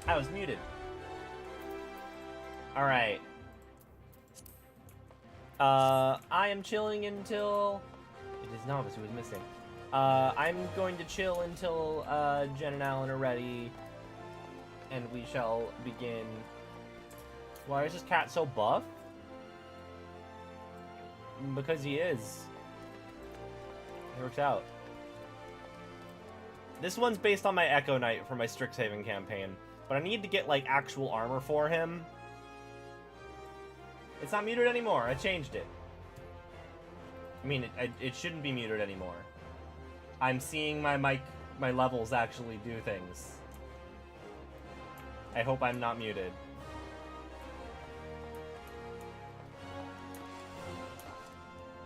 I was muted. Alright. I am chilling until... It is Novice who is missing. I'm going to chill until, Jen and Alan are ready. And we shall begin. Why is this cat so buff? Because he is. It works out. This one's based on my Echo Knight for my Strixhaven campaign. But I need to get, like, actual armor for him. It's not muted anymore. I changed it. I mean, it shouldn't be muted anymore. I'm seeing my levels actually do things. I hope I'm not muted.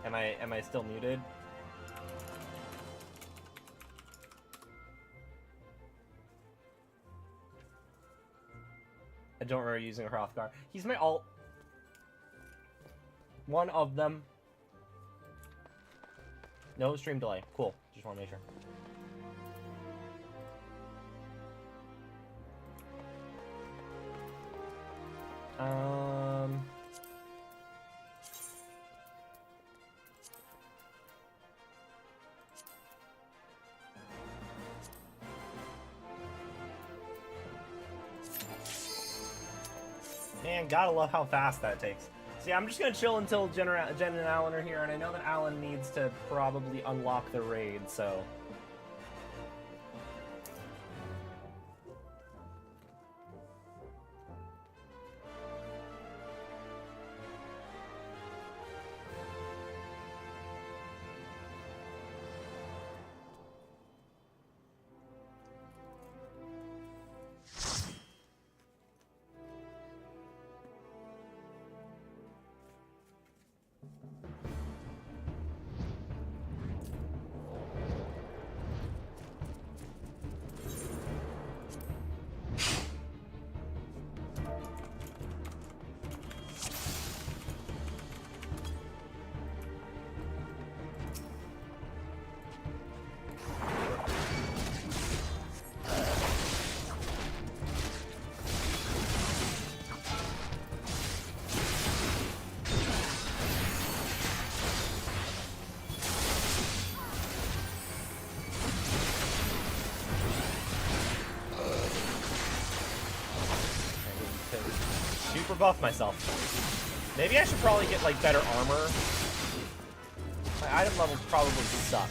Am I still muted? I don't remember using a Hrothgar. He's my alt. One of them. No stream delay. Cool. Just want to make sure. Man, gotta love how fast that takes. See, I'm just gonna chill until Jen and Alan are here, and I know that Alan needs to probably unlock the raid, so... Super buff myself. Maybe I should probably get, like, better armor. My item levels probably suck.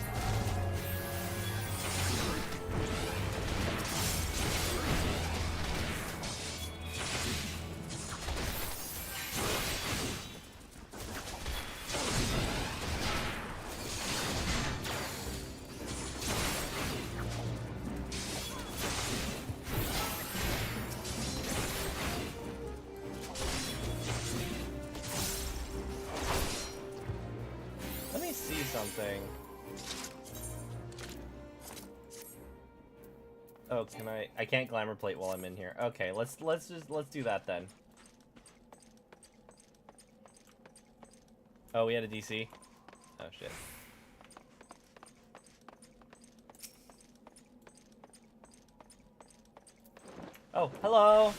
Something. Oh, can I can't glamour plate while I'm in here. Okay, let's do that then. Oh, we had a DC. Oh shit. Oh, hello.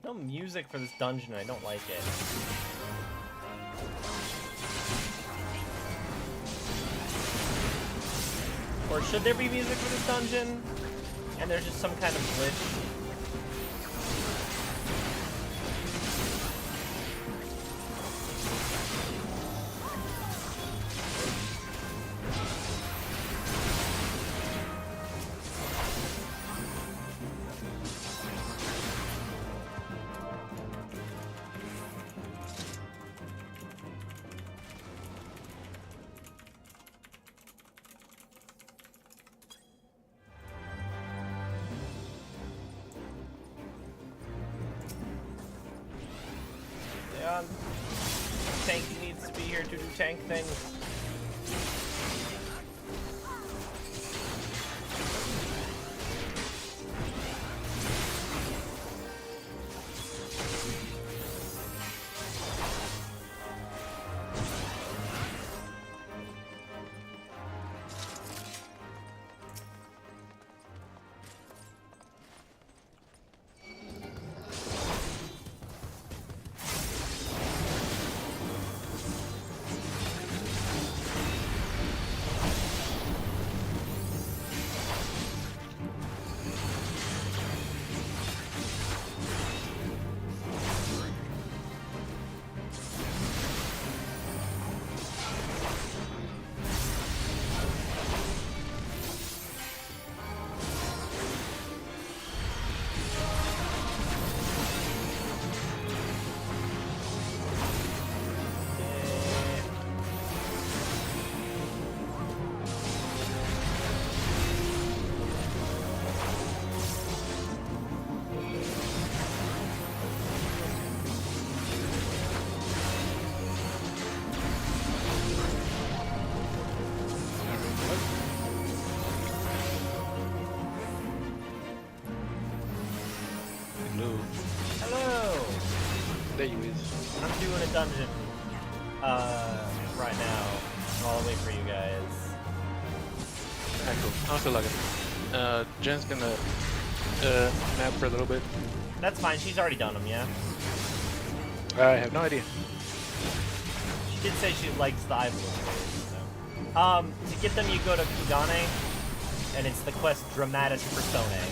no music for this dungeon. I don't like it. Or should there be music for this dungeon? And there's just some kind of glitch. Tank needs to be here to do tank things. There you is. I'm doing a dungeon right now while I wait for you guys. Alright, cool. Also like it. Jen's gonna nap for a little bit. That's fine, she's already done them, yeah? I have no idea. She did say she likes the Ivory phase, so. To get them you go to Kugane, and it's the quest Dramatis Personae.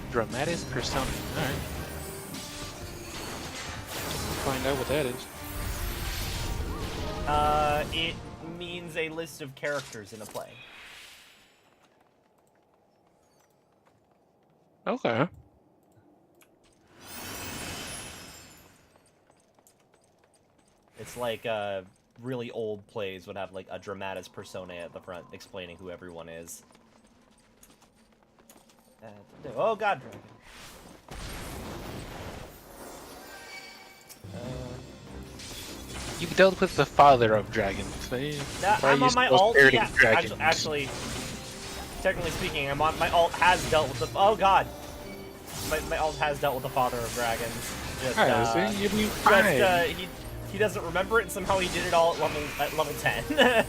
Dramatis Personae. Alright. Find out what that is. It means a list of characters in a play. Okay. It's like, really old plays would have, like, a Dramatis Personae at the front explaining who everyone is. Oh, God, Dragon. You dealt with the father of dragons. I'm on my alt. Yeah, actually, technically speaking, my alt has dealt with the. Oh God, my alt has dealt with the father of dragons. Just, you'll be fine. He doesn't remember it, and somehow he did it all at level 10.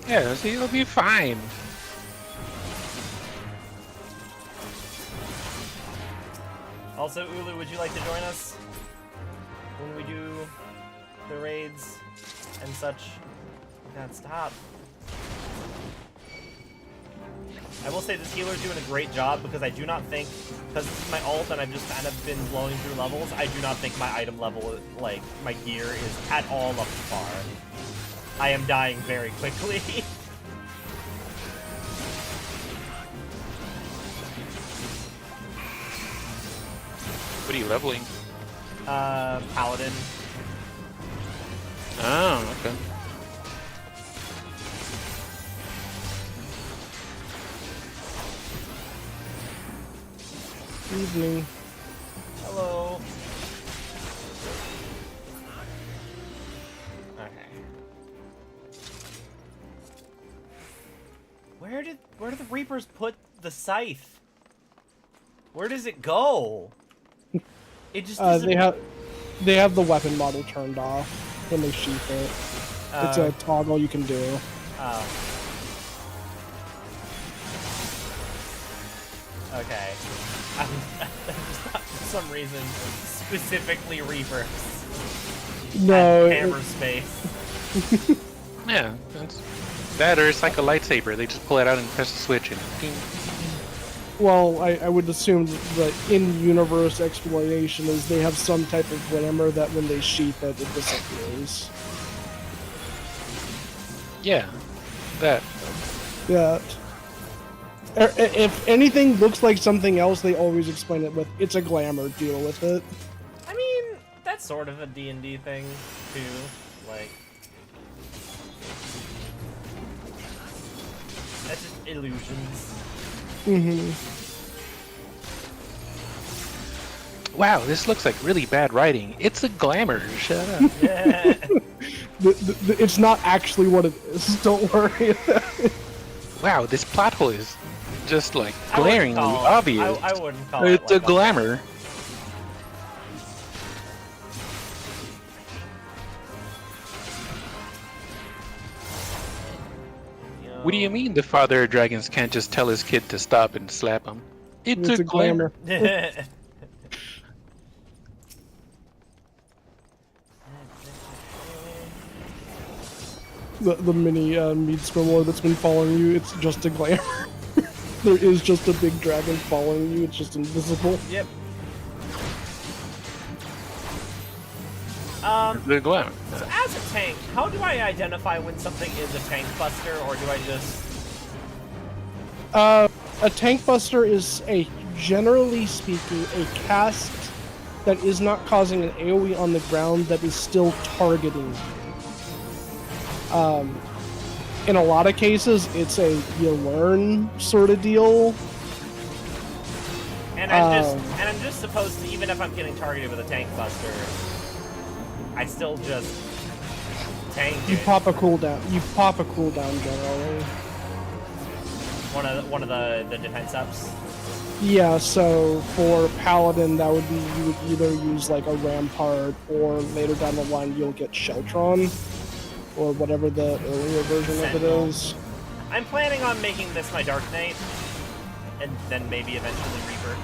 Yeah, see, you'll be fine. Also, Ulu, would you like to join us when we do the raids and such? God, stop. I will say this healer's doing a great job because I do not think, because this is my ult and I've just kind of been blowing through levels, I do not think my item level, like, my gear is at all up to par. I am dying very quickly. What are you leveling? Paladin. Oh, okay. Evening. Hello. Okay. Where did the Reapers put the scythe? Where does it go? It just they have the weapon model turned off when they sheath it. It's a toggle you can do. Oh. Okay. I'm some reason, specifically Reapers. No. Hammer space. Yeah, that or it's like a lightsaber. They just pull it out and press the switch and ding. Well, I would assume that in-universe explanation is they have some type of glamour that when they sheath it, it disappears. Yeah, that. Yeah. If anything looks like something else, they always explain it with, it's a glamour, deal with it. I mean, that's sort of a D&D thing, too. Like, that's just illusions. Wow, this looks like really bad writing. It's a glamour. Shut up. Yeah. It's not actually what it is. Don't worry. Wow, this plot hole is just like I wouldn't glaringly call it- obvious. I wouldn't call it It's a like glamour. What do you mean the father of dragons can't just tell his kid to stop and slap him? It's a glamour. The mini mead swimmer that's been following you, it's just a glamour. There is just a big dragon following you, it's just invisible. Yep. The glamour. So as a tank, how do I identify when something is a tank buster, or do I just... A tank buster is generally speaking, a cast that is not causing an AoE on the ground that is still targeting you. In a lot of cases, it's a you learn sort of deal. And I'm just supposed to, even if I'm getting targeted with a tank buster, I still just tank You it. pop a cooldown. You pop a cooldown generally. One of the defense ups. Yeah, so for Paladin, that would be you would either use like a Rampart, or later down the line you'll get Sheltron, or whatever the earlier version Sentinel. of it is. I'm planning on making this my Dark Knight, and then maybe eventually Reaper.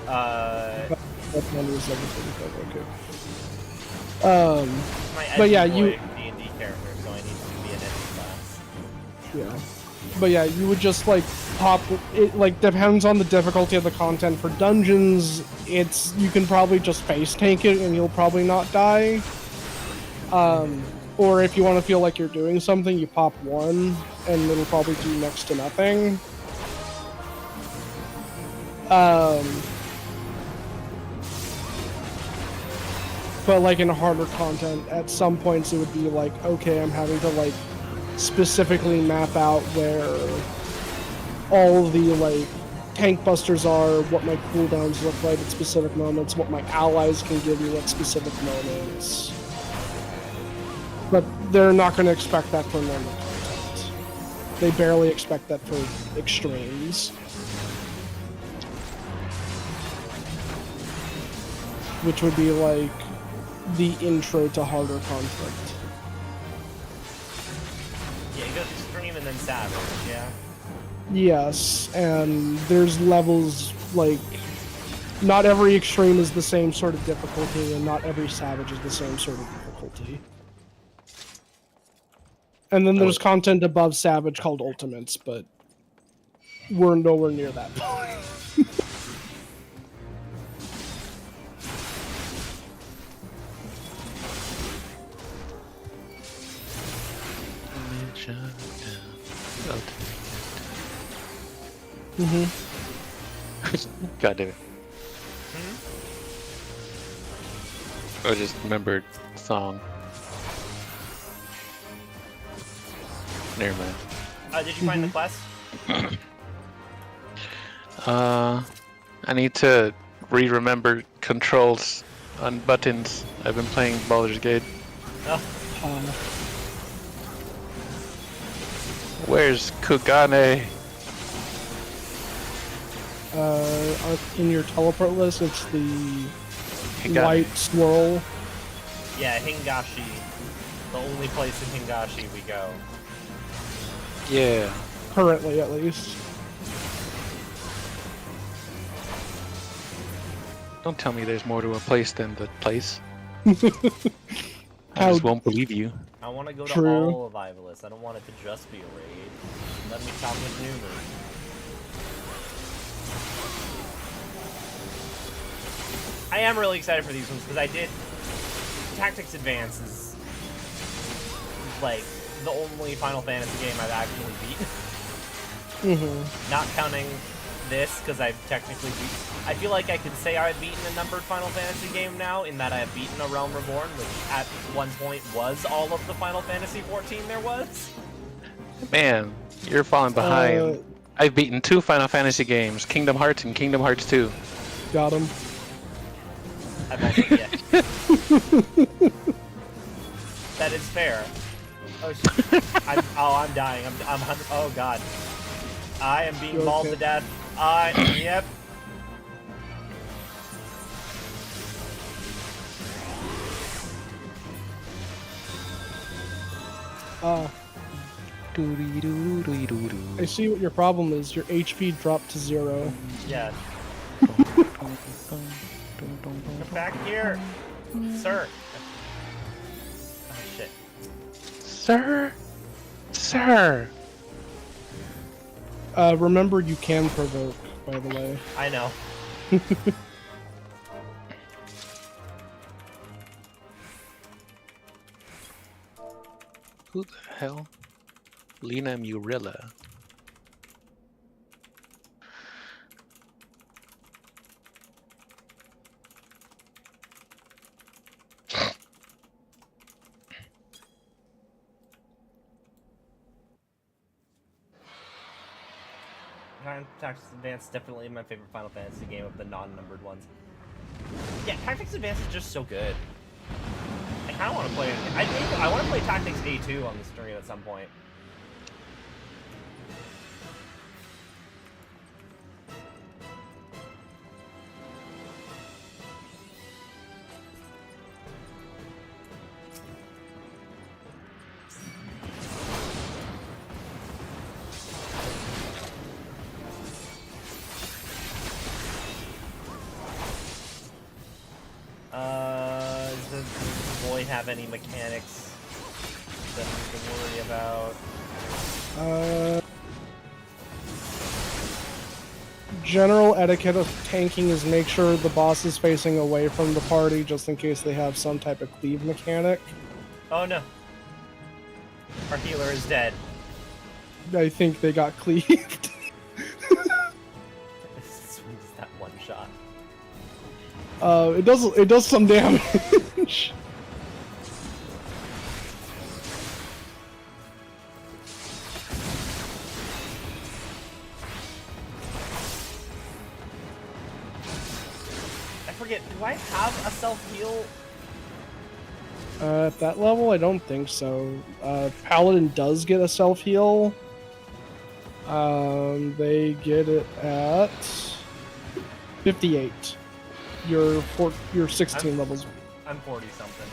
That's one is everything. Okay. My But yeah, edgy you- boy D&D character, so I need to be an edgy class. Yeah. But yeah, you would just like pop it, like depends on the difficulty of the content. For dungeons, it's you can probably just face tank it and you'll probably not die. Or if you want to feel like you're doing something, you pop one and it'll probably do next to nothing. But like in harder content, at some points it would be like, okay, I'm having to like specifically map out where all the like tank busters are, what my cooldowns look like at specific moments, what my allies can give me at specific moments. But they're not going to expect that for normal content. They barely expect that for extremes. Which would be like the intro to harder conflict. Yeah, it goes extreme and then savage, yeah? Yes, and there's levels, like, not every extreme is the same sort of difficulty, and not every savage is the same sort of difficulty. And then there's content above savage called ultimates, but we're nowhere near that point. God damn it. I just remembered the song. Never mind. Did you find the quest? I need to re-remember controls on buttons. I've been playing Baldur's Gate. Oh, Where's Kugane? In your teleport list, it's the Hingame. white swirl. yeah, Hingashi. The only place in Hingashi we go. Yeah. Currently, at least. Don't tell me there's more to a place than the place. I How just won't believe you. I want to go to True. all of Ivalice. I don't want it to just be a raid. Let me talk with Numer. I am really excited for these ones because I did Tactics Advance is like the only Final Fantasy game I've actually beaten. Not counting this because I've technically beat. I feel like I could say I've beaten a numbered Final Fantasy game now in that I have beaten A Realm Reborn, which at one point was all of the Final Fantasy 14 there was. Man, you're falling behind. I've beaten 2 Final Fantasy games, Kingdom Hearts and Kingdom Hearts 2. Got him. I've also, yeah. That is fair. Oh shit. I'm dying. I'm 100. Oh god. I am being mauled to death. Yep. I see what your problem is. Your HP dropped to 0. Yeah. Come back here, sir. Oh shit. Sir? Sir! Remember you can provoke, by the way. I know. Who the hell? Lena Murilla. Tactics Advance is definitely my favorite Final Fantasy game of the non-numbered ones. Yeah, Tactics Advance is just so good. I kind of want to play it. I want to play Tactics A2 on the stream at some point. Does the boy have any mechanics that we can worry about? General etiquette of tanking is make sure the boss is facing away from the party just in case they have some type of cleave mechanic. Oh no. Our healer is dead. I think they got cleaved. Swings that one shot. It does some damage. I forget, do I have a self-heal? At that level, I don't think so. Paladin does get a self-heal. They get it at 58. You're 16 levels. I'm 40 something,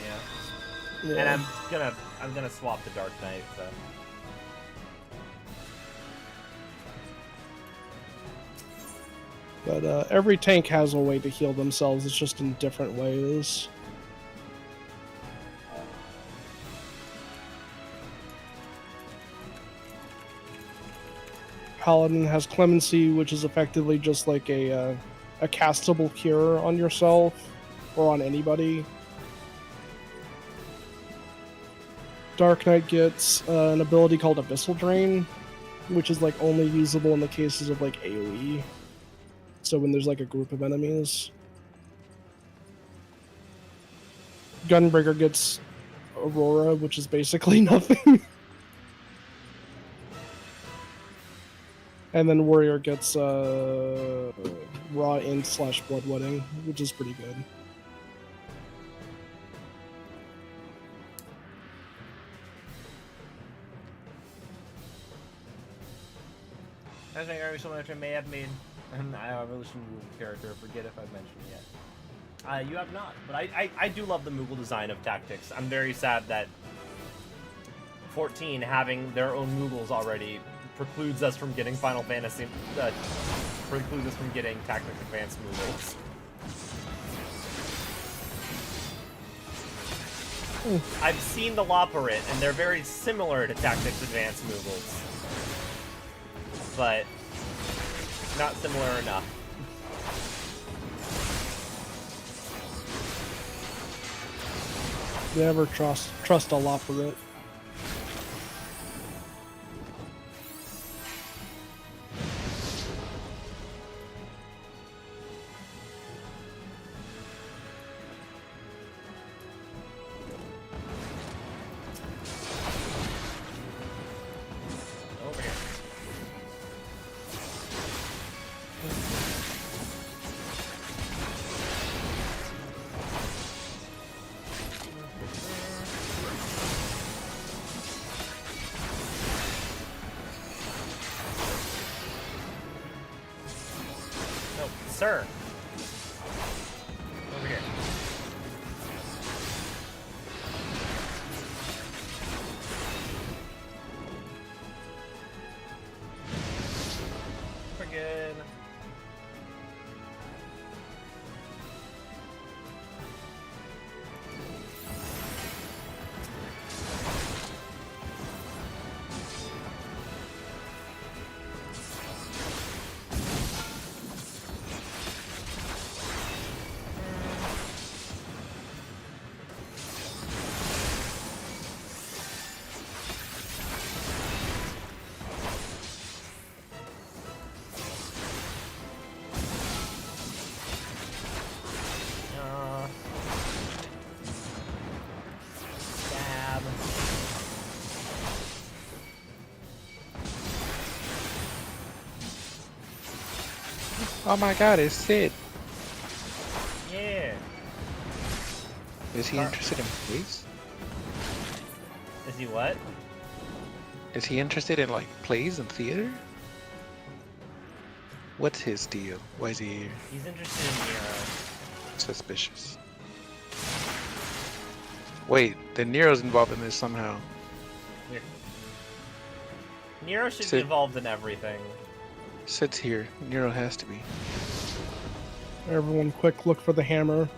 yeah. And I'm gonna swap the Dark Knight, so. But every tank has a way to heal themselves, it's just in different ways. Paladin has Clemency, which is effectively just like a castable cure on yourself, or on anybody. Dark Knight gets an ability called Abyssal Drain, which is like only usable in the cases of like AoE. So when there's like a group of enemies. Gunbreaker gets Aurora, which is basically nothing. And then Warrior gets Raw Int / Bloodwedding, which is pretty good. I think every so much I may have made an evolution Moogle character. Forget if I've mentioned it yet. You have not, but I do love the Moogle design of Tactics. I'm very sad that 14 having their own Moogles already precludes us from getting Final Fantasy, precludes us from getting Tactics Advanced Moogles. I've seen the Loporrit, and they're very similar to Tactics Advanced Moogles. But not similar enough. Never trust a Loporrit. Over here. No, sir. Over here. We're good. Stab. Oh my god, it's Sid. Yeah. Is he interested in plays? Is he what? Is he interested in like plays and theater? What's his deal? Why is he here? He's interested in Nero. Suspicious. Wait, then Nero's involved in this somehow. Weird. Nero should be Sid- involved in everything. Sid's here. Nero has to be. Everyone, quick look for the hammer.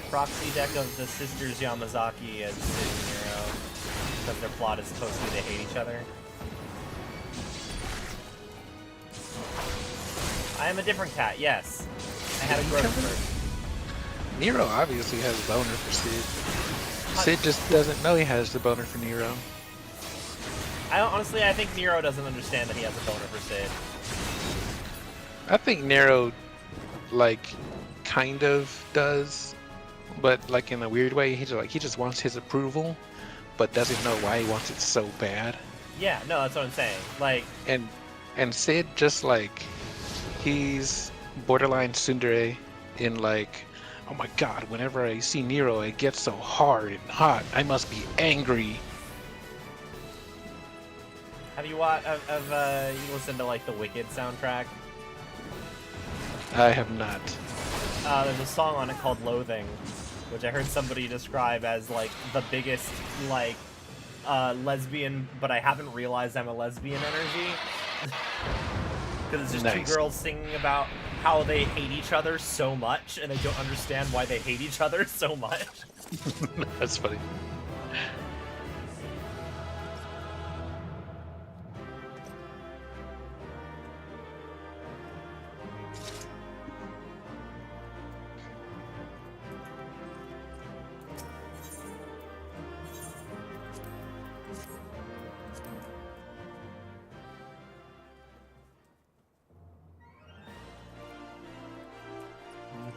Proxy deck of the sisters Yamazaki as Sid and Nero, because their plot is supposed to be they hate each other. I am a different cat, yes. I had a growth spurt. Nero obviously has a boner for Sid. Sid just doesn't know he has the boner for Nero. Honestly, I think Nero doesn't understand that he has a boner for Sid. I think Nero, like, kind of does, but like in a weird way. He just wants his approval, but doesn't know why he wants it so bad. Yeah, no, that's what I'm saying. Like, And Sid just like he's borderline tsundere in like, oh my god, whenever I see Nero, it gets so hard and hot. I must be angry. have you you listened to like the Wicked soundtrack? I have not. There's a song on it called Loathing, which I heard somebody describe as like the biggest like lesbian, but I haven't realized I'm a lesbian energy. Because it's just two Nice. girls singing about how they hate each other so much, and they don't understand why they hate each other so much. That's funny.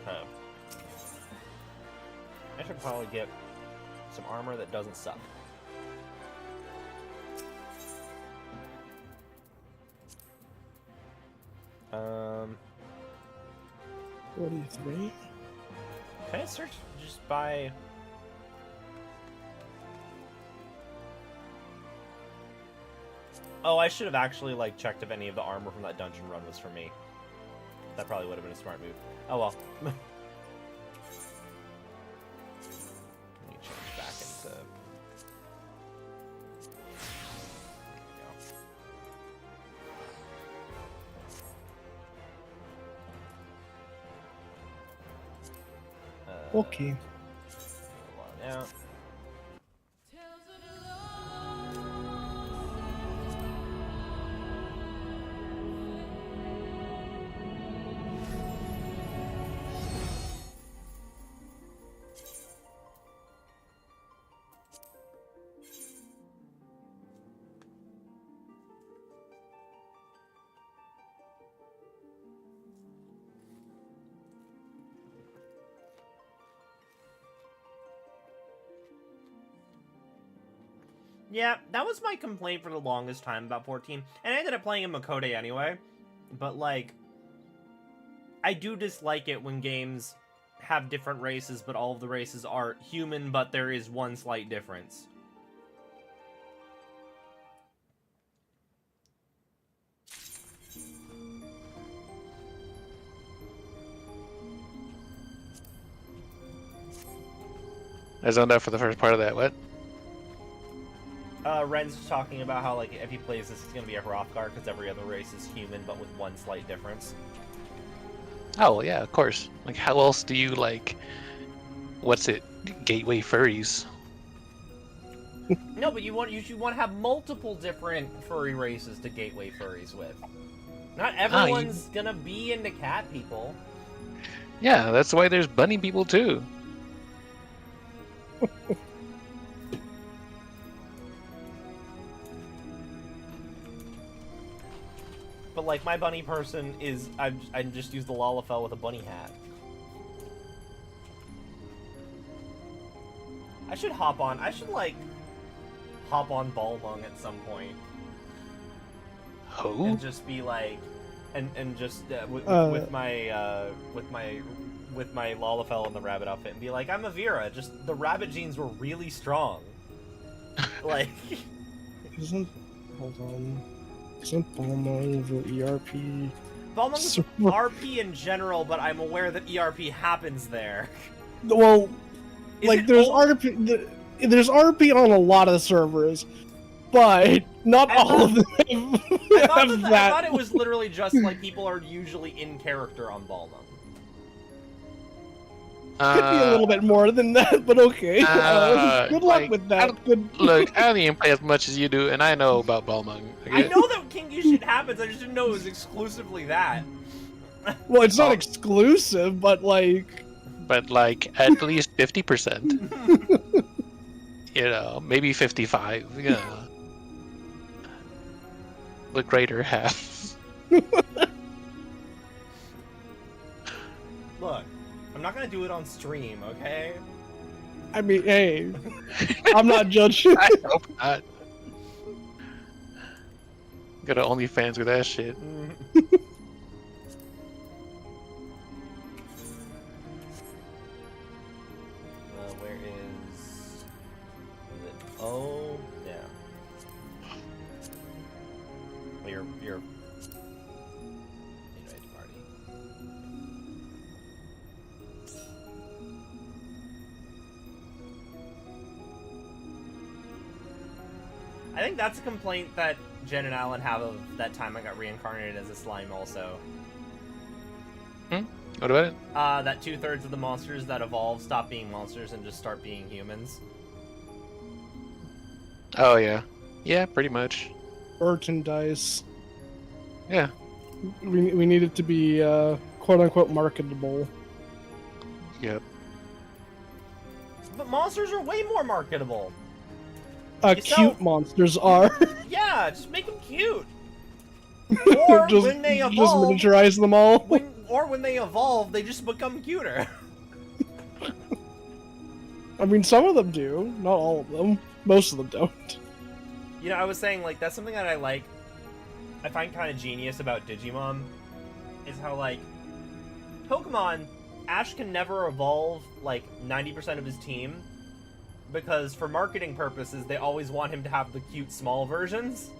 Okay. I should probably get some armor that doesn't suck. 43. Can I search just by... Oh, I should have actually, like, checked if any of the armor from that dungeon run was for me. That probably would have been a smart move. Oh, well. Let me change back into... There we go. Okay. Hold on now. Yeah, that was my complaint for the longest time about 14. And I ended up playing in Makode anyway. But, like, I do dislike it when games have different races, but all of the races are human, but there is one slight difference. I zoned out for the first part of that. What? Ren's talking about how, like, if he plays this, it's gonna be a Hrothgar, because every other race is human, but with one slight difference. Oh, well, yeah, of course. Like, how else do you, like, what's it, gateway furries? No, but you want to have multiple different furry races to gateway furries with. Not everyone's gonna be into cat people. Yeah, that's why there's bunny people, too. But, like, my bunny person is... I just use the Lalafell with a bunny hat. I should hop on... I should, like, hop on Balmung at some point. Who? And just be, like... And just... with my Lalafell and the rabbit outfit. And be like, I'm a Vera. Just, the rabbit genes were really strong. Like... Hold on. Isn't Balmung the ERP? Balmung's RP in general, but I'm aware that ERP happens there. Well, like there's RP, there's RP on a lot of servers, but not all of them have that. I thought it was literally just like people are usually in character on Balmung. Could be a little bit more than that, but okay. Good luck with that. Look, I don't even play as much as you do, and I know about Balmung. I know that King Yu shit happens, I just didn't know it was exclusively that. Well, it's not exclusive, but like... But like, at least 50%. You know, maybe 55, you know. The greater half. Look. I'm not gonna do it on stream, okay? I mean, hey, I'm not judging. I hope not. Go to OnlyFans with that shit. Where is it? Oh, yeah. Well, you're invite party. I think that's a complaint that Jen and Alan have of that time I got reincarnated as a slime also. What about it? That 2/3 of the monsters that evolve stop being monsters and just start being humans. Oh, yeah. Yeah, pretty much. Merchandise. Yeah. We need it to be, quote-unquote marketable. Yep. But monsters are way more marketable. Cute monsters are. Yeah, just make them cute. Or when they evolve, just miniaturize them all. When they evolve, they just become cuter. I mean, some of them do, not all of them. Most of them don't. You know, I was saying, like, that's something that I find kind of genius about Digimon, is how, like, Pokemon, Ash can never evolve, like, 90% of his team, because for marketing purposes, they always want him to have the cute small versions.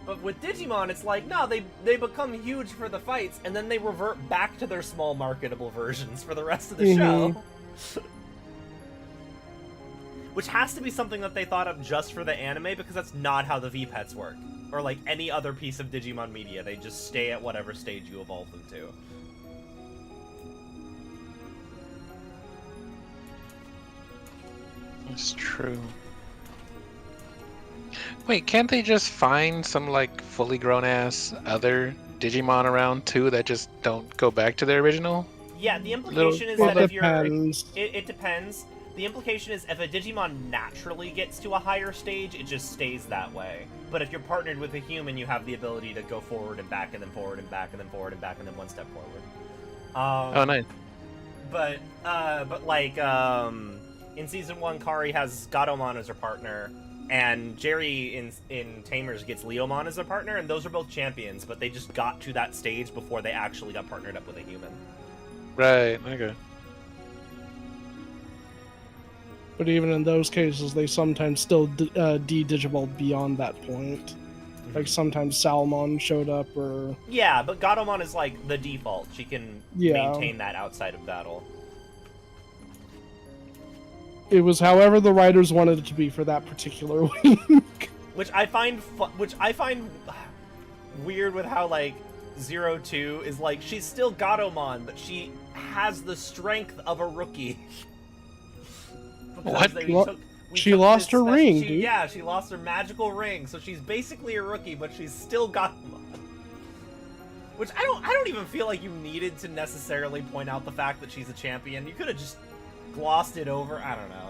But with Digimon, it's like, no, they become huge for the fights, and then they revert back to their small marketable versions for the rest of the show. Which has to be something that they thought of just for the anime, because that's not how the V-Pets work. Or like any other piece of Digimon media, they just stay at whatever stage you evolve them to. It's true. Wait, can't they just find some like fully grown ass other Digimon around too that just don't go back to their original? Yeah, the implication is It that if you're... depends. It depends. The implication is if a Digimon naturally gets to a higher stage, it just stays that way. But if you're partnered with a human, you have the ability to go forward and back, and then forward and back, and then forward and back, and then one step forward. Oh, nice. But like, in Season 1, Kari has Gatomon as her partner, and Jerry in Tamers gets Leomon as their partner, and those are both champions, but they just got to that stage before they actually got partnered up with a human. Right, okay. But even in those cases, they sometimes still de-Digimon beyond that point. Like sometimes Salmon showed up, or... Yeah, but Gatomon is like the default. She can maintain that outside of battle. It was however the writers wanted it to be for that particular week. Which I find weird with how, like, 02 is like, she's still Gatomon, but she has the strength of a rookie. What? She lost her ring, dude. Yeah, she lost her magical ring, so she's basically a rookie, but she's still Gatomon. Which I don't even feel like you needed to necessarily point out the fact that she's a champion. You could have just glossed it over. I don't know.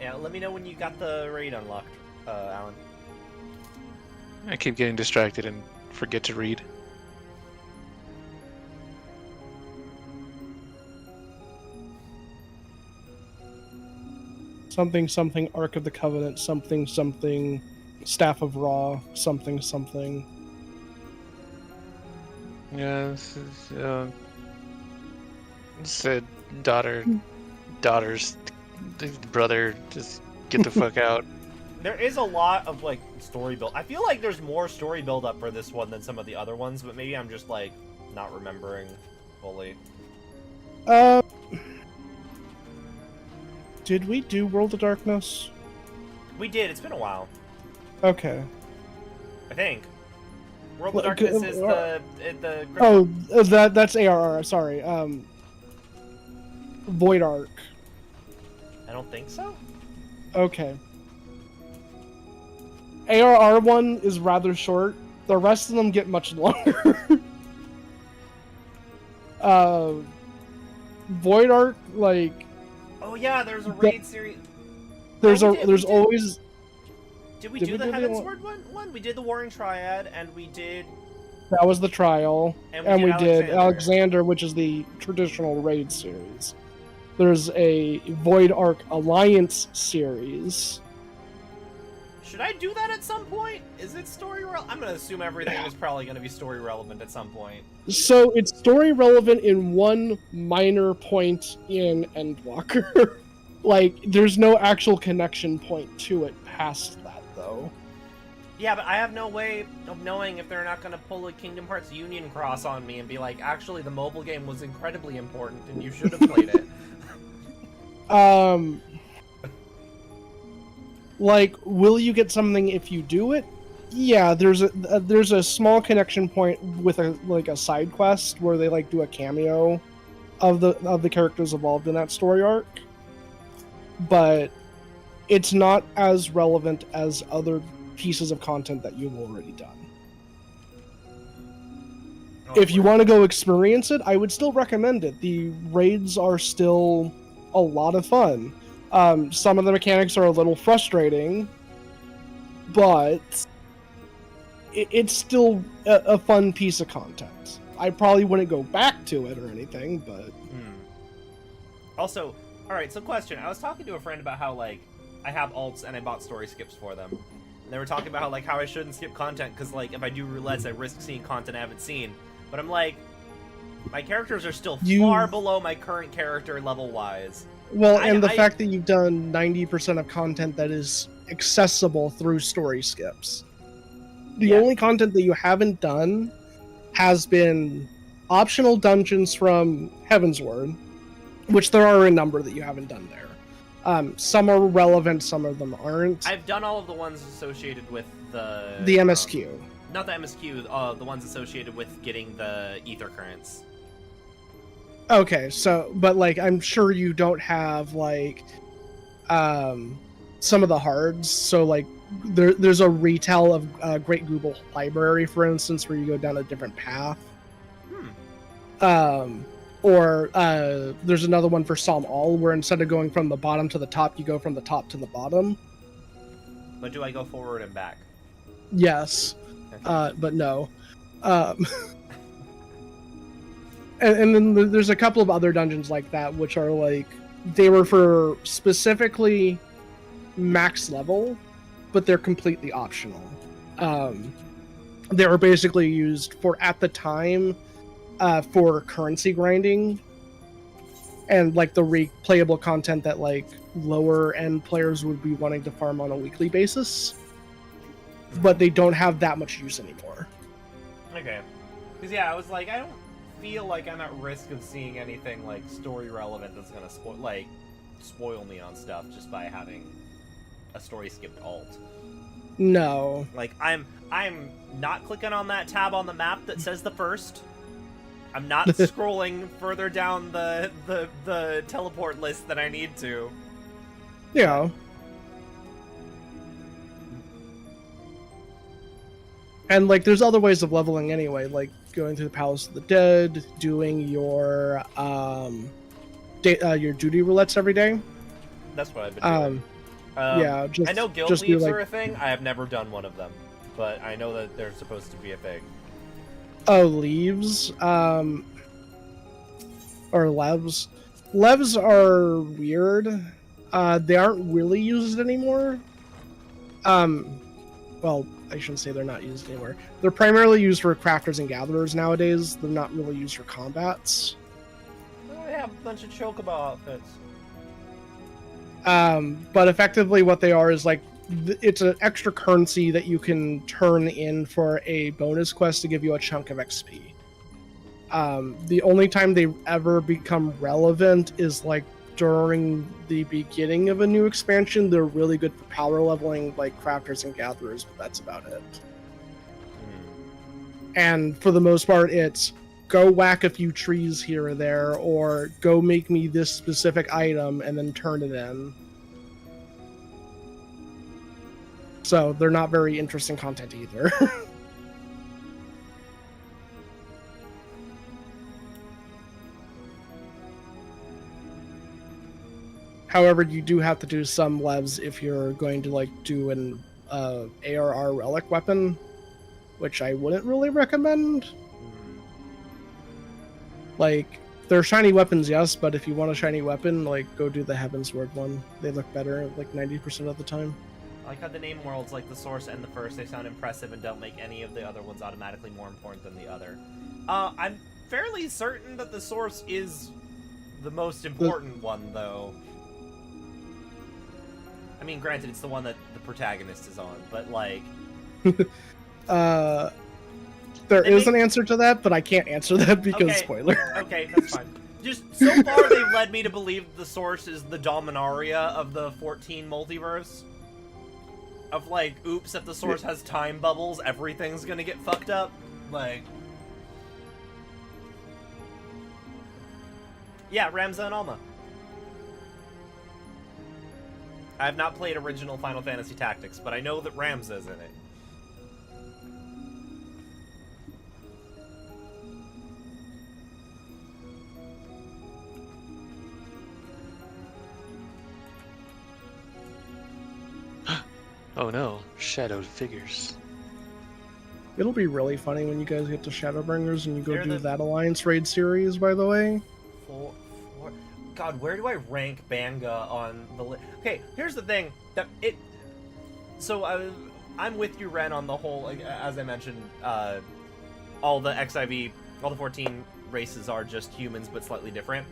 Yeah, let me know when you got the raid unlocked, Alan. I keep getting distracted and forget to read. Something, something, Ark of the Covenant, something, something, Staff of Ra, something, something. Yeah, this is, said daughter's brother, just get the fuck out. There is a lot of, like, story build. I feel like there's more story build up for this one than some of the other ones, but maybe I'm just, like, not remembering fully. Did we do World of Darkness? We did. It's been a while. Okay. I think. World of Darkness is the Oh, that's ARR. Sorry. Void Arc. I don't think so. Okay. ARR one is rather short. The rest of them get much longer. Void Arc, like... Oh yeah, there's a raid series. There's always... Did we Did do we the do the Heavensward one? We did the Warring Triad, and we did... That was the trial. And we did Alexander, which is the traditional raid series. There's a Void Arc Alliance series. Should I do that at some point? Is it story relevant? I'm gonna assume everything is probably gonna be story relevant at some point. So it's story relevant in one minor point in Endwalker. Like, there's no actual connection point to it past that, though. Yeah, but I have no way of knowing if they're not gonna pull a Kingdom Hearts Union Cross on me and be like, actually, the mobile game was incredibly important and you should have played it. Like, will you get something if you do it? Yeah, there's a small connection point with a side quest where they like do a cameo of the characters involved in that story arc, but it's not as relevant as other pieces of content that you've already done. If you want to go experience it, I would still recommend it. The raids are still a lot of fun. Some of the mechanics are a little frustrating, but it's still a fun piece of content. I probably wouldn't go back to it or anything, but... Also, alright, so question. I was talking to a friend about how, like, I have alts and I bought story skips for them. And they were talking about how I shouldn't skip content because, like, if I do roulettes, I risk seeing content I haven't seen. But I'm like, my characters are still far below my current character level-wise. Well, and the fact that you've done 90% of content that is accessible through story skips. The only content that you haven't done has been optional dungeons from Heavensward, which there are a number that you haven't done there. Some are relevant, some of them aren't. I've done all of the ones associated with the MSQ. Not the MSQ, the ones associated with getting the ether currents. Okay, so, but, like, I'm sure you don't have, like, some of the hards. So, like, there's a retell of Great Google Library, for instance, where you go down a different path. Or there's another one for Psalm All, where instead of going from the bottom to the top, you go from the top to the bottom. But do I go forward and back? Yes. Okay. But no. And then there's a couple of other dungeons like that, which are like, they were for specifically max level, but they're completely optional. They were basically used for, at the time, for currency grinding and like the replayable content that like lower end players would be wanting to farm on a weekly basis, but they don't have that much use anymore. Okay. Because yeah, I was like, I don't feel like I'm at risk of seeing anything like story relevant that's gonna spoil me on stuff just by having a story skipped alt. No. Like I'm not clicking on that tab on the map that says the first. I'm not scrolling further down the teleport list than I need to. Yeah. And like there's other ways of leveling anyway, like going through the Palace of the Dead, doing your duty roulettes every day. That's what I've been doing. Yeah, I know guild leaves are a thing. I have never done one of them, but I know that they're supposed to be a thing. Oh, leaves? Or levs. Levs are weird. They aren't really used anymore. Well, I shouldn't say they're not used anymore. They're primarily used for crafters and gatherers nowadays. They're not really used for combats. Oh, I have a bunch of chocobo outfits. But effectively what they are is like, it's an extra currency that you can turn in for a bonus quest to give you a chunk of XP. The only time they ever become relevant is like during the beginning of a new expansion. They're really good for power leveling like crafters and gatherers, but that's about it. And for the most part, it's go whack a few trees here or there, or go make me this specific item and then turn it in. So they're not very interesting content either. However, you do have to do some levs if you're going to like do an ARR relic weapon, which I wouldn't really recommend. Like, they're shiny weapons, yes, but if you want a shiny weapon, like, go do the Heavensward one. They look better, like, 90% of the time. I like how the name worlds, like the source and the first, they sound impressive and don't make any of the other ones automatically more important than the other. I'm fairly certain that the source is the most important one, though. I mean, granted, it's the one that the protagonist is on, but, like... There is an answer to that, but I can't answer that because spoiler. Okay, that's fine. Just, so far, they've led me to believe the source is the Dominaria of the 14 multiverse. Of, like, oops, if the source has time bubbles, everything's gonna get fucked up. Like... Yeah, Ramza and Alma. I have not played original Final Fantasy Tactics, but I know that Ramza's in it. Oh no, shadowed figures. It'll be really funny when you guys get to Shadowbringers and you go do that Alliance Raid series, by the way. God, where do I rank Banga on the list? Okay, here's the thing. So, I'm with you, Ren, on the whole, like, as I mentioned, all the XIV, all the 14 races are just humans, but slightly different.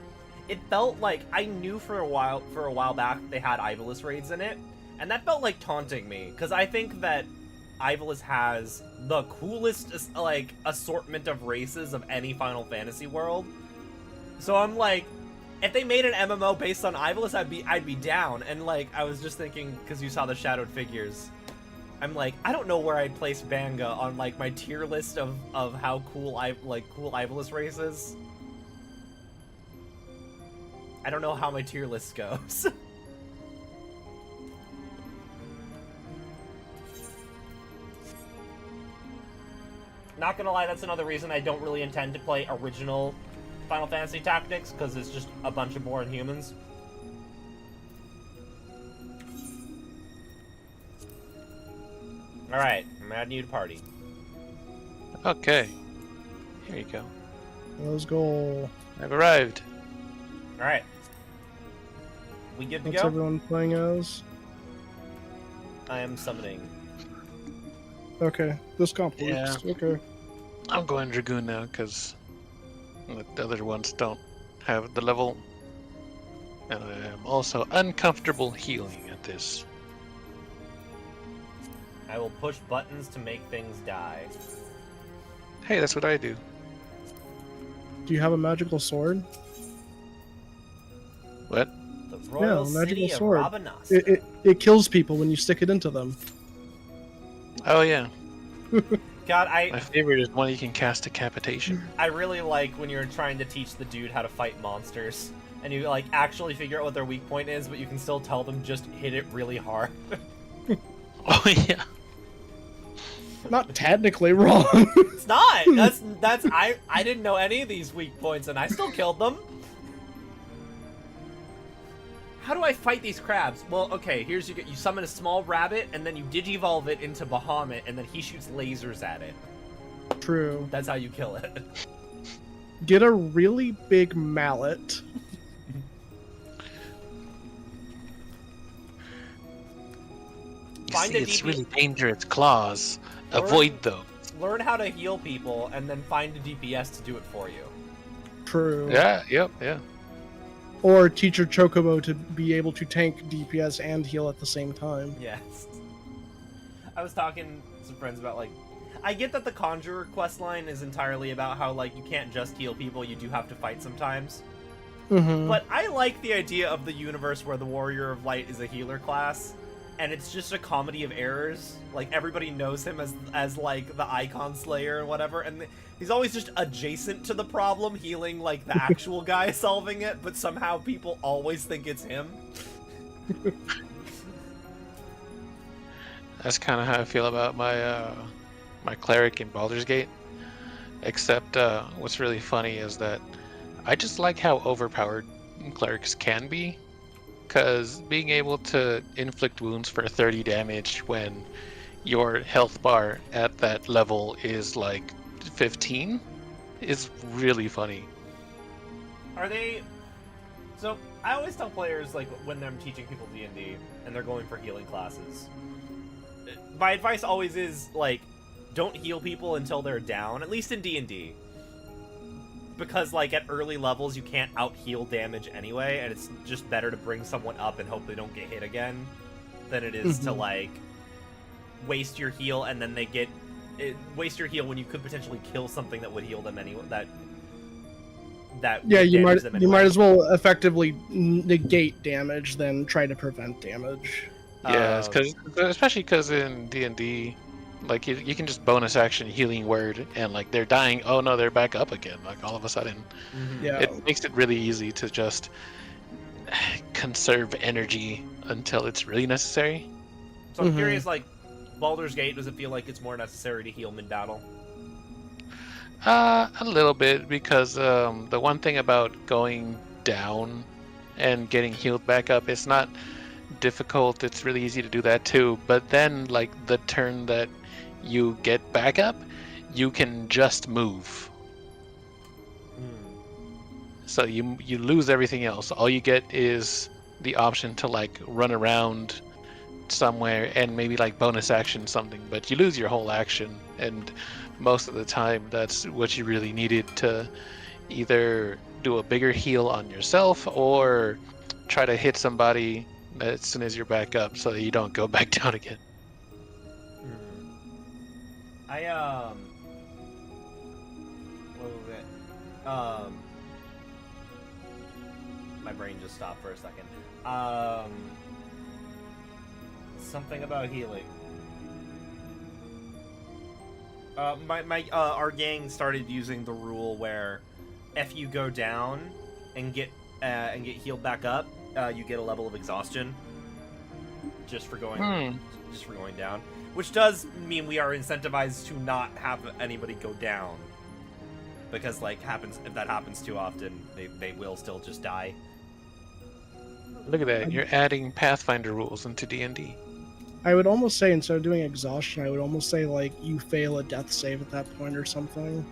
It felt like I knew for a while back they had Ivalice raids in it, and that felt like taunting me, because I think that Ivalice has the coolest, like, assortment of races of any Final Fantasy world. So I'm like, If they made an MMO based on Ivalice, I'd be down. And like I was just thinking, because you saw the shadowed figures, I'm like, I don't know where I'd place Banga on like my tier list of how cool cool Ivalice races. I don't know how my tier list goes. Not gonna lie, that's another reason I don't really intend to play original Final Fantasy Tactics, because it's just a bunch of boring humans. Alright, I'm adding you to party. Okay. Here you go. Let's go. I've arrived. Alright. We good to What's go? everyone playing as? I am summoning. Okay, this comp works. Yeah. Okay. I'm going Dragoon now because the other ones don't have the level. And I am also uncomfortable healing at this. I will push buttons to make things die. Hey, that's what I do. Do you have a magical sword? What? The Royal magical City sword. of Dalmasca. It kills people when you stick it into them. Oh yeah. God, My favorite is one you can cast Decapitation. I really like when you're trying to teach the dude how to fight monsters, and you like actually figure out what their weak point is, but you can still tell them just hit it really hard. Oh yeah. Not technically wrong. It's not. That's I didn't know any of these weak points, and I still killed them. How do I fight these crabs? Well, okay, you summon a small rabbit, and then you digivolve it into Bahamut, and then he shoots lasers at it. True. That's how you kill it. Get a really big mallet. Find See, a it's DP really dangerous claws. Or- Avoid those. Learn how to heal people, and then find a DPS to do it for you. True. Yeah, yep, yeah. Or teach your Chocobo to be able to tank DPS and heal at the same time. Yes. I was talking to some friends about, like, I get that the Conjurer questline is entirely about how, like, you can't just heal people, you do have to fight sometimes. Mm-hmm. But I like the idea of the universe where the Warrior of Light is a healer class, and it's just a comedy of errors. Like, everybody knows him as like, the Icon Slayer or whatever, and he's always just adjacent to the problem, healing, like, the actual guy solving it, but somehow people always think it's him. That's kind of how I feel about my my cleric in Baldur's Gate. Except what's really funny is that I just like how overpowered clerics can be. Because being able to inflict wounds for 30 damage when your health bar at that level is like 15 is really funny. Are they... So, I always tell players, like, when I'm teaching people D&D, and they're going for healing classes, my advice always is, like, don't heal people until they're down, at least in D&D. Because, like, at early levels, you can't out-heal damage anyway, and it's just better to bring someone up and hope they don't get hit again than it is to, like, waste your heal and then they get... waste your heal when you could potentially kill something that would heal them anyway, that Yeah, would you damage them might anyway. as well effectively negate damage than try to prevent damage. Yeah, especially because in D&D, like you can just bonus action healing word and like they're dying. Oh no, they're back up again. Like all of a sudden, Yeah. it makes it really easy to just conserve energy until it's really necessary. So I'm curious, like, Baldur's Gate, does it feel like it's more necessary to heal mid-battle? A little bit, because the one thing about going down and getting healed back up, it's not difficult. It's really easy to do that too. But then, like the turn that you get back up, you can just move. So you lose everything else. All you get is the option to like run around somewhere and maybe like bonus action something, but you lose your whole action, and most of the time that's what you really needed to either do a bigger heal on yourself or try to hit somebody as soon as you're back up so that you don't go back down again. What was it? my brain just stopped for a second. Something about healing. Our gang started using the rule where if you go down and get healed back up, you get a level of exhaustion just for going down, which does mean we are incentivized to not have anybody go down, because like if that happens too often, they will still just die. Look at that! You're adding Pathfinder rules into D&D. I would almost say, instead of doing exhaustion, I would almost say, like, you fail a death save at that point or something.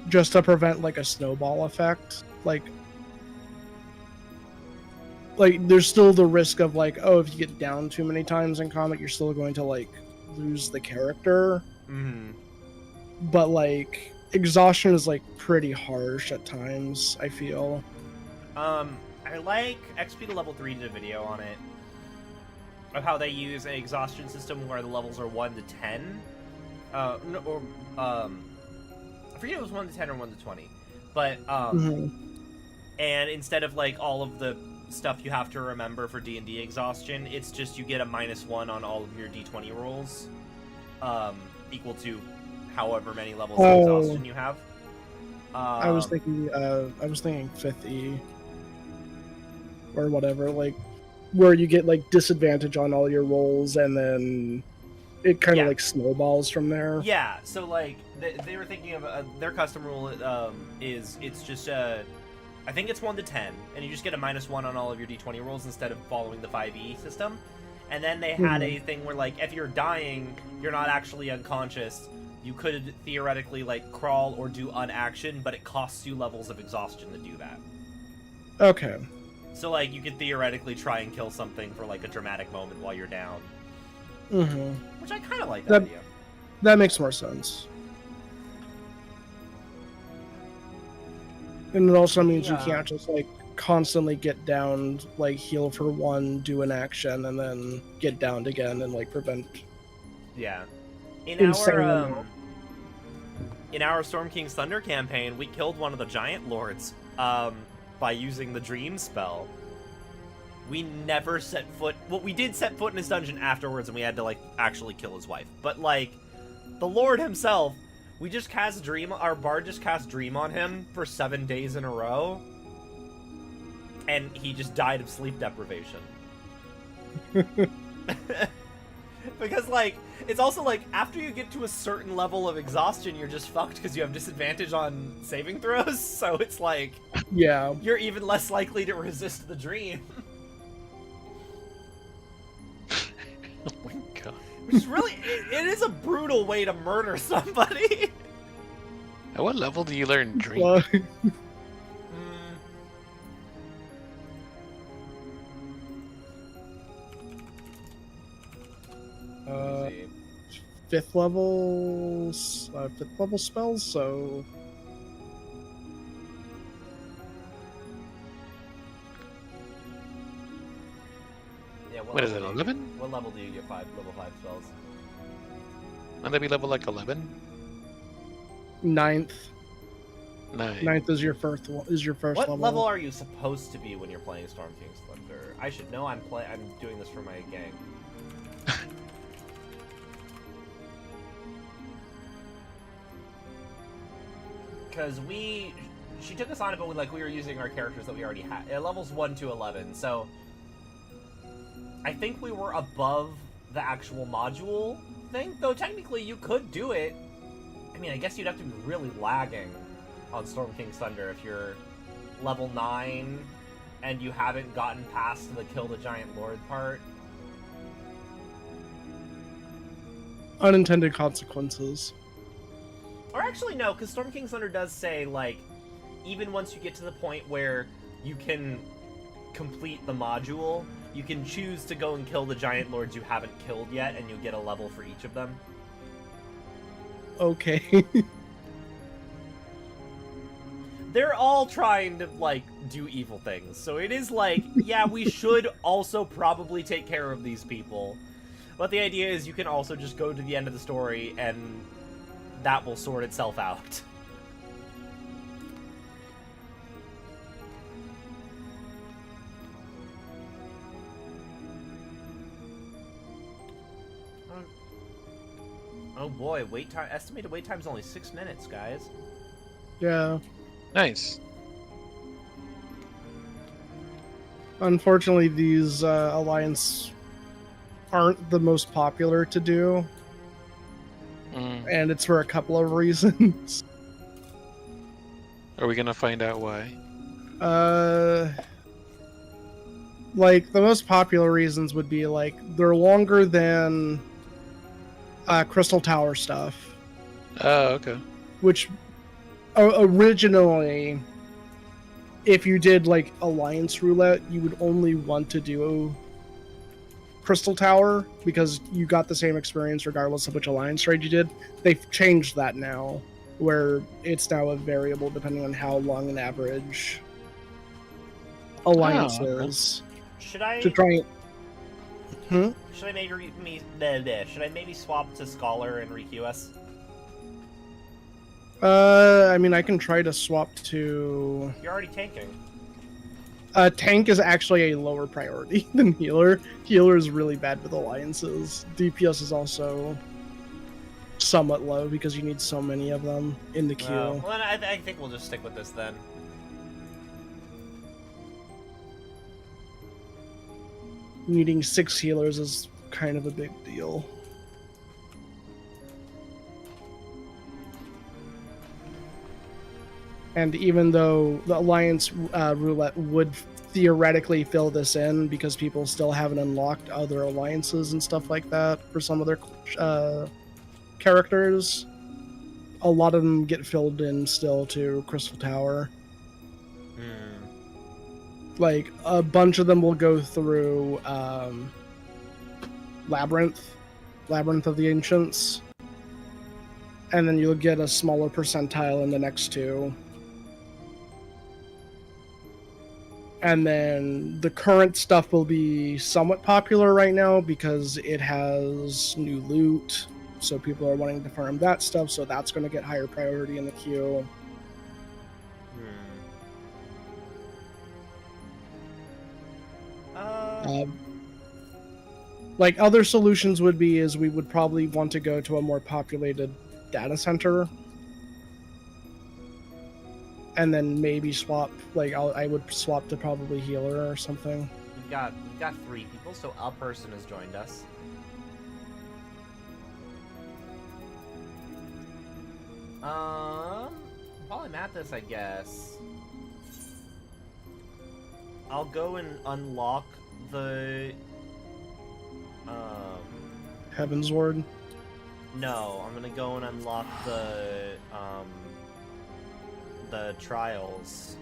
Just to prevent, like, a snowball effect. Like, there's still the risk of, like, oh, if you get down too many times in combat, you're still going to, like, lose the character. Mm-hmm. But, like, exhaustion is, like, pretty harsh at times, I feel. I like XP to level 3 did a video on it, of how they use an exhaustion system where the levels are 1 to 10. I forget if it was 1 to 10 or 1 to 20. But, and instead of, like, all of the stuff you have to remember for D&D exhaustion, it's just you get a -1 on all of your D20 rolls, equal to however many levels of exhaustion you have. I was thinking 5th E. Or whatever, like, where you get, like, disadvantage on all your rolls, and then it kind of, like, snowballs from there. Yeah, so, like, they were thinking of, their custom rule is, it's just, I think it's 1 to 10, and you just get a -1 on all of your D20 rolls instead of following the 5e system. And then they had a thing where, like, if you're dying, you're not actually unconscious, you could theoretically, like, crawl or do unaction, but it costs you levels of exhaustion to do that. Okay. So, like, you could theoretically try and kill something for, like, a dramatic moment while you're down. Mm-hmm. Which I kind of like that idea. That makes more sense. And it also means you can't just, like, constantly get down, like, heal for 1, do an action, and then get downed again and, like, prevent... Yeah. In our Storm King's Thunder campaign, we killed one of the Giant Lords, by using the Dream spell. We never set foot... Well, we did set foot in his dungeon afterwards, and we had to, like, actually kill his wife. But, like, the Lord himself, we just cast Dream... Our bard just cast Dream on him for 7 days in a row. And he just died of sleep deprivation. Because, like, it's also, like, after you get to a certain level of exhaustion, you're just fucked because you have disadvantage on saving throws, so it's, like... Yeah. You're even less likely to resist the dream. Oh my god. Which is really... It is a brutal way to murder somebody. At what level do you learn Dream? Well, fifth level spells, so yeah, what is it, 11? What level do you get level 5 spells? Wouldn't that be level like 11? 9th. 9. 9th is your first level. What level are you supposed to be when you're playing Storm King's Thunder? I should know. I'm doing this for my gang. Because she took us on it, but we were using our characters that we already had. Levels 1 to 11, so I think we were above the actual module thing, though technically you could do it. I mean, I guess you'd have to be really lagging on Storm King's Thunder if you're level 9 and you haven't gotten past the kill the giant lord part. Unintended consequences. Or actually, no, because Storm King's Thunder does say, like, even once you get to the point where you can complete the module, you can choose to go and kill the giant lords you haven't killed yet, and you'll get a level for each of them. Okay. They're all trying to, like, do evil things. So it is like, yeah, we should also probably take care of these people. But the idea is you can also just go to the end of the story and that will sort itself out. Oh boy, wait time. Estimated wait time is only 6 minutes, guys. Yeah. Nice. Unfortunately, these alliance aren't the most popular to do, and it's for a couple of reasons. Are we gonna find out why? Like the most popular reasons would be like they're longer than Crystal Tower stuff, Oh, okay. which originally, if you did like Alliance Roulette, you would only want to do Crystal Tower because you got the same experience regardless of which Alliance trade you did. They've changed that now, where it's now a variable depending on how long an average alliance is. Should I? To try and... Should I should I maybe swap to Scholar and requeue? I mean, I can try to swap to... You're already tanking. Tank is actually a lower priority than Healer. Healer is really bad with alliances. DPS is also somewhat low because you need so many of them in the queue. Well, I think we'll just stick with this then. Needing 6 healers is kind of a big deal. And even though the Alliance Roulette would theoretically fill this in because people still haven't unlocked other alliances and stuff like that for some of their characters, a lot of them get filled in still to Crystal Tower. Like, a bunch of them will go through Labyrinth of the Ancients, and then you'll get a smaller percentile in the next two. And then the current stuff will be somewhat popular right now because it has new loot, so people are wanting to farm that stuff, so that's going to get higher priority in the queue. Like, other solutions would be is we would probably want to go to a more populated data center, and then maybe swap. Like, I would swap to probably Healer or something. We've got 3 people, so a person has joined us. Polymathis, I guess. I'll go and unlock the Heaven's Ward. No, I'm gonna go and unlock the trials.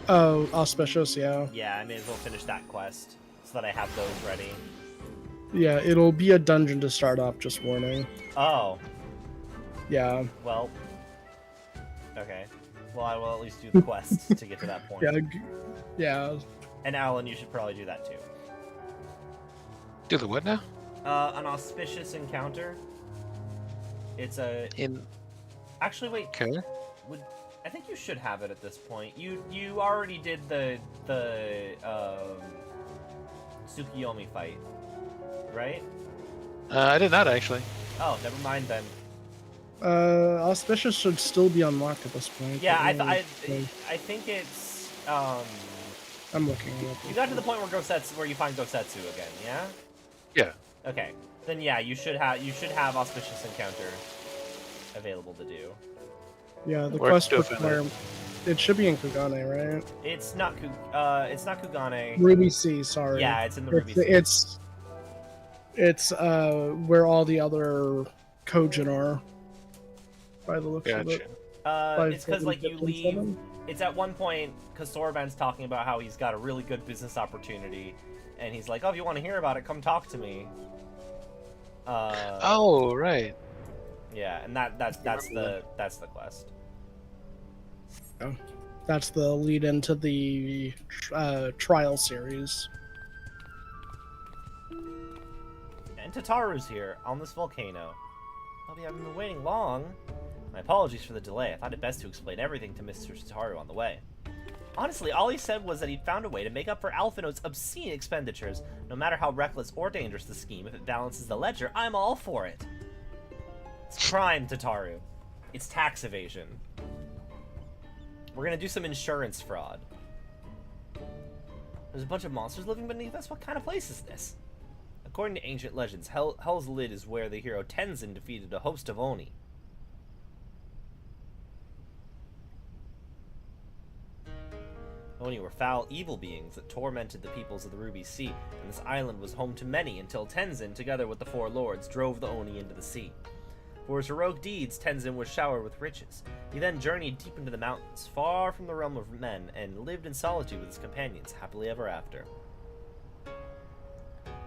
Oh, Auspicious, yeah. Yeah, I may as well finish that quest so that I have those ready. Yeah, it'll be a dungeon to start off, just warning. Oh. Yeah. Well. Okay. Well, I will at least do the quest to get to that point. Yeah. And Alan, you should probably do that too. Do the what now? An auspicious encounter. It's a... Actually, wait. Okay. I think you should have it at this point. You already did the Tsukiyomi fight, right? I did not actually. Oh, never mind then. Auspicious should still be unlocked at this point. Yeah, I think it's I'm looking it up. You got to the point where you find Gosetsu again, yeah? Yeah. Okay. Then yeah, you should have auspicious encounter available to do. Yeah, the quest require... It should be in Kugane, right? It's not Kugane. Ruby C, sorry. Yeah, it's in the Ruby C. It's where all the other Kojin are. By the looks of it. It's because like you leave. It's at one point because Sorban's talking about how he's got a really good business opportunity, and he's like, "Oh, if you want to hear about it, come talk to me." Oh, right. Yeah, and that's the quest. Oh, that's the lead into the trial series. And Tataru's here on this volcano. I've been waiting long. My apologies for the delay. I thought it best to explain everything to Mr. Tataru on the way. Honestly, all he said was that he'd found a way to make up for Alphinode's obscene expenditures. No matter how reckless or dangerous the scheme, if it balances the ledger, I'm all for it. It's crime, Tataru. It's tax evasion. We're gonna do some insurance fraud. There's a bunch of monsters living beneath us? What kind of place is this? According to ancient legends, Hell's Lid is where the hero Tenzin defeated a host of Oni. Oni were foul, evil beings that tormented the peoples of the Ruby Sea, and this island was home to many until Tenzin, together with the four lords, drove the Oni into the sea. For his heroic deeds, Tenzin was showered with riches. He then journeyed deep into the mountains, far from the realm of men, and lived in solitude with his companions, happily ever after.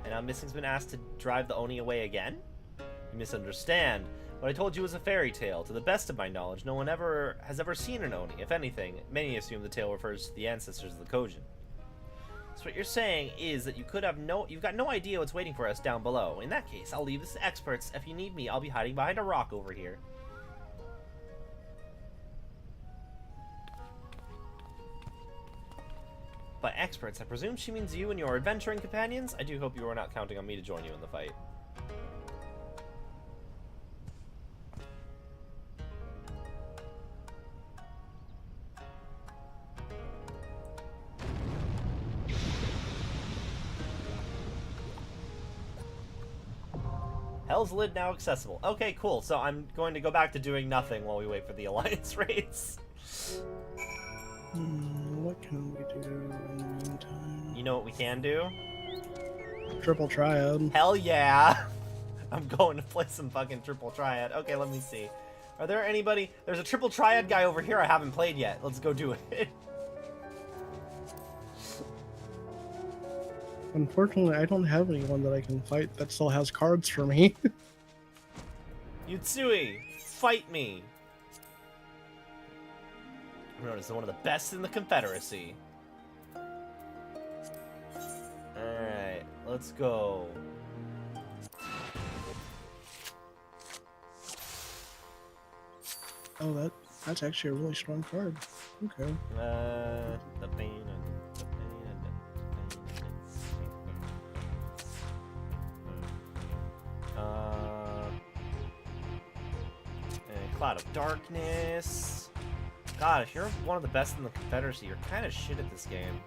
And now Missing's been asked to drive the Oni away again? You misunderstand. What I told you was a fairy tale. To the best of my knowledge, no one has ever seen an Oni. If anything, many assume the tale refers to the ancestors of the Kojin. So what you're saying is that you've got no idea what's waiting for us down below. In that case, I'll leave this to experts. If you need me, I'll be hiding behind a rock over here. By experts, I presume she means you and your adventuring companions? I do hope you are not counting on me to join you in the fight. Hell's Lid now accessible. Okay, cool. So I'm going to go back to doing nothing while we wait for the Alliance raids. What can we do in the meantime? You know what we can do? Triple Triad. Hell yeah! I'm going to play some fucking Triple Triad. Okay, let me see. Are there anybody? There's a Triple Triad guy over here I haven't played yet. Let's go do it. Unfortunately, I don't have anyone that I can fight that still has cards for me. Yutsui, fight me! I'm known as one of the best in the Confederacy. Alright, let's go. Oh, that's actually a really strong card. Okay. The pain and Cloud of Darkness. God, if you're one of the best in the Confederacy, you're kind of shit at this game.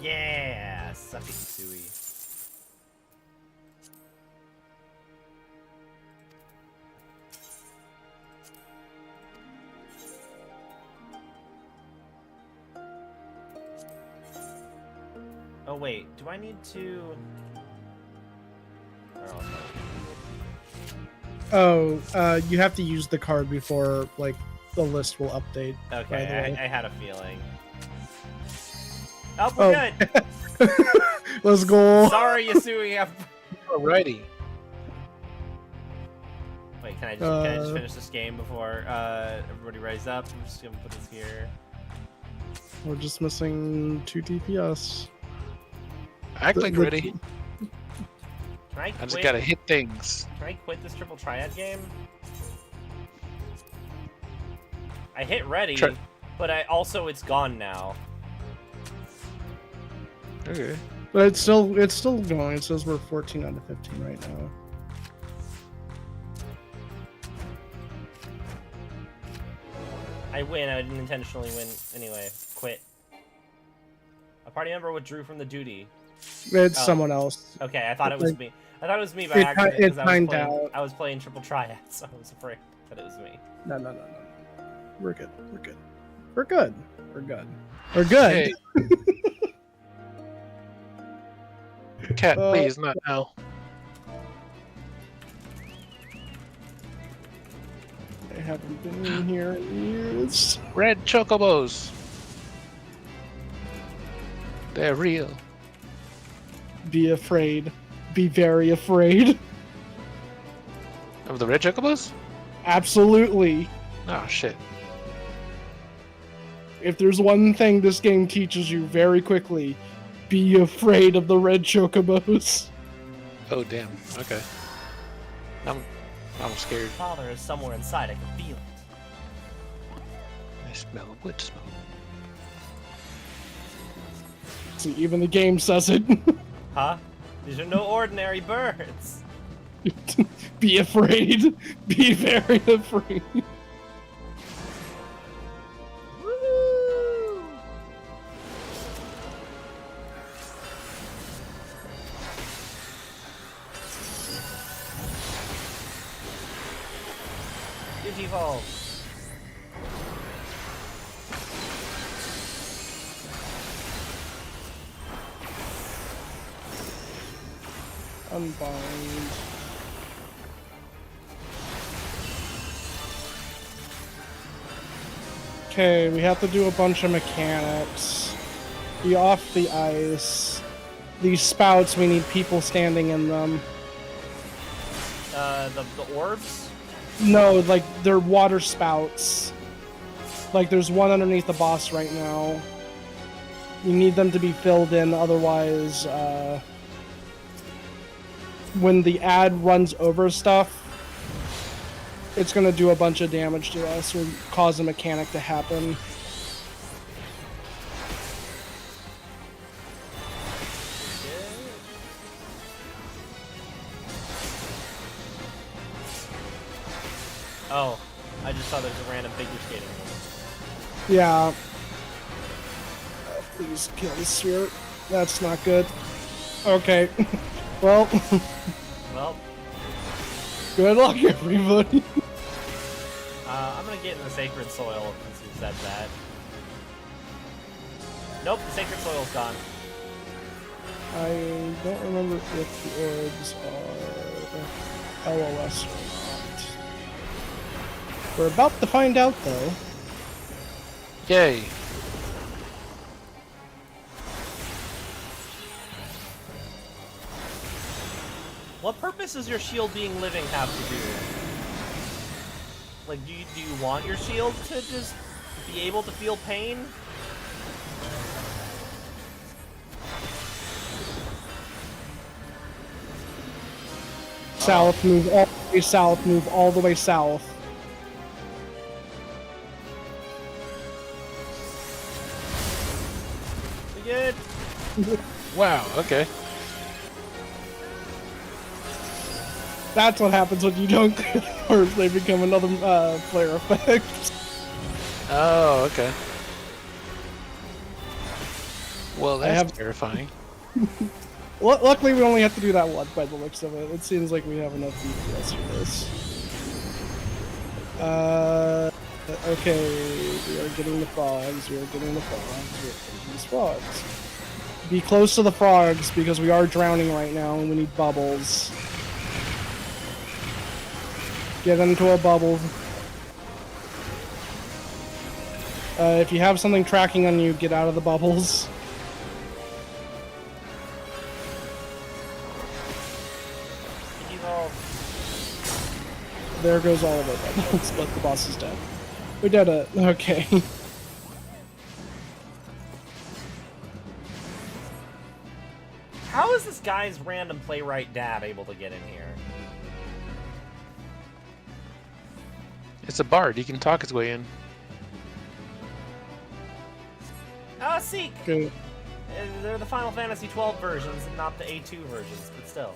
Yeah, suck it, Sui. Oh wait, do I need to? Oh, you have to use the card before like the list will update. Okay, I had a feeling. Oh, we're good. Let's go. Sorry, Yasui. Alrighty. Wait, can I just finish this game before everybody rises up? I'm just gonna put this here. We're just missing 2 DPS. Act like ready. Can I quit? I just gotta hit things. Can I quit this Triple Triad game? I hit ready, but it's gone now. Okay. But it's still going. It says we're 14 out of 15 right now. I win. I didn't intentionally win. Anyway, quit. A party member withdrew from the duty. It's someone else. Okay, I thought it was me. I thought it was me by accident because I was playing Triple Triad, so I was afraid that it was me. No. We're good. We're good. We're good. We're good. We're good. Hey. Cat, please, not now. I haven't been in here in years. Red chocobos. They're real. Be afraid. Be very afraid. Of the red chocobos? Absolutely. Oh shit. If there's one thing this game teaches you very quickly, be afraid of the red chocobos. Oh damn. Okay. I'm scared. Father is somewhere inside. I can feel it. I smell wood smoke. See, even the game says it. Huh? These are no ordinary birds. Be afraid. Be very afraid. Woo! Digivolve. Unbind. Okay, we have to do a bunch of mechanics. Be off the ice. These spouts, we need people standing in them. The orbs? No, like, they're water spouts. Like, there's one underneath the boss right now. You need them to be filled in, otherwise, when the ad runs over stuff, it's gonna do a bunch of damage to us or cause a mechanic to happen. Oh, I just saw there's a random figure skating. Yeah. Please kill the sphere. That's not good. Okay. Well, Well, good luck, everybody. I'm gonna get in the sacred soil since you said that. Nope, the sacred soil's gone. I don't remember if the orbs are LOS or not. We're about to find out, though. Yay! What purpose does your shield being living have to do? Like, do you want your shield to just be able to feel pain? South, move all the way south, move all the way south. We good? Wow, okay. That's what happens when you don't get orbs. They become another flare effect. Oh, okay. Well, that's have- terrifying. Luckily, we only have to do that one by the looks of it. It seems like we have enough DPS for this. Okay, we are getting the frogs. We are getting the frogs. We are getting these frogs. Be close to the frogs because we are drowning right now and we need bubbles. Get into a bubble. If you have something tracking on you, get out of the bubbles. Evolve. There goes all of it, but the boss is dead. We did it. Okay. How is this guy's random playwright dad able to get in here? It's a bard. He can talk his way in. Seek! Good. They're the Final Fantasy XII versions and not the A2 versions, but still.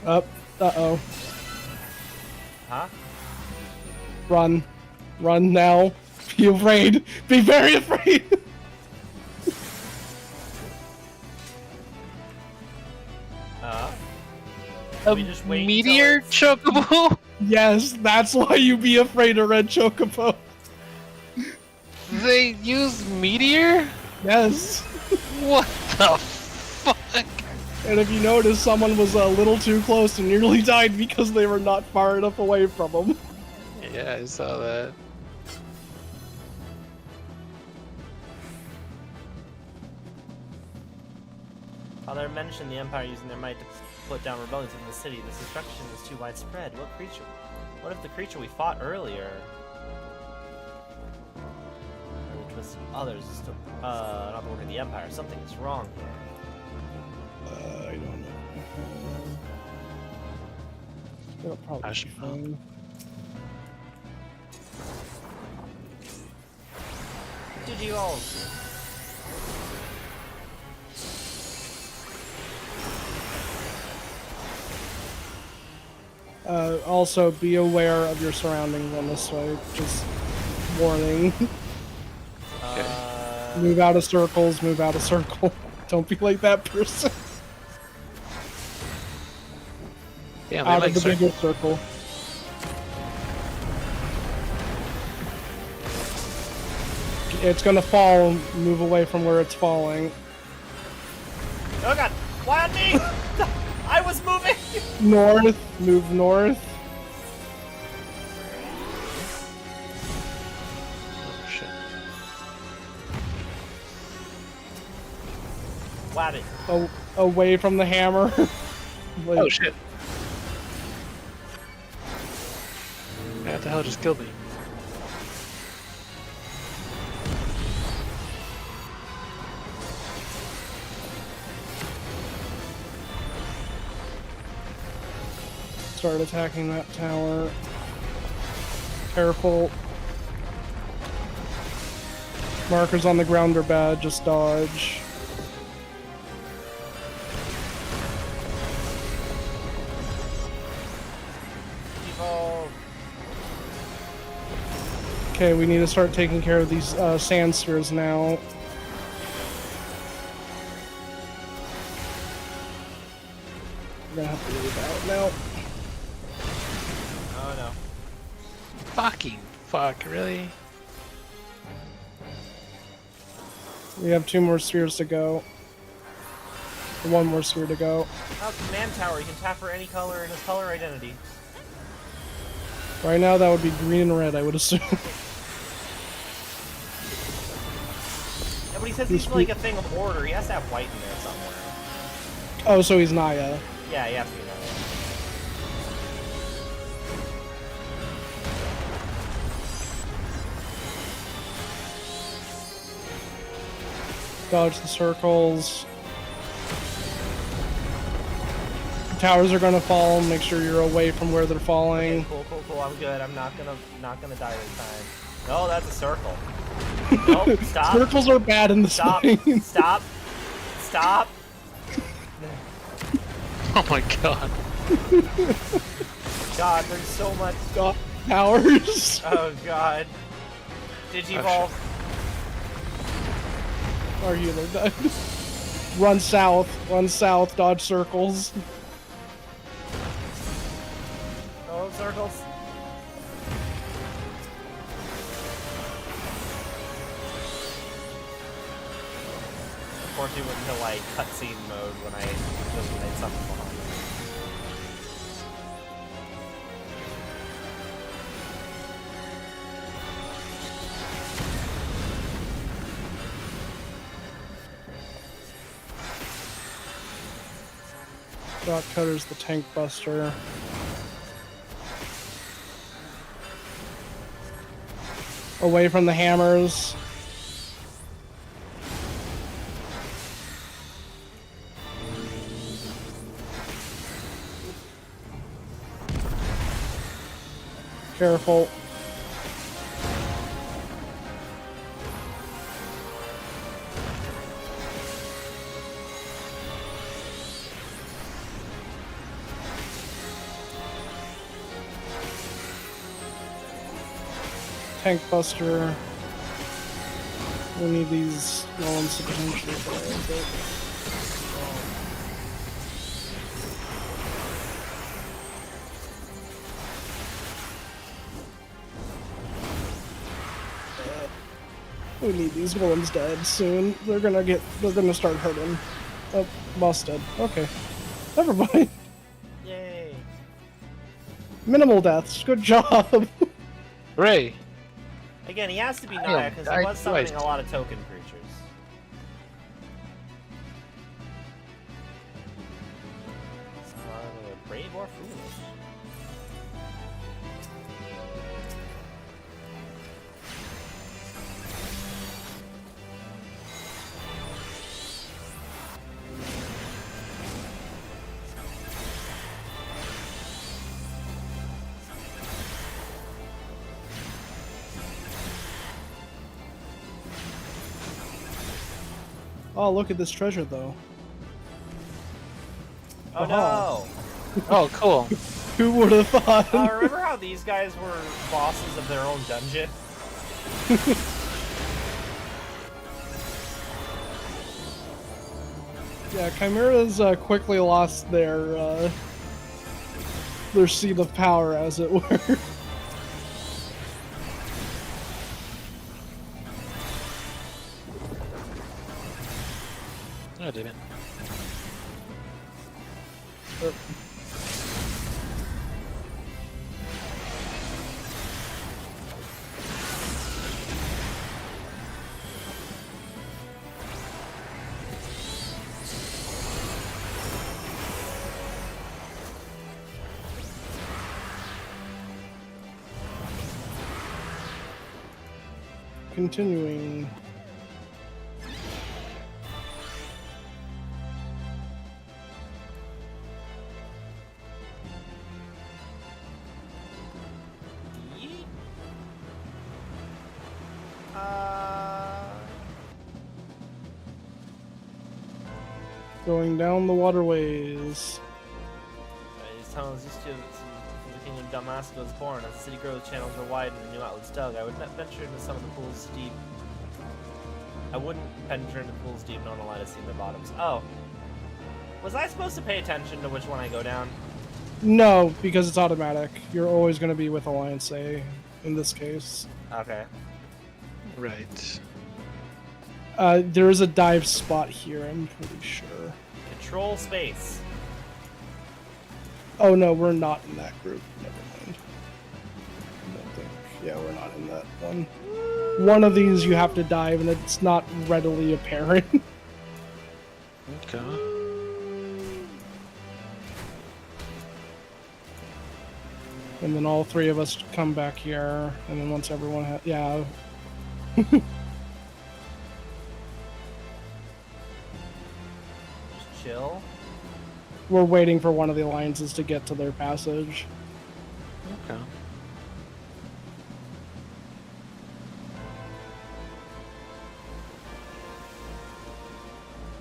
Up. Uh-oh. Huh? Run. Run now. Be afraid. Be very afraid. A we just wait meteor until chocobo? Yes, that's why you be afraid of red chocobo. They use meteor? Yes. What the fuck? And if you notice, someone was a little too close and nearly died because they were not far enough away from them. Yeah, I saw that. Father mentioned the Empire using their might to put down rebellions in the city. This destruction is too widespread. What if the creature we fought earlier? Or the twist of others is still not the work of the Empire. Something is wrong here. I don't know. It'll probably I be should know. fine. Did you all? Also, be aware of your surroundings on this way. Just warning. Move out of circles, move out of circle. Don't be like that person. Yeah, they Out like of the circle. bigger circle. It's gonna fall. Move away from where it's falling. Oh god! Why on me? I was moving! North. Move north. Oh, shit. Whack it. Away from the hammer. Like, Oh shit. What the hell just killed me? Start attacking that tower. Careful. Markers on the ground are bad, just dodge. Evolve. Okay, we need to start taking care of these sand spheres now. We're gonna have to leave out now. Oh no. Fucking fuck, really? We have 2 more spheres to go. 1 more sphere to go. Oh, command tower. You can tap for any color and his color identity. Right now, that would be green and red, I would assume. Yeah, but he says he's like a thing of order. He has to have white in there somewhere. Oh, so he's Naya. Yeah, he has to be that way. Dodge the circles. Towers are gonna fall. Make sure you're away from where they're falling. Okay, cool. I'm good. I'm not gonna die this time. No, that's a circle. Nope, stop. Circles are bad in this Stop. game. Stop. Stop. Oh my god. God, there's so much. God, towers. Oh god. Digivolve. Our healer died. Run south, dodge circles. Oh, circles. Of course, he went into like cutscene mode when I something behind him. Dot Cutter's the tank buster. Away from the hammers. Careful. Tank buster. We need these ones to potentially go. We need these golems dead soon. They're gonna start hurting. Oh, boss dead. Okay. Never mind. Yay. Minimal deaths. Good job. Hooray! Again, he has to be I Naya am because he was died summoning twice. a lot of token creatures. Brave or foolish? Oh, look at this treasure, though. Oh Uh-huh. no! Oh, cool. Who would have thought? Remember how these guys were bosses of their own dungeon? Yeah, Chimera's quickly lost their seat of power, as it were. No, I didn't. Continuing. Yeet. Going down the waterways. These tunnels used to the kingdom of Dalmasca was born. As the city grows, channels are widened and new outlets dug. I would not venture into some of the pools deep. I wouldn't venture into pools deep, not allowed to see their bottoms. Oh. Was I supposed to pay attention to which one I go down? No, because it's automatic. You're always going to be with Alliance A in this case. Okay. Right. There is a dive spot here, I'm pretty sure. Control space. Oh no, we're not in that group. Never mind. I don't think. Yeah, we're not in that one. One of these you have to dive, and it's not readily apparent. Okay. And then all three of us come back here, and then once everyone has, yeah. Just chill. We're waiting for one of the alliances to get to their passage. Okay.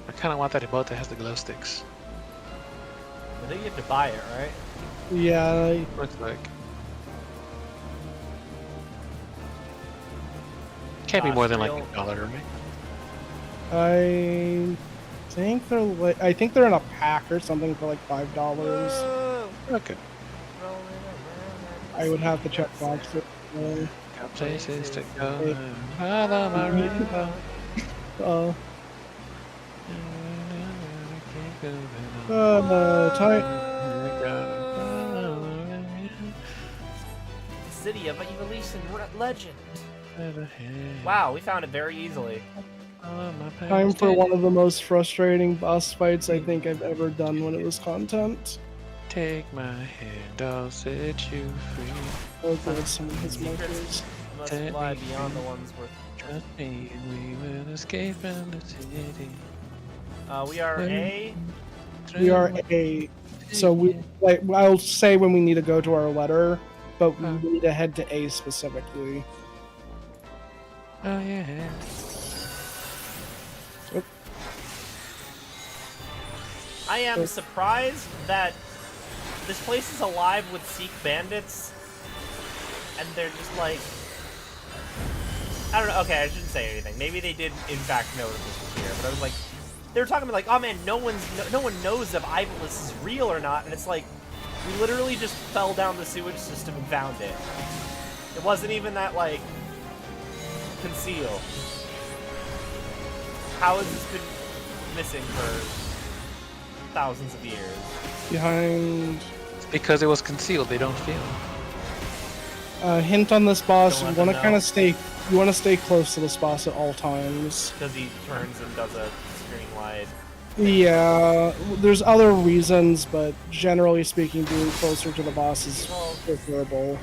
I kind of want that boat that has the glow sticks. I think you have to buy it, right? Yeah, Looks like. Can't be more than like Industrial. $1, right? I think they're in a pack or something for like $5. Whoa! Okay. Rolling around I would have to check the box city. it. Got places to go. Follow my rainbow. Time. City of Evolution Legend. Wow, we found it very easily. Time for one of the most frustrating boss fights I think I've ever done when it was content. Take my hand, I'll set you free. Oh god, someone has Secrets markers. must Set lie me beyond the free. ones worth. Trust me, we will escape from the city. We are A. We are A. So we like I'll say when we need to go to our letter, but we need to head to A specifically. Oh yeah. I am surprised that this place is alive with Sikh bandits, and they're just like, I don't know. Okay, I shouldn't say anything. Maybe they did in fact know that this was here, but I was like, they were talking about like, oh man, no one knows if Ivolus is real or not, and it's like, we literally just fell down the sewage system and found it. It wasn't even that like concealed. How has this been missing for thousands of years? Behind. It's because it was concealed. They don't feel. Hint on this boss: Don't you let want to them kind know. of stay. You want to stay close to this boss at all times. Because he turns and does a screen wide. Yeah, there's other reasons, but generally speaking, being closer to the boss is Well, preferable.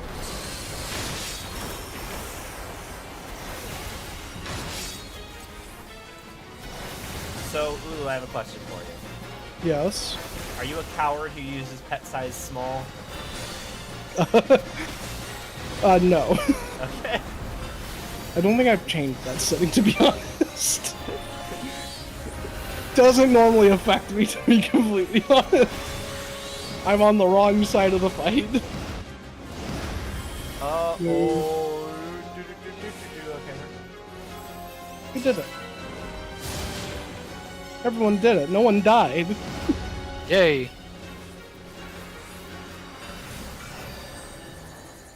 so, Lulu, I have a question for you. Yes. Are you a coward who uses pet size small? No. Okay. I don't think I've changed that setting, to be honest. Doesn't normally affect me, to be completely honest. I'm on the wrong side of the fight. Oh. Okay. Who did it? Everyone did it. No one died. Yay!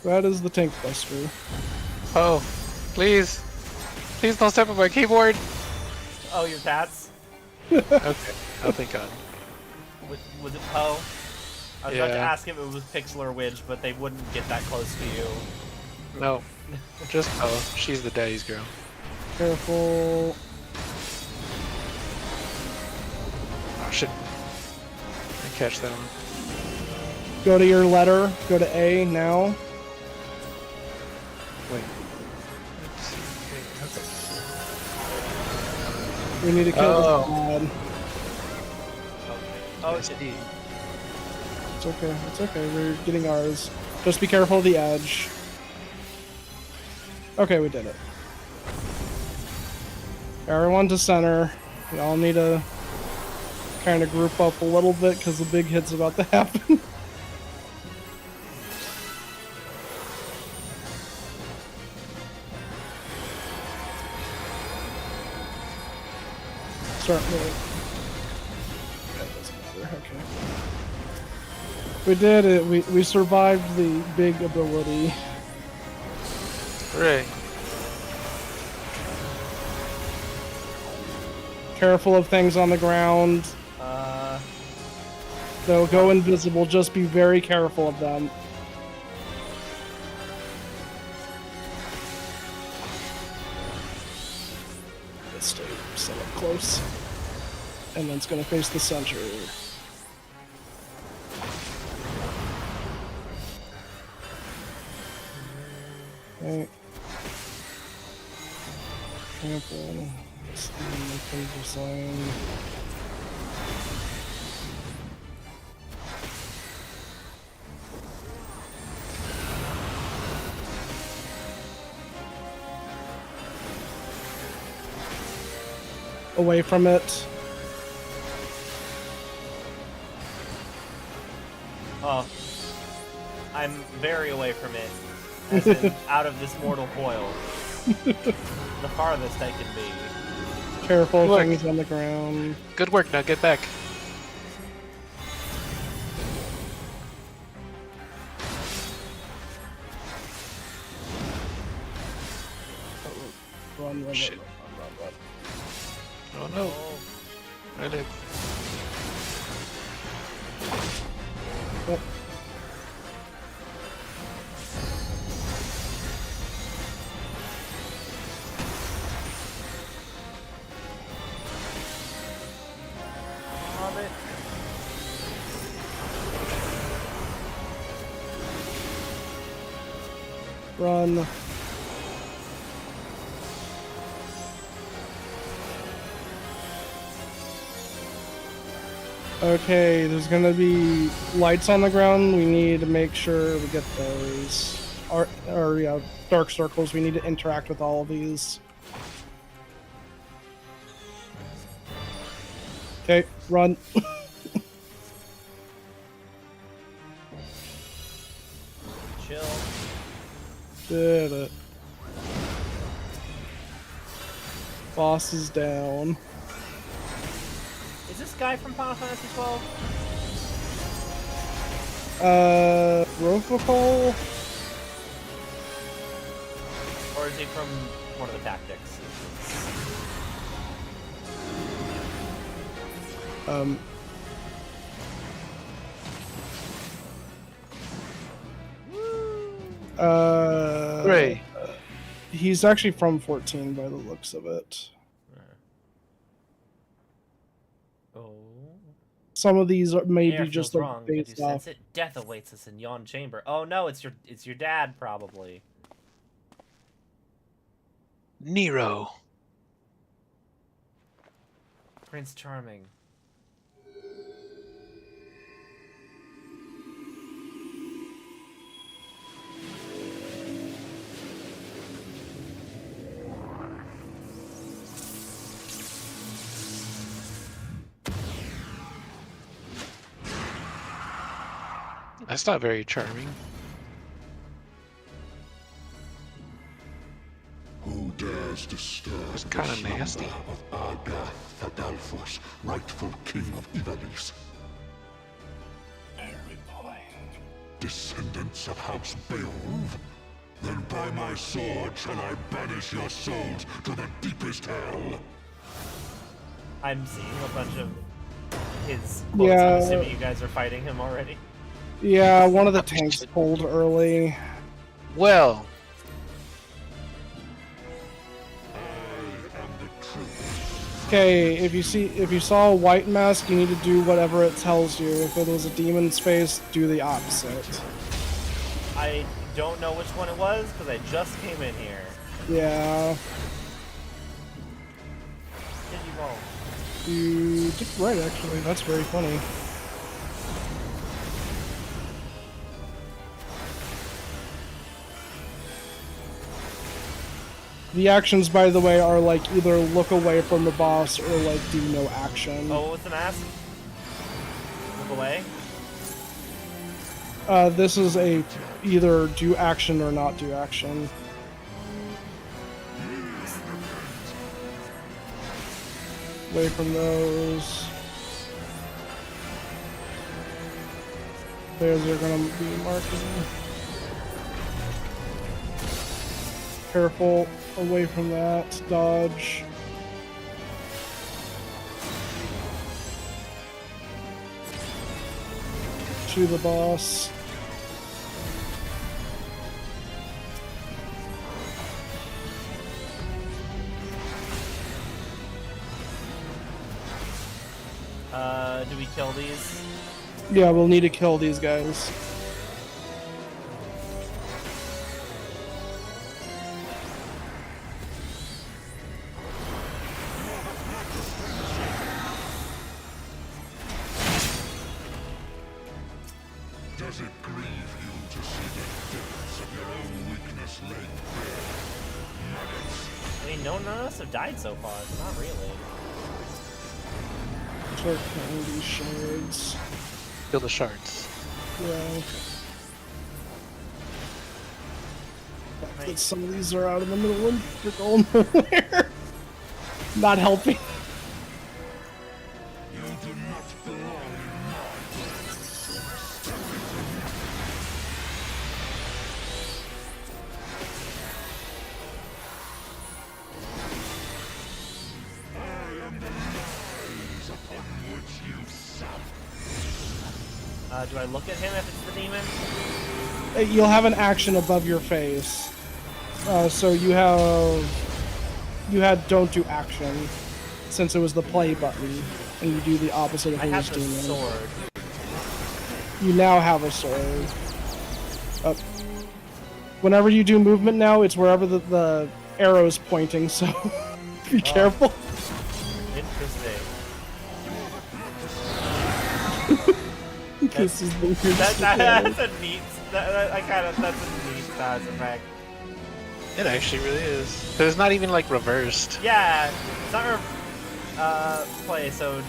That is the Tank Buster. Oh, please, please don't step on my keyboard. Oh, your cats? Okay. Oh, thank God. Was it Poe? I was about to Yeah. ask if it was Pixel or Widge, but they wouldn't get that close to you. No, just she's the daddy's girl. Careful. Oh shit! I catch that one. Go to your letter. Go to A now. Wait. Let's see. Wait, okay. We need to kill Oh. this mod. Oh, I see. It's okay. It's okay. We're getting ours. Just be careful of the edge. Okay, we did it. Everyone to center. We all need to kind of group up a little bit because the big hit's about to happen. Start moving. That doesn't matter. Okay. We did it. We survived the big ability. Hooray! Careful of things on the ground. They'll go invisible. Just be very careful of them. Let's stay set up close. And then it's gonna face the center. Okay. Careful. Let's the sign. Away from it. Oh. I'm very away from it. As in, out of this mortal coil. The farthest I can be. Careful of Look. things on the ground. Good work. Now get back. Run, Shit. run. Oh no! I live. Yep. Love it. Run. Okay, there's gonna be lights on the ground. We need to make sure we get those. Or yeah, dark circles. We need to interact with all of these. Okay, run. Chill. Did it. Boss is down. Is this guy from Final Fantasy XII? Robocall? Or is he from one of the tactics? Um, Hooray. He's actually from 14 by the looks of it. Oh. Some of these may Air be just feels like wrong. Can you based sense off. it? Death awaits us in yon chamber. Oh no, it's your dad probably. Nero. Prince Charming. That's not very charming. Who dares disturb It's the kinda slumber nasty. of Argath Fadalfos, rightful king of Ivalice? Descendants of House Beowulf? Then by my sword shall I banish your souls to the deepest hell. I'm seeing a bunch of his quotes. Yeah. I'm assuming you guys are fighting him already. Yeah, one of the tanks pulled early. Well, Okay, if you saw a white mask, you need to do whatever it tells you. If it is a demon's face, do the opposite. I don't know which one it was because I just came in here. Yeah, Did you roll? you did right actually. That's very funny. The actions, by the way, are like either look away from the boss or like do no action. Oh, what was the mask? Look away. This is a either do action or not do action. Away from those. Those are gonna be marking. Careful. Away from that. Dodge. To the boss. Do we kill these? Yeah, we'll need to kill these guys. Does it grieve you to see the depths of your own weakness laid bare? Maggots. I mean, none of us have died so far, so not really. Start killing these shards. kill the shards. Yeah. But some of these are out in the middle and they're going nowhere. Not helping. You do not belong in my I am the lies upon which you sup. Do I look at him if it's the demon? You'll have an action above your face. So you had don't do action, since it was the play button, and you do the opposite of I what have was the doing. sword. You now have a sword. Whenever you do movement now, it's wherever the arrow is pointing, so be careful. Interesting. This is the weird That's a neat. That's a neat effect. It actually really is. 'Cause it's not even like reversed. Yeah, it's not play. So. Alright,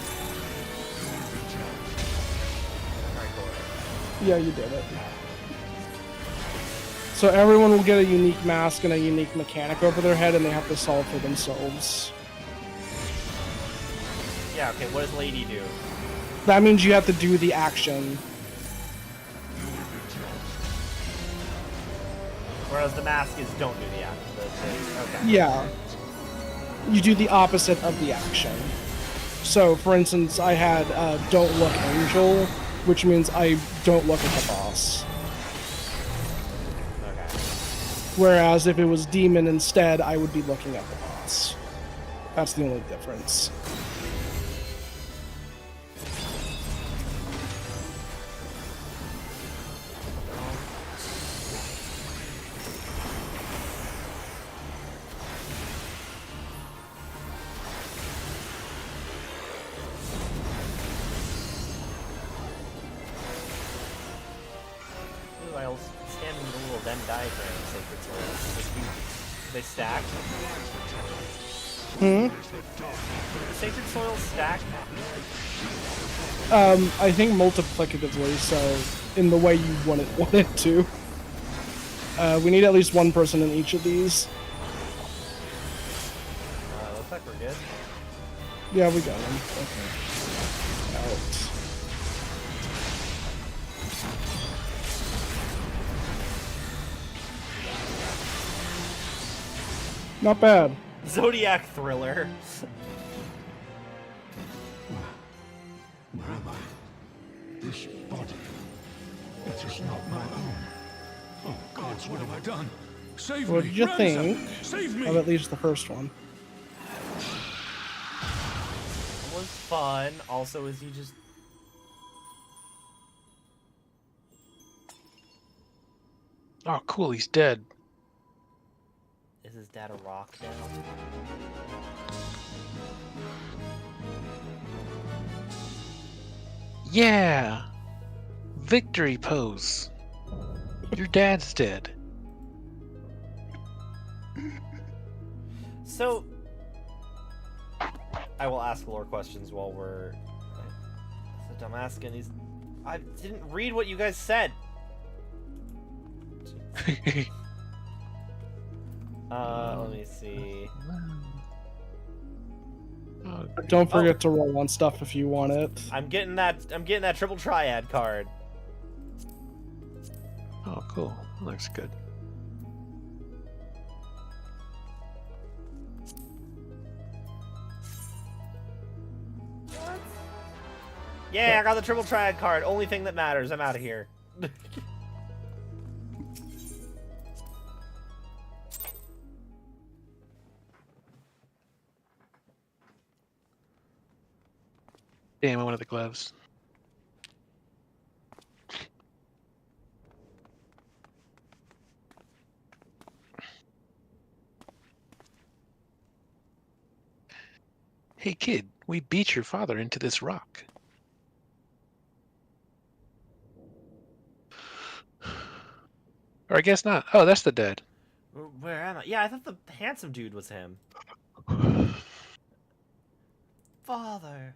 cool. Yeah, you did it. So everyone will get a unique mask and a unique mechanic over their head, and they have to solve for themselves. Yeah. Okay. What does Lady do? That means you have to do the action. Whereas the mask is don't do the action. Okay. Yeah. You do the opposite of the action. So, for instance, I had Don't Look Angel, which means I don't look at the boss. Okay. Whereas if it was Demon instead, I would be looking at the boss. That's the only difference. Ooh, I'll stand in the little Venn diagram of Sacred Soil. They stack. Hmm? The Sacred Soil stack. I think multiplicatively, so in the way you want it to. We need at least one person in each of these. Looks like we're good. Yeah, we got him. Okay. Out. Not bad. Zodiac Thriller. Where am I? This body. It is not my own. Oh, gods, what have I done? Save What me! did you Ransom! think Save me! of at least the first one? It was fun. Also, is he just... Oh, cool, he's dead. Is his dad a rock now? Yeah! Victory pose. Your dad's dead. So... I will ask lore questions while we're... So Dalmasca and he's... I didn't read what you guys said! Let me see... Don't forget to roll on stuff if you want it. I'm getting that triple triad card. Oh, cool. Looks good. Yeah, I got the triple triad card. Only thing that matters. I'm out of here. Damn, I wanted the gloves. Hey kid, we beat your father into this rock. Or I guess not. Oh, that's the dead. Where am I? Yeah, I thought the handsome dude was him. Father.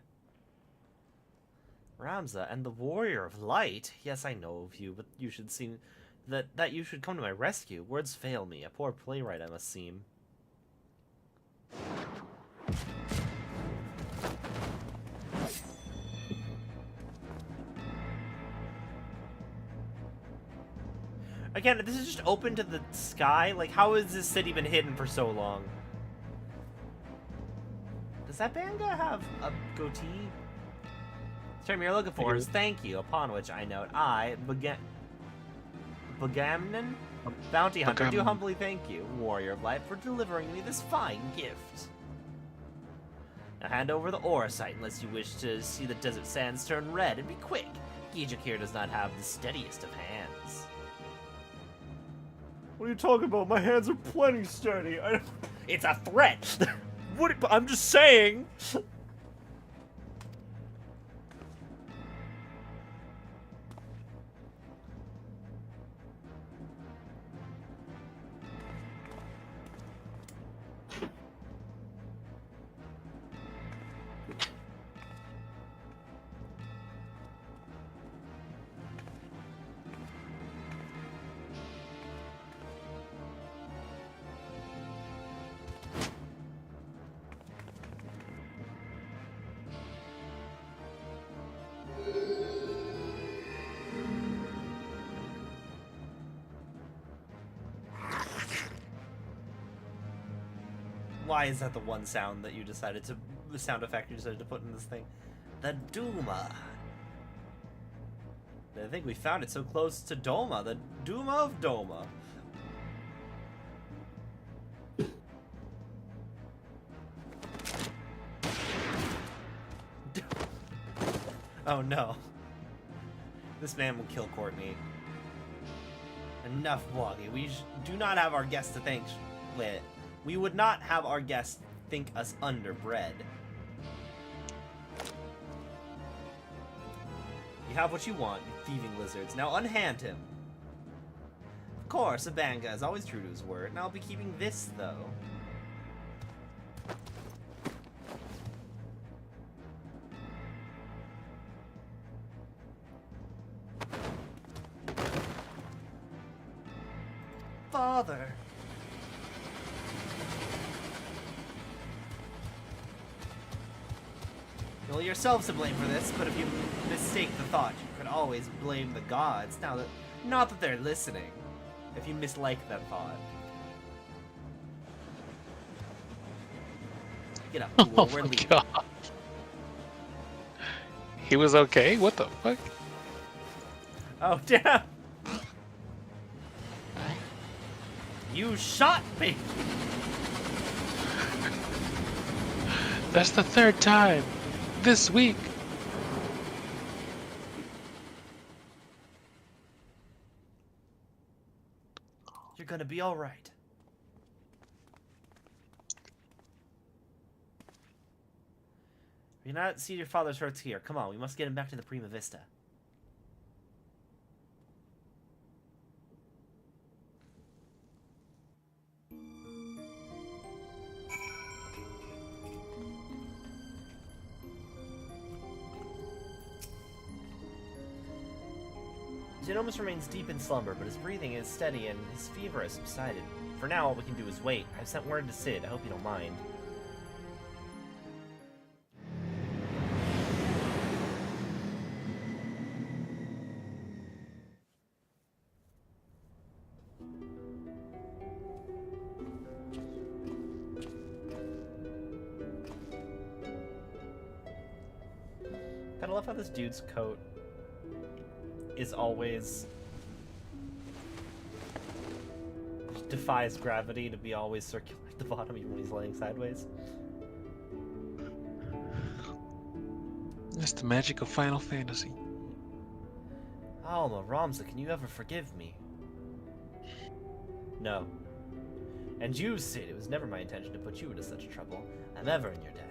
Ramza and the Warrior of Light. Yes, I know of you, but you should seem that you should come to my rescue. Words fail me. A poor playwright I must seem. Again, this is just open to the sky. Like, how has this city been hidden for so long? Does that band guy have a goatee? The term you're looking for is thank you, upon which I note Bagamnon? Bounty Hunter, do humbly thank you, Warrior of Light, for delivering me this fine gift. Now hand over the Eorzea unless you wish to see the desert sands turn red, and be quick. Gijak here does not have the steadiest of hands. What are you talking about? My hands are plenty steady. It's a threat. I'm just saying. Why is that the one sound that you decided to the sound effect you decided to put in this thing. The Duma. I think we found it so close to Doma. The Duma of Doma. Oh no. This man will kill Courtney. Enough blogging. We do not have our guests to thank with. We would not have our guests think us underbred. You have what you want, you thieving lizards. Now unhand him. Of course, Abanga is always true to his word, and I'll be keeping this, though. Father. Well, yourselves to blame for this, but if you mistake the thought, you could always blame the gods. Now that, not that they're listening. If you mislike that thought. Get up, fool. Oh We're my leaving. god. He was okay? What the fuck? Oh, damn! You shot me! That's the third time this week. You're gonna be alright. You're not see your father's hurts here. Come on, we must get him back to the Prima Vista. Xenomus remains deep in slumber, but his breathing is steady and his fever has subsided. For now, all we can do is wait. I've sent word to Sid. I hope you don't mind. I love how this dude's coat is always defies gravity to be always circular at the bottom even when he's laying sideways. That's the magic of Final Fantasy. Alma, Ramza, can you ever forgive me? No. And you, Sid, it was never my intention to put you into such trouble. I'm ever in your debt.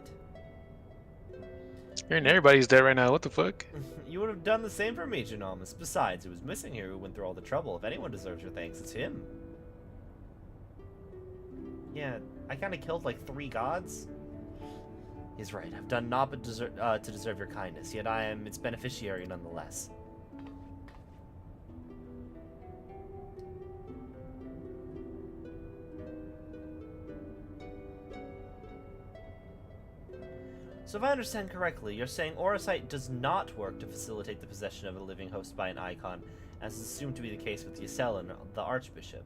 You're in everybody's debt right now. What the fuck? You would have done the same for me, Genomus. Besides, it was missing here who went through all the trouble. If anyone deserves your thanks, it's him. Yeah, I kind of killed like 3 gods. He's right. I've done naught but to deserve your kindness, yet I am its beneficiary nonetheless. So if I understand correctly, you're saying Eorzea does not work to facilitate the possession of a living host by an icon, as is assumed to be the case with Yaselin, the Archbishop.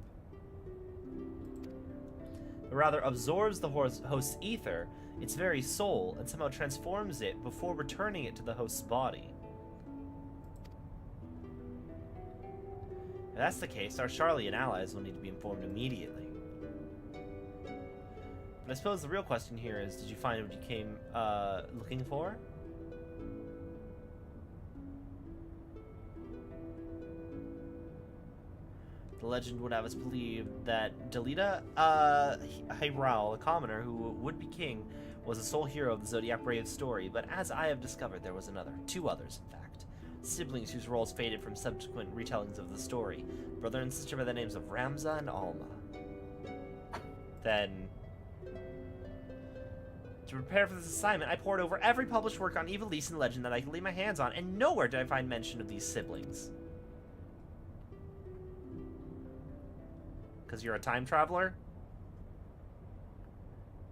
But rather absorbs the host's ether, its very soul, and somehow transforms it before returning it to the host's body. If that's the case, our Charlian allies will need to be informed immediately. But I suppose the real question here is, did you find what you came looking for? The legend would have us believe that Delita Hyral, a commoner who would be king, was the sole hero of the Zodiac Brave story, but as I have discovered, there was another. 2 others, in fact. Siblings whose roles faded from subsequent retellings of the story. Brother and sister by the names of Ramza and Alma. Then, to prepare for this assignment, I pored over every published work on Ivalice and legend that I could lay my hands on, and nowhere did I find mention of these siblings. Because you're a time traveler?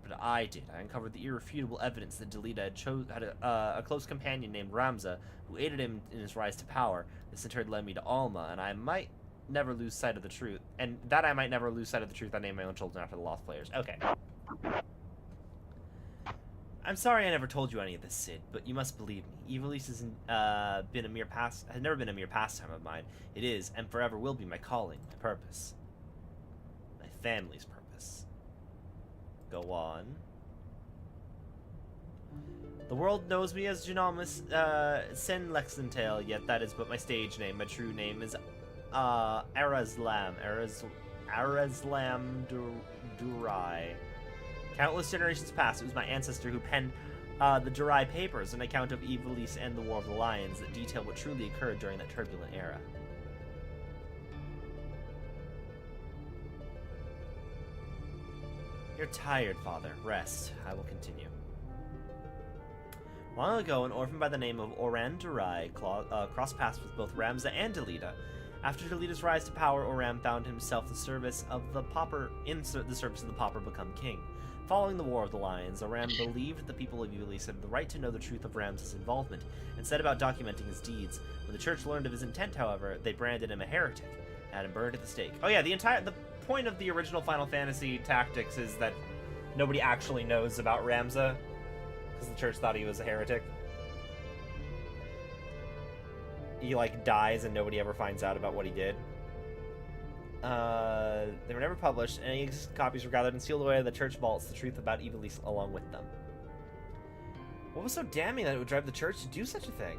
But I did. I uncovered the irrefutable evidence that Delita had a close companion named Ramza, who aided him in his rise to power. This in turn led me to Alma, and I might never lose sight of the truth. And that I might never lose sight of the truth, I named my own children after the Lost Players. Okay. I'm sorry I never told you any of this, Sid, but you must believe me. Evilise has never been a mere pastime of mine. It is, and forever will be, my calling, my purpose. My family's purpose. Go on. The world knows me as Dunamis Sen Lexentale, yet that is but my stage name. My true name is Arazlam. Arazlam Durai. Countless generations past, it was my ancestor who penned the Durai Papers, an account of Evilise and the War of the Lions that detail what truly occurred during that turbulent era. You're tired, Father. Rest. I will continue. Long ago, an orphan by the name of Oran Durai crossed paths with both Ramza and Delita. After Delita's rise to power, Oram found himself in the service of the Pauper become king. Following the War of the Lions, Oram believed the people of Evilise had the right to know the truth of Ramza's involvement, and set about documenting his deeds. When the church learned of his intent, however, they branded him a heretic, and had him burned at the stake. Oh yeah, the point of the original Final Fantasy tactics is that nobody actually knows about Ramza, because the church thought he was a heretic. He, like, dies and nobody ever finds out about what he did. They were never published, and any copies were gathered and sealed away in the church vaults, the truth about Evilise along with them. What was so damning that it would drive the church to do such a thing?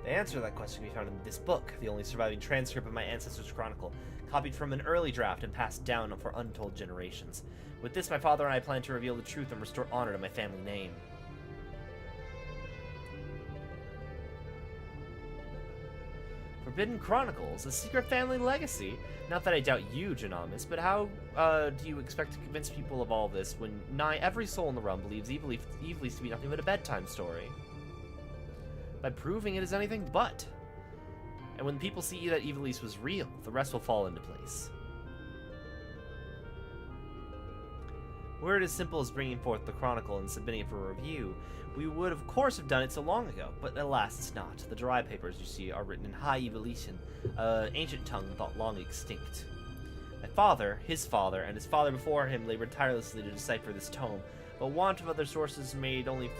The answer to that question can be found in this book, the only surviving transcript of my ancestors' chronicle, copied from an early draft and passed down for untold generations. With this, my father and I plan to reveal the truth and restore honor to my family name. Forbidden Chronicles, a secret family legacy. Not that I doubt you, Dunamis, but how do you expect to convince people of all this when nigh every soul in the realm believes Evilise to be nothing but a bedtime story? By proving it is anything but. And when people see that Evilise was real, the rest will fall into place. Were it as simple as bringing forth the Chronicle and submitting it for review, we would of course have done it so long ago, but alas it's not. The Durai Papers, you see, are written in High Evilisian, an ancient tongue thought long extinct. My father, his father, and his father before him labored tirelessly to decipher this tome, but want of other sources made only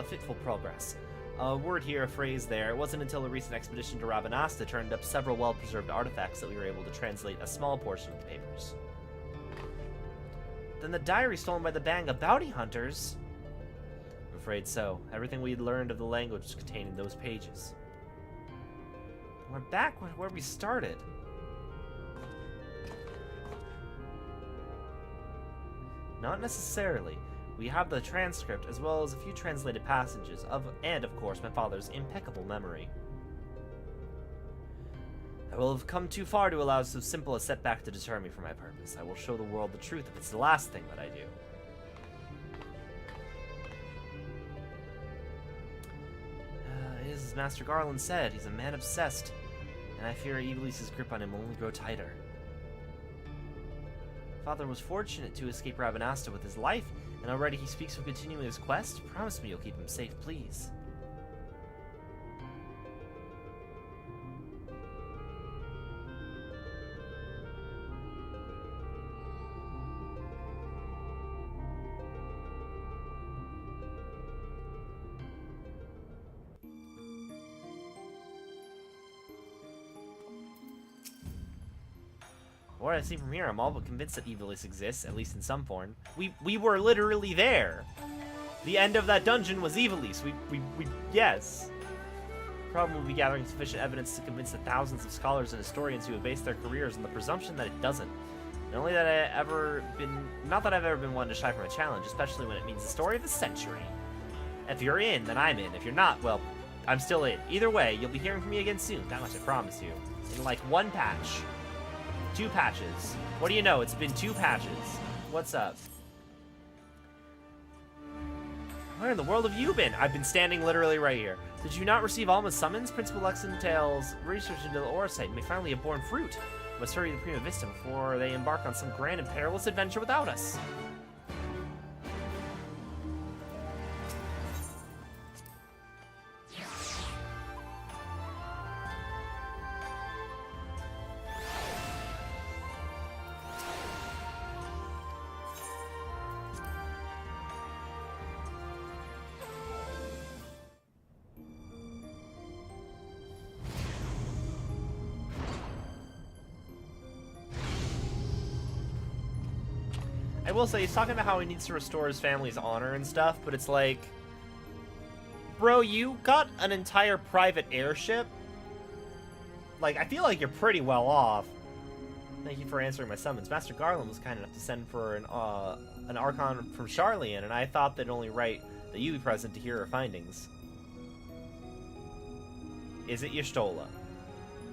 fitful progress. A word here, a phrase there. It wasn't until a recent expedition to Rabanasta turned up several well-preserved artifacts that we were able to translate a small portion of the papers. Then the diary stolen by the Banga bounty hunters? I'm afraid so. Everything we had learned of the language was contained in those pages. We're back where we started. Not necessarily. We have the transcript, as well as a few translated passages, and of course my father's impeccable memory. I will have come too far to allow so simple a setback to deter me from my purpose. I will show the world the truth if it's the last thing that I do. It is as Master Garland said, he's a man obsessed, and I fear Evilise's grip on him will only grow tighter. Father was fortunate to escape Rabanasta with his life, and already he speaks of continuing his quest. Promise me you'll keep him safe, please. What I see from here, I'm all but convinced that Evilise exists, at least in some form. We were literally there. The end of that dungeon was Evilise. Yes. The problem will be gathering sufficient evidence to convince the thousands of scholars and historians who have based their careers on the presumption that it doesn't. Not that I've ever been one to shy from a challenge, especially when it means the story of the century. If you're in, then I'm in. If you're not, well, I'm still in. Either way, you'll be hearing from me again soon. That much I promise you. In like one patch. 2 patches. What do you know? It's been 2 patches. What's up? Where in the world have you been? I've been standing literally right here. Did you not receive Alma's summons? Principal Lexentale's research into the Eorzea may finally have borne fruit. We must hurry to Prima Vista before they embark on some grand and perilous adventure without us. I will say, he's talking about how he needs to restore his family's honor and stuff, but it's like, bro, you got an entire private airship? Like, I feel like you're pretty well off. Thank you for answering my summons. Master Garland was kind enough to send for an Archon from Charlian, and I thought that only right that you be present to hear her findings. Is it Y'shtola?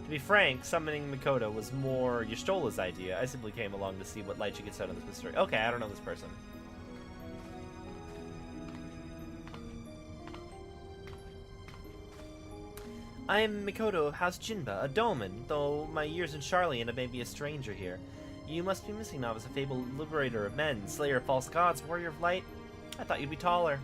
To be frank, summoning Mikoto was more Y'shtola's idea. I simply came along to see what light she gets out of this mystery. Okay, I don't know this person. I am Mikoto of House Jinba, a Doman, though my years in Charlian may be a stranger here. You must be missing, Novice, a fabled liberator of men, slayer of false gods, warrior of light. I thought you'd be taller.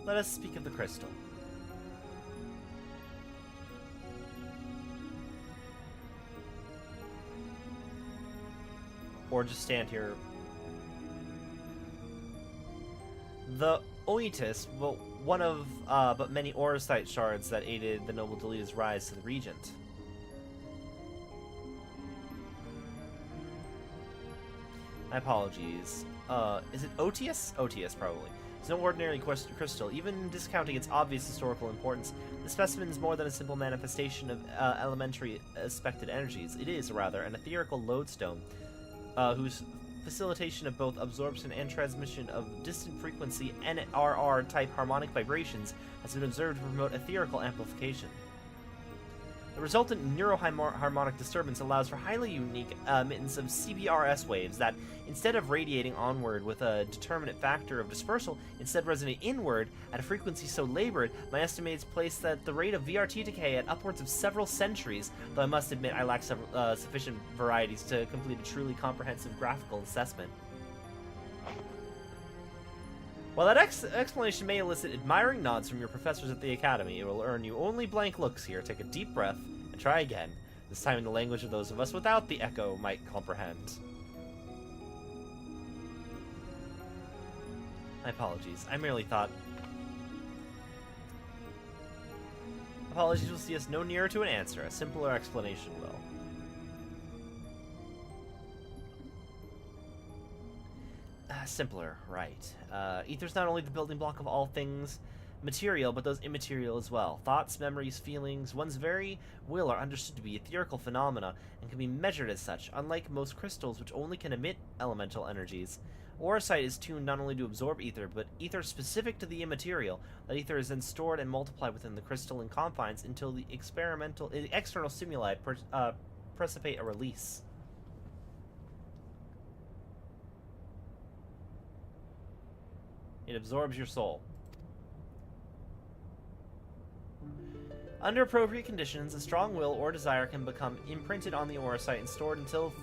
Let us speak of the crystal. Or just stand here. The Oitis, well, one of but many Eorzea shards that aided the noble Delita's rise to the regent. My apologies. Is it Otius? Otius, probably. It's no ordinary crystal. Even discounting its obvious historical importance, the specimen is more than a simple manifestation of elementary aspected energies. It is, rather, an ethereal lodestone, whose facilitation of both absorption and transmission of distant frequency NRR-type harmonic vibrations has been observed to promote etherical amplification. The resultant neuroharmonic disturbance allows for highly unique emittance of CBRS waves that, instead of radiating onward with a determinate factor of dispersal, instead resonate inward at a frequency so labored, my estimates place that the rate of VRT decay at upwards of several centuries, though I must admit I lack sufficient varieties to complete a truly comprehensive graphical assessment. While that explanation may elicit admiring nods from your professors at the Academy, it will earn you only blank looks here. Take a deep breath and try again, this time in the language of those of us without the echo might comprehend. My apologies. I merely thought... Apologies will see us no nearer to an answer. A simpler explanation will. Simpler, right. Ether's not only the building block of all things material, but those immaterial as well. Thoughts, memories, feelings, one's very will are understood to be etherical phenomena and can be measured as such, unlike most crystals which only can emit elemental energies. Eorzea is tuned not only to absorb ether, but ether specific to the immaterial. That ether is then stored and multiplied within the crystalline confines until the external stimuli precipitate a release. It absorbs your soul. Under appropriate conditions, a strong will or desire can become imprinted on the Eorzea and stored until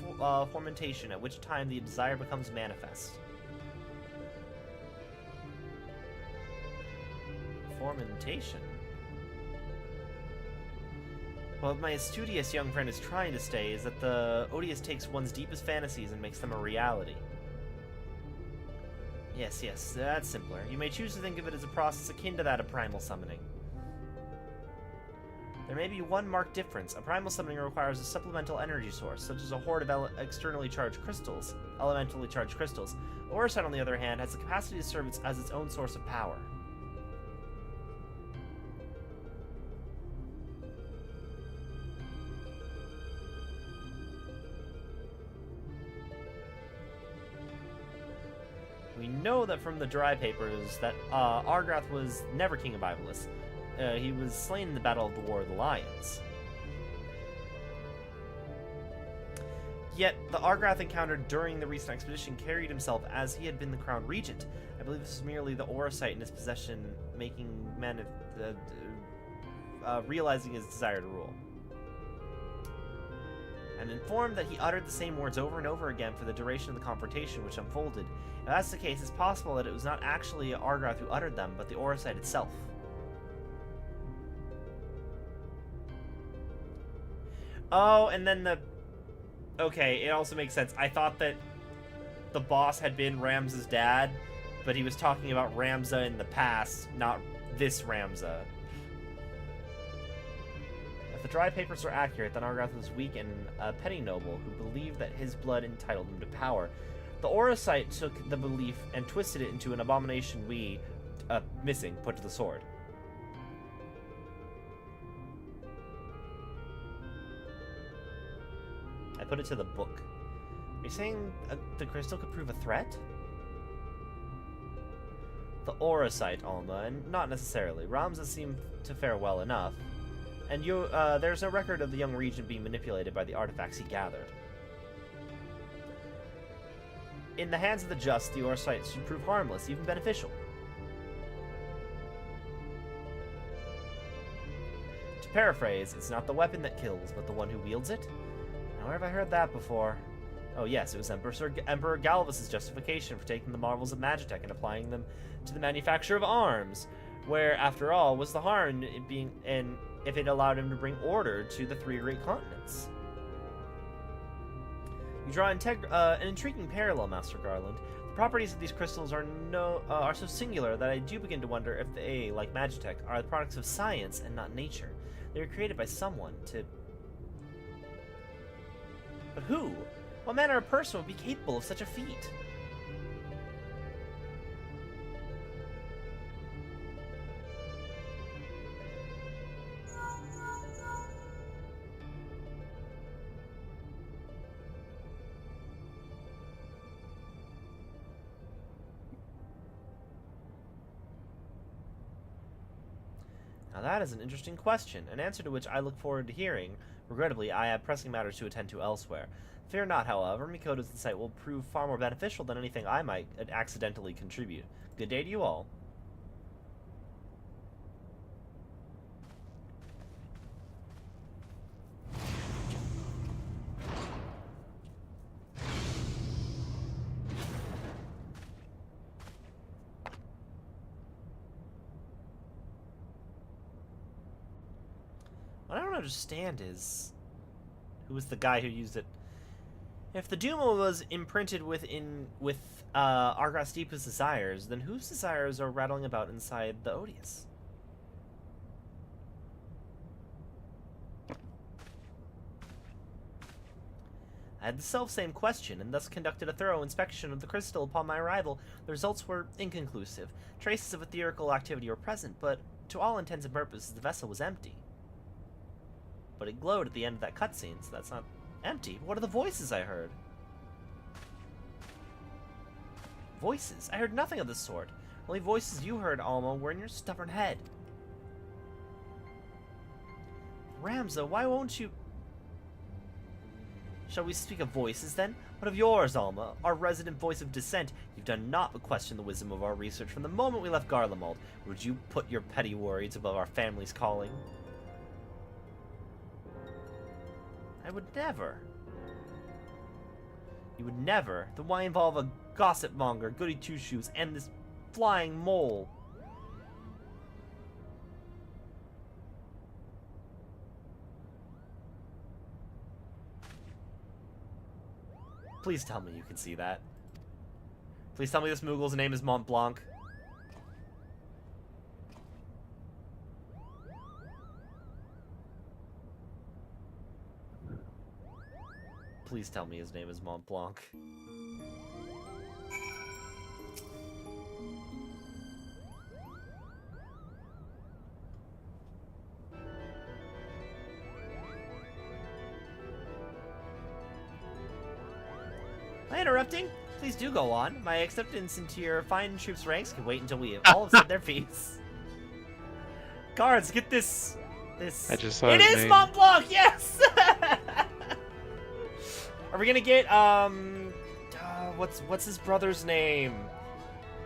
fermentation, at which time the desire becomes manifest. Fermentation? What my studious young friend is trying to say is that the Odious takes one's deepest fantasies and makes them a reality. Yes, that's simpler. You may choose to think of it as a process akin to that of primal summoning. There may be one marked difference. A primal summoning requires a supplemental energy source, such as a horde of elementally charged crystals. Eorzea, on the other hand, has the capacity to serve as its own source of power. We know that from the dry papers that Argrath was never king of Ibelis. He was slain in the Battle of the War of the Lions. Yet, the Argrath encountered during the recent expedition carried himself as he had been the crowned regent. I believe this is merely the Eorzea in his possession making men realizing his desire to rule. I'm informed that he uttered the same words over and over again for the duration of the confrontation which unfolded. If that's the case, it's possible that it was not actually Argrath who uttered them, but the Eorzea itself. Oh, and then the... Okay, it also makes sense. I thought that the boss had been Ramza's dad, but he was talking about Ramza in the past, not this Ramza. If the dry papers were accurate, then Argoth was weak and a petty noble who believed that his blood entitled him to power. The Eorzea took the belief and twisted it into an abomination we, missing, put to the sword. I put it to the book. Are you saying the crystal could prove a threat? The Eorzea, Alma, and not necessarily. Ramza seemed to fare well enough. And there's no record of the young regent being manipulated by the artifacts he gathered. In the hands of the just, the Eorzea should prove harmless, even beneficial. To paraphrase, it's not the weapon that kills, but the one who wields it. Now, where have I heard that before? Oh yes, it was Emperor Galvus' justification for taking the marvels of Magitech and applying them to the manufacture of arms, where, after all, was the harm in if it allowed him to bring order to the 3 great continents. You draw an intriguing parallel, Master Garland. The properties of these crystals are so singular that I do begin to wonder if they, like Magitech, are the products of science and not nature. They were created by someone to... But who? What manner of person would be capable of such a feat? Now that is an interesting question, an answer to which I look forward to hearing. Regrettably, I have pressing matters to attend to elsewhere. Fear not, however, Mikoto's insight will prove far more beneficial than anything I might accidentally contribute. Good day to you all. What I don't understand is, who was the guy who used it? If the Duma was imprinted with Argoth's deepest desires, then whose desires are rattling about inside the Odious? I had the self-same question, and thus conducted a thorough inspection of the crystal upon my arrival. The results were inconclusive. Traces of ethereal activity were present, but to all intents and purposes, the vessel was empty. But it glowed at the end of that cutscene, so that's not empty. What are the voices I heard? Voices? I heard nothing of the sort. Only voices you heard, Alma, were in your stubborn head. Ramza, why won't you... Shall we speak of voices, then? What of yours, Alma? Our resident voice of dissent. You've done naught but question the wisdom of our research from the moment we left Garlemald. Would you put your petty worries above our family's calling? I would never. You would never. Then why involve a gossip monger, goody two-shoes, and this flying mole? Please tell me you can see that. Please tell me this Moogle's name is Mont Blanc. Please tell me his name is Mont Blanc. Am I interrupting? Please do go on. My acceptance into your fine troops' ranks can wait until we have all have said their piece. Guards, get this. I just saw it his is name. Mont Blanc, yes! Are we gonna get, what's his brother's name?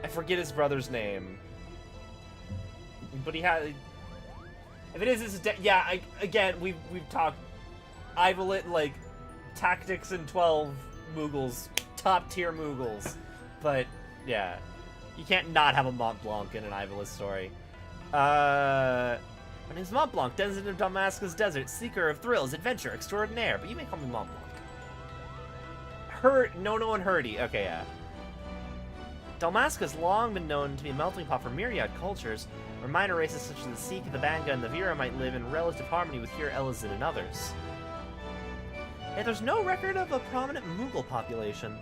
I forget his brother's name. But he had, if it is his, yeah, again, we've talked, Ivolet, like, Tactics and 12 Moogles, top tier Moogles. But, yeah, you can't not have a Mont Blanc in an Ivolet story. My name's Mont Blanc, descendant of Dalmasca's desert, seeker of thrills, adventure, extraordinaire, but you may call me Mont Blanc. No one Hurdy. Okay, yeah. Dalmasca has long been known to be a melting pot for myriad cultures, where minor races such as the Sikh, the Banga, and the Vira might live in relative harmony with here Elizin and others. Yet there's no record of a prominent Mughal population.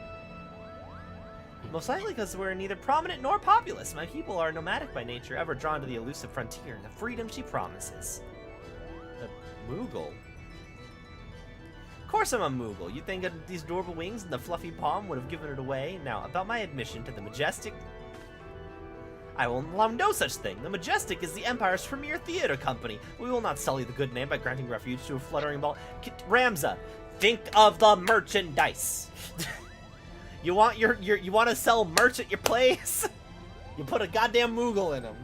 Most likely because we're neither prominent nor populous. My people are nomadic by nature, ever drawn to the elusive frontier and the freedom she promises. A Mughal? Of course I'm a Mughal. You think these adorable wings and the fluffy palm would have given it away? Now, about my admission to the Majestic... I will allow no such thing. The Majestic is the Empire's premier theater company. We will not sully the good name by granting refuge to a fluttering ball. Ramza, think of the merchandise. You want you want to sell merch at your place? You put a goddamn Mughal in them.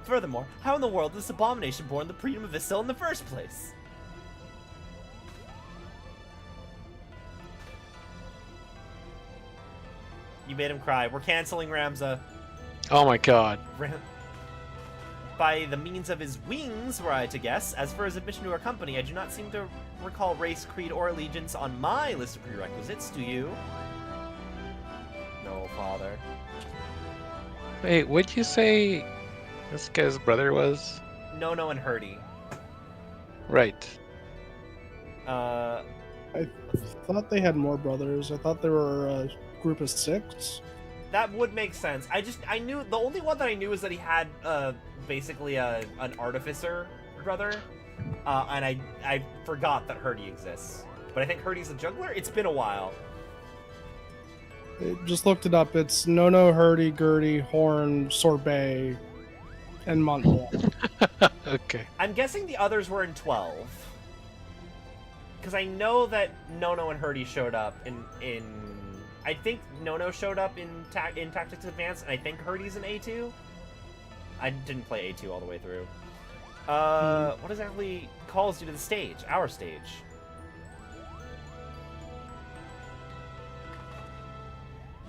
Furthermore, how in the world is this abomination born the freedom of Isil in the first place? You made him cry. We're canceling Ramza. Oh my god. By the means of his wings, were I to guess. As for his admission to our company, I do not seem to recall race, creed, or allegiance on my list of prerequisites. Do you? No, father. Wait, what'd you say this guy's brother was? No, and Hurdy. Right. I thought they had more brothers. I thought they were a group of 6. That would make sense. I knew, the only one that I knew is that he had, basically an artificer brother, and I forgot that Hurdy exists. But I think Hurdy's a juggler? It's been a while. Just looked it up. It's Nono, Hurdy, Gertie, Horn, Sorbet, and Montblanc. Okay. I'm guessing the others were in 12. Because I know that Nono and Hurdy showed up in I think Nono showed up in Tactics Advanced, and I think Hurdy's in A2. I didn't play A2 all the way through. What exactly calls you to the stage? Our stage.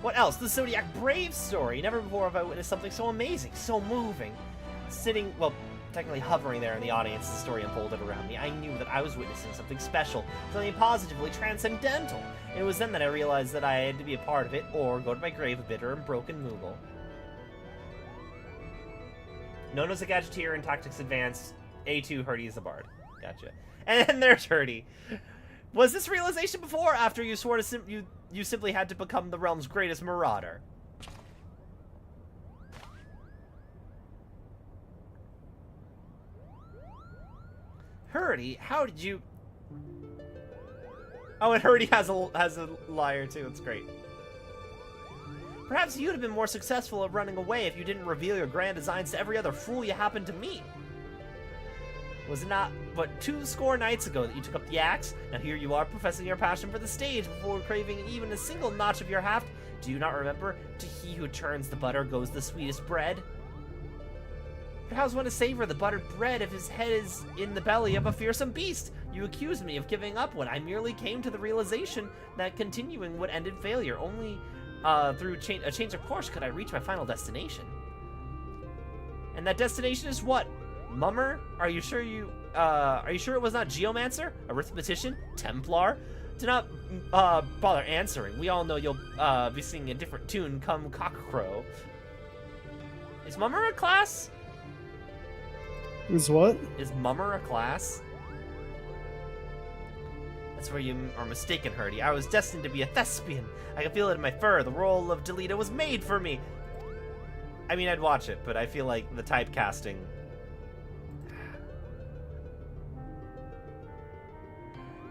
What else? The Zodiac Brave story. Never before have I witnessed something so amazing, so moving. Sitting, well, technically hovering there in the audience as the story unfolded around me, I knew that I was witnessing something special, something positively transcendental. It was then that I realized that I had to be a part of it, or go to my grave a bitter and broken Mughal. Nono's a gadgeteer in Tactics Advanced. A2, Hurdy is a bard. Gotcha. And then there's Hurdy. Was this realization before or after you swore to you simply had to become the realm's greatest marauder? Hurdy, how did you... Oh, and Hurdy has a liar too. It's great. Perhaps you'd have been more successful at running away if you didn't reveal your grand designs to every other fool you happened to meet. Was it not but 20 nights ago that you took up the axe? Now here you are professing your passion for the stage before craving even a single notch of your haft. Do you not remember? To he who churns the butter goes the sweetest bread. But how's one to savor the buttered bread if his head is in the belly of a fearsome beast? You accused me of giving up when I merely came to the realization that continuing would end in failure. Only through a change of course could I reach my final destination. And that destination is what? Mummer? Are you sure it was not Geomancer? Arithmetician? Templar? Do not bother answering. We all know you'll be singing a different tune come cockcrow. Is Mummer a class? Is what? Is Mummer a class? That's where you are mistaken, Hurdy. I was destined to be a thespian. I can feel it in my fur. The role of Delita was made for me. I mean, I'd watch it, but I feel like the typecasting...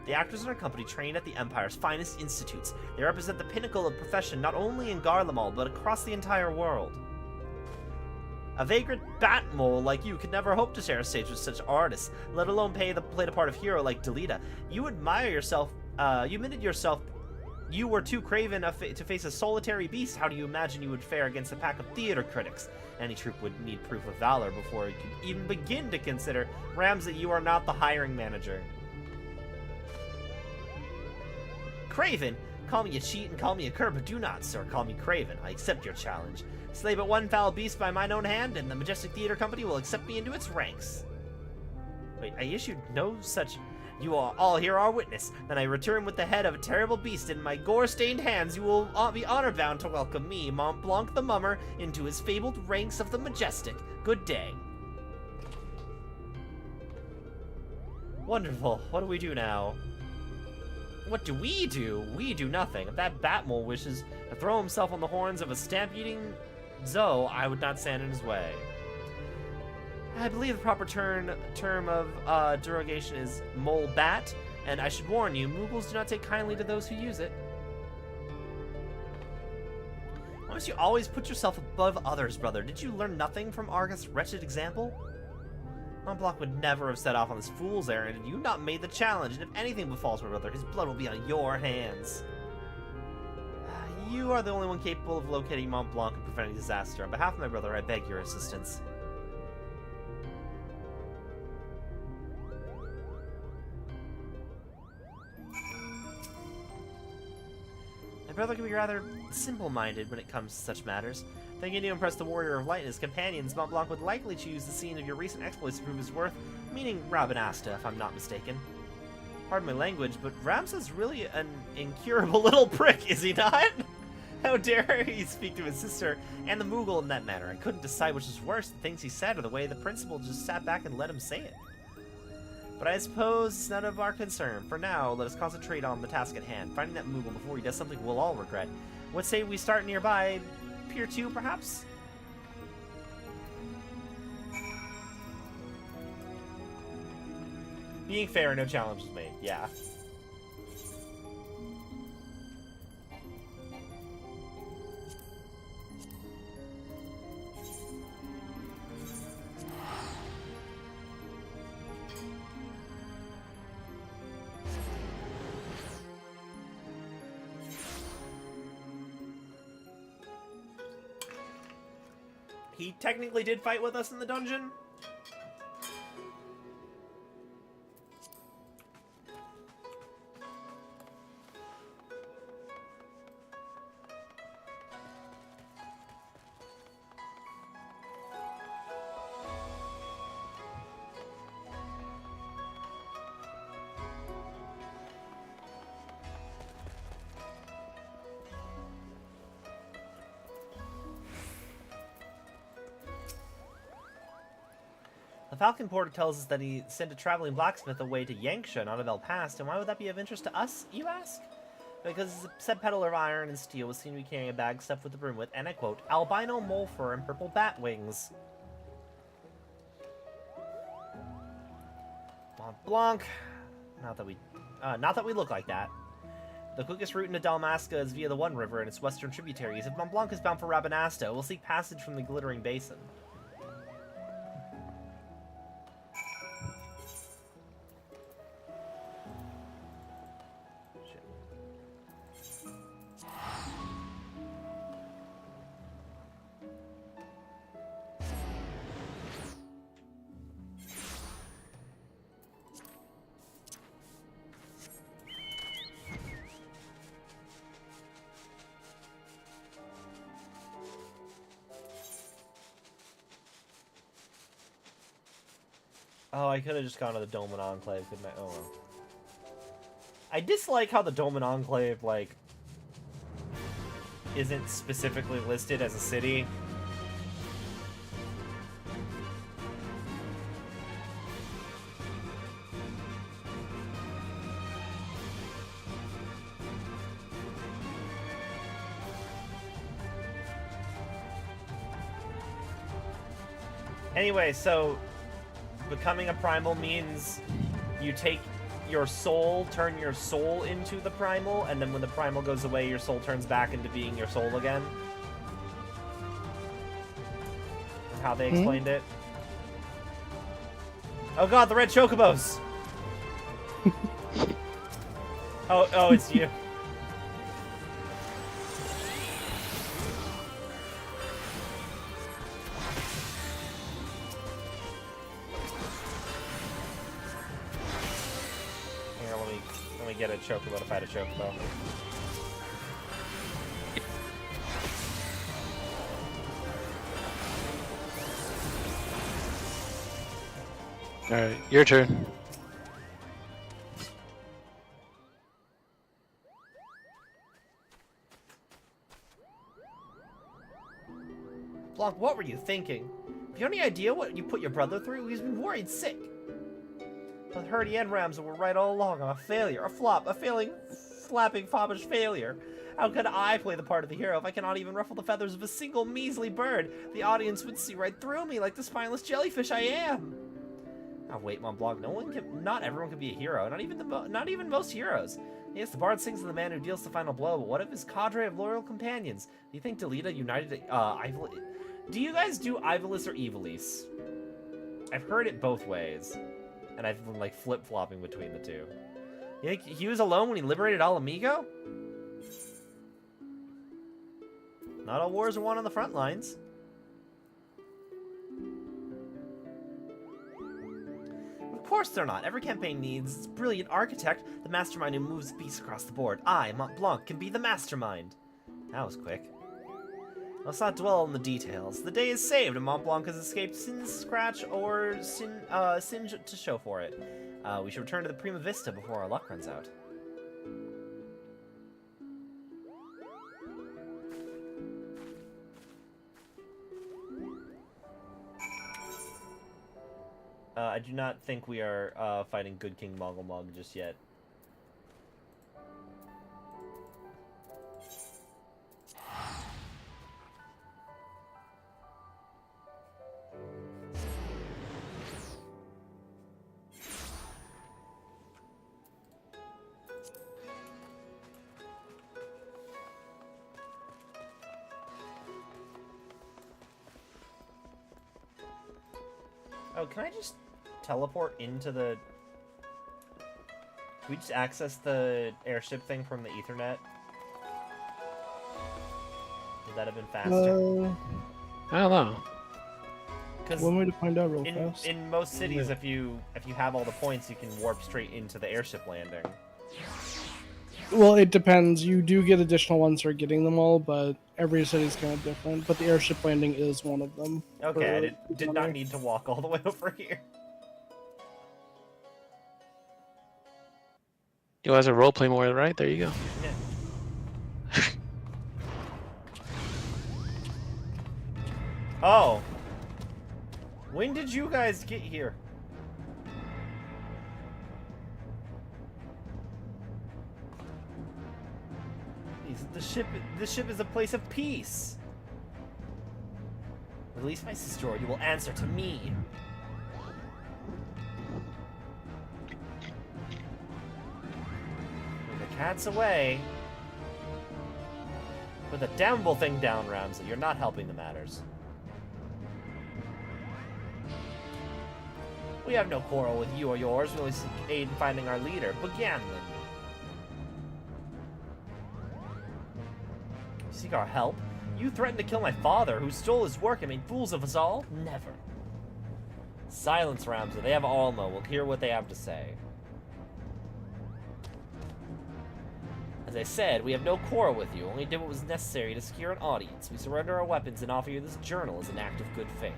The actors in our company train at the Empire's finest institutes. They represent the pinnacle of profession not only in Garlemald, but across the entire world. A vagrant bat mole like you could never hope to share a stage with such artists, let alone play the part of hero like Delita. You admire yourself, you admitted yourself you were too craven to face a solitary beast. How do you imagine you would fare against a pack of theater critics? Any troop would need proof of valor before you could even begin to consider. Ramsay, you are not the hiring manager. Craven? Call me a cheat and call me a cur, but do not, sir, call me Craven. I accept your challenge. Slay but one foul beast by mine own hand, and the Majestic Theater Company will accept me into its ranks. Wait, I issued no such... You are all here are witness. Then I return with the head of a terrible beast in my gore-stained hands. You will be honor-bound to welcome me, Mont Blanc the Mummer, into his fabled ranks of the majestic. Good day. Wonderful. What do we do now? What do? We do nothing. If that Batmole wishes to throw himself on the horns of a stamp-eating Zoe, I would not stand in his way. I believe the proper term of derogation is mole bat, and I should warn you, Moogles do not take kindly to those who use it. Why must you always put yourself above others, brother? Did you learn nothing from Argus' wretched example? Mont Blanc would never have set off on this fool's errand, and you not made the challenge, and if anything befalls my brother, his blood will be on your hands. You are the only one capable of locating Mont Blanc and preventing disaster. On behalf of my brother, I beg your assistance. My brother can be rather simple-minded when it comes to such matters. Thinking to impress the Warrior of Light and his companions, Mont Blanc would likely choose the scene of your recent exploits to prove his worth, meaning Rabanasta, if I'm not mistaken. Pardon my language, but Ramsa's really an incurable little prick, is he not? How dare he speak to his sister and the Moogle in that manner? I couldn't decide which was worse, the things he said or the way the principal just sat back and let him say it. But I suppose it's none of our concern. For now, let us concentrate on the task at hand, finding that Moogle before he does something we'll all regret. What say we start nearby Pier 2, perhaps? Being fair, no challenge was made. Yeah. He technically did fight with us in the dungeon. The Falcon Porter tells us that he sent a traveling blacksmith away to Yanksha and Annabelle Pass, and why would that be of interest to us, you ask? Because said peddler of iron and steel was seen to be carrying a bag stuffed with the brim with, and I quote, albino mole fur and purple bat wings. Mont Blanc. Not that we look like that. The quickest route into Dalmasca is via the One River and its western tributaries. If Mont Blanc is bound for Rabanasta, we'll seek passage from the Glittering Basin. Oh, I could have just gone to the Dolmen Enclave, couldn't I? Oh, well. I dislike how the Dolmen Enclave, like, isn't specifically listed as a city. Anyway, so becoming a primal means you take your soul, turn your soul into the primal, and then when the primal goes away, your soul turns back into being your soul again. Or how they explained it. Oh god, the red chocobos! Oh, it's you. Get a chocobo to fight a chocobo. Alright, your turn. Blanc, what were you thinking? Have you any idea what you put your brother through? He's been worried sick. But Hurdy and Ramza were right all along. I'm a failure, a flop, a flapping foppish failure. How could I play the part of the hero if I cannot even ruffle the feathers of a single measly bird? The audience would see right through me like the spineless jellyfish I am. Oh wait, Mont Blanc, not everyone can be a hero, not even most heroes. Yes, the bard sings of the man who deals the final blow, but what of his cadre of loyal companions? Do you think Delita united, do you guys do Ivalice or Evilis? I've heard it both ways, and I've been like flip-flopping between the two. You think he was alone when he liberated Al Amigo? Not all wars are won on the front lines. Of course they're not. Every campaign needs its brilliant architect, the mastermind who moves beasts across the board. I, Mont Blanc, can be the mastermind. That was quick. Let's not dwell on the details. The day is saved, and Mont Blanc has escaped Sin's scratch or Singe to show for it. We should return to the Prima Vista before our luck runs out. I do not think we are fighting Good King Mongol Mog just yet. Oh, can I just teleport into the... Can we just access the airship thing from the Ethernet? Would that have been faster? I don't know. One way to find out real fast. In most cities, if you have all the points, you can warp straight into the airship landing. Well, it depends. You do get additional ones for getting them all, but every city's kind of different. But the airship landing is one of them. Okay, I did not need to walk all the way over here. You guys are roleplay more, right? There you go. Yeah. Oh. When did you guys get here? The ship is a place of peace. Release my sister, or you will answer to me. When the cat's away. Put the damnable thing down, Ramsey. You're not helping the matters. We have no quarrel with you or yours. We only seek aid in finding our leader, Buganlin. Seek our help? You threatened to kill my father, who stole his work and made fools of us all? Never. Silence, Ramsey. They have Alma. We'll hear what they have to say. As I said, we have no quarrel with you. Only did what was necessary to secure an audience. We surrender our weapons and offer you this journal as an act of good faith.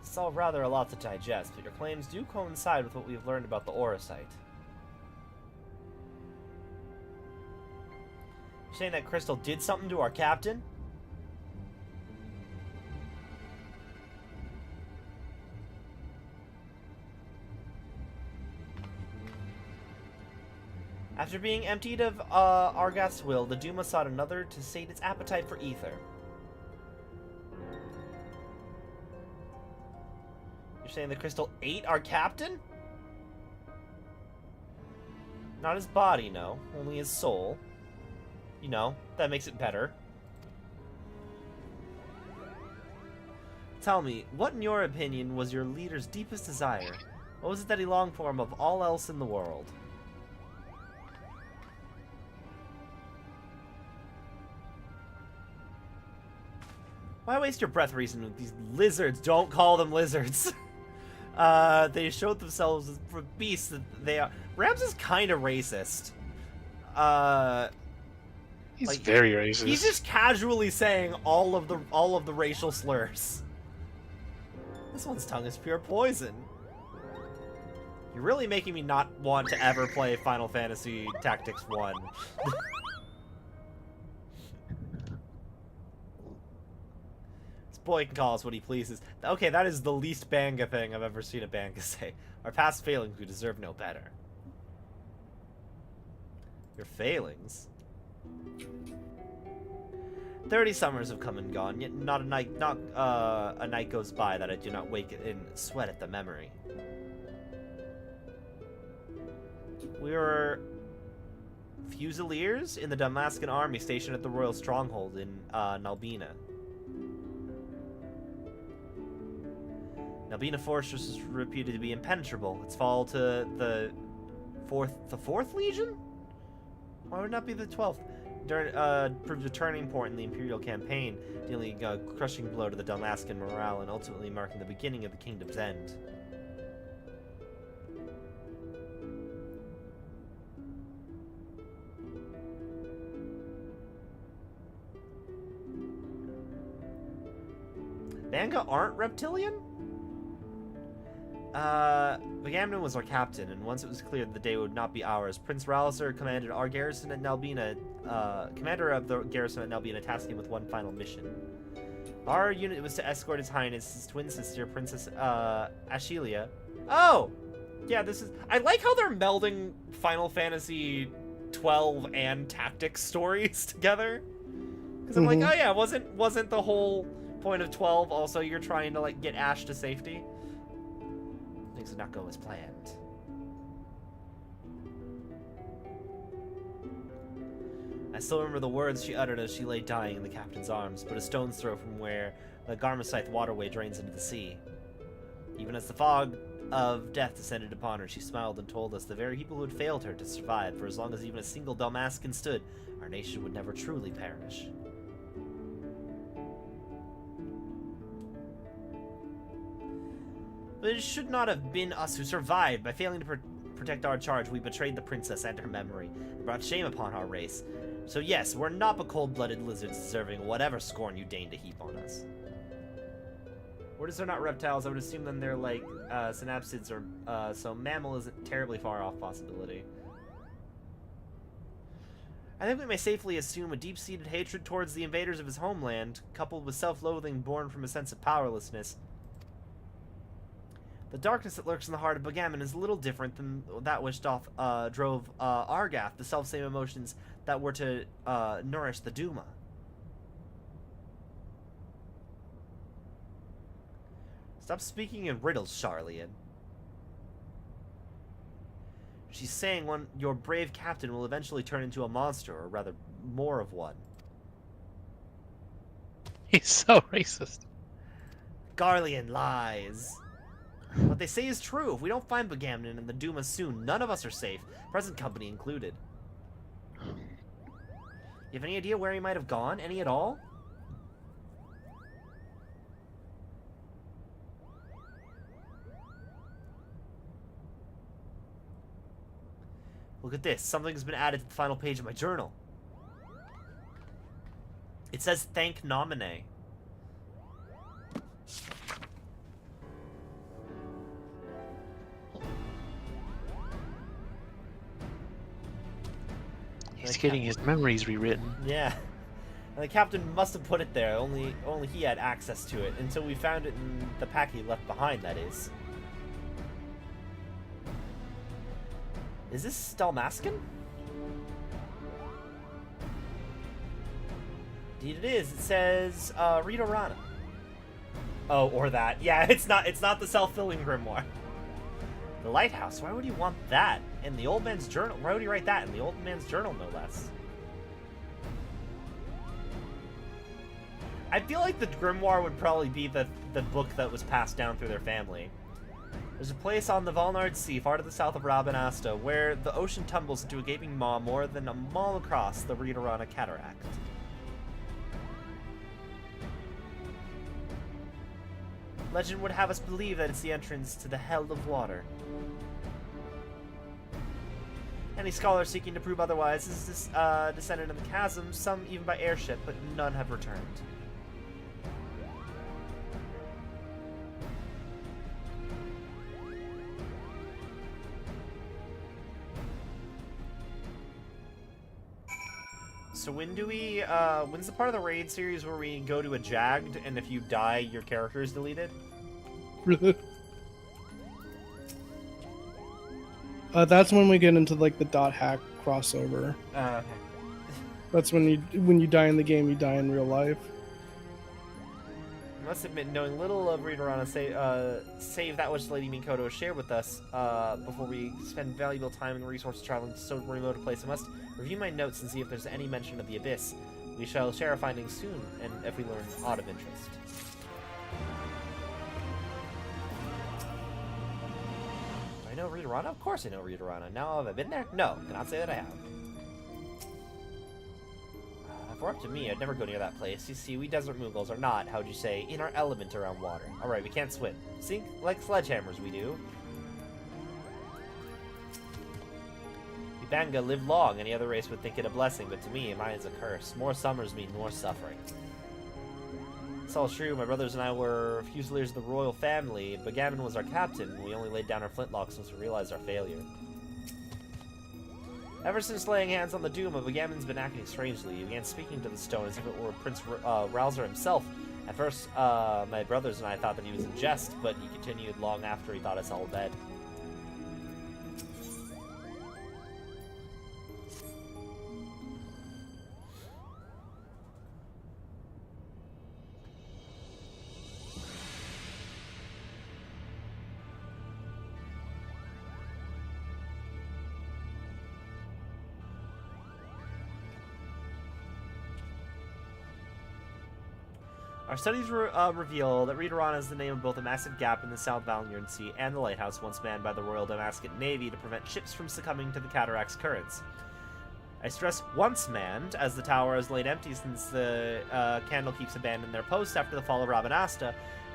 It's all rather a lot to digest, but your claims do coincide with what we've learned about the Eorzea. You're saying that crystal did something to our captain? After being emptied of Argath's will, the Duma sought another to sate its appetite for ether. You're saying the crystal ate our captain? Not his body, no. Only his soul. You know, that makes it better. Tell me, what in your opinion was your leader's deepest desire? What was it that he longed for above all else in the world? Why waste your breath reasoning with these lizards? Don't call them lizards. They showed themselves as beasts that they are. Rams is kind of racist. He's like, very racist. He's just casually saying all of the racial slurs. This one's tongue is pure poison. You're really making me not want to ever play Final Fantasy Tactics 1. This boy can call us what he pleases. Okay, that is the least Banga thing I've ever seen a Banga say. Our past failings, we deserve no better. Your failings? 30 summers have come and gone, yet not a night goes by that I do not wake and sweat at the memory. We were Fusiliers in the Dalmascan army stationed at the royal stronghold in Nalbina. Nalbina fortress is reputed to be impenetrable. Its fall to the fourth legion? Why would it not be the 12th? Proved a turning point in the Imperial campaign, dealing a crushing blow to the Dalmascan morale and ultimately marking the beginning of the kingdom's end. Banga aren't reptilian? Bagamnon was our captain, and once it was clear that the day would not be ours, Prince Raliser commanded our garrison at Nalbina, commander of the garrison at Nalbina tasked him with one final mission. Our unit was to escort His Highness's twin sister, Princess, Ashelia. Oh! Yeah, this is... I like how they're melding Final Fantasy 12 and Tactics stories together. Because I'm like, oh yeah, wasn't the whole point of 12 also you're trying to, like, get Ash to safety? Things did not go as planned. I still remember the words she uttered as she lay dying in the captain's arms, but a stone's throw from where the Garmascythe waterway drains into the sea. Even as the fog of death descended upon her, she smiled and told us the very people who had failed her to survive, for as long as even a single Dalmascan stood, our nation would never truly perish. But it should not have been us who survived. By failing to protect our charge, we betrayed the princess and her memory, and brought shame upon our race. So yes, we're not but cold-blooded lizards deserving whatever scorn you deign to heap on us. What is they're not reptiles? I would assume then they're like synapsids, or so mammal isn't terribly far off possibility. I think we may safely assume a deep-seated hatred towards the invaders of his homeland, coupled with self-loathing born from a sense of powerlessness. The darkness that lurks in the heart of Bagamon is a little different than that which drove Argath, the self-same emotions that were to nourish the Duma. Stop speaking in riddles, Charlian. She's saying your brave captain will eventually turn into a monster, or rather, more of one. He's so racist. Garlean lies. What they say is true. If we don't find Bagamnon and the Duma soon, none of us are safe, present company included. You have any idea where he might have gone? Any at all? Look at this. Something's been added to the final page of my journal. It says, thank Nomine. He's getting his memories rewritten. Yeah. And the captain must have put it there. Only he had access to it. Until we found it in the pack he left behind, that is. Is this Dalmascan? Indeed it is. It says, Rita Rana. Oh, or that. Yeah, it's not the self-filling grimoire. The lighthouse, why would he want that? In the old man's journal? Why would he write that in the old man's journal, no less? I feel like the grimoire would probably be the book that was passed down through their family. There's a place on the Valnard Sea, far to the south of Rabanasta, where the ocean tumbles into a gaping maw more than a mile across the Ritorana Cataract. Legend would have us believe that it's the entrance to the Hell of Water. Any scholar seeking to prove otherwise is descendant of the chasm, some even by airship, but none have returned. So when do we, when's the part of the raid series where we go to a Jagged, and if you die, your character is deleted? That's when we get into like the dot hack crossover. Okay. That's when you die in the game, you die in real life. I must admit, knowing little of Readerana, save that which Lady Mikoto shared with us, before we spend valuable time and resources traveling to so remote a place, I must review my notes and see if there's any mention of the Abyss. We shall share our findings soon, and if we learn aught of interest. Do I know Readerana? Of course I know Readerana. Now, have I been there? No, cannot say that I have. If it were up to me, I'd never go near that place. You see, we desert Mughals are not, how'd you say, in our element around water. Alright, we can't swim. Sink like sledgehammers we do. Banga live long, any other race would think it a blessing, but to me, mine is a curse. More summers mean more suffering. It's all true, my brothers and I were Fusiliers of the royal family. Bagaman was our captain, and we only laid down our flintlocks once we realized our failure. Ever since laying hands on the Duma, Bagaman's been acting strangely. He began speaking to the stone as if it were Prince Ralzer himself. At first, my brothers and I thought that he was in jest, but he continued long after he thought us all dead. Our studies reveal that Readerana is the name of both a massive gap in the South Valnian Sea and the lighthouse once manned by the Royal Damascan Navy to prevent ships from succumbing to the cataract's currents. I stress once manned, as the tower has lain empty since the Candlekeeps abandoned their post after the fall of Rabanasta,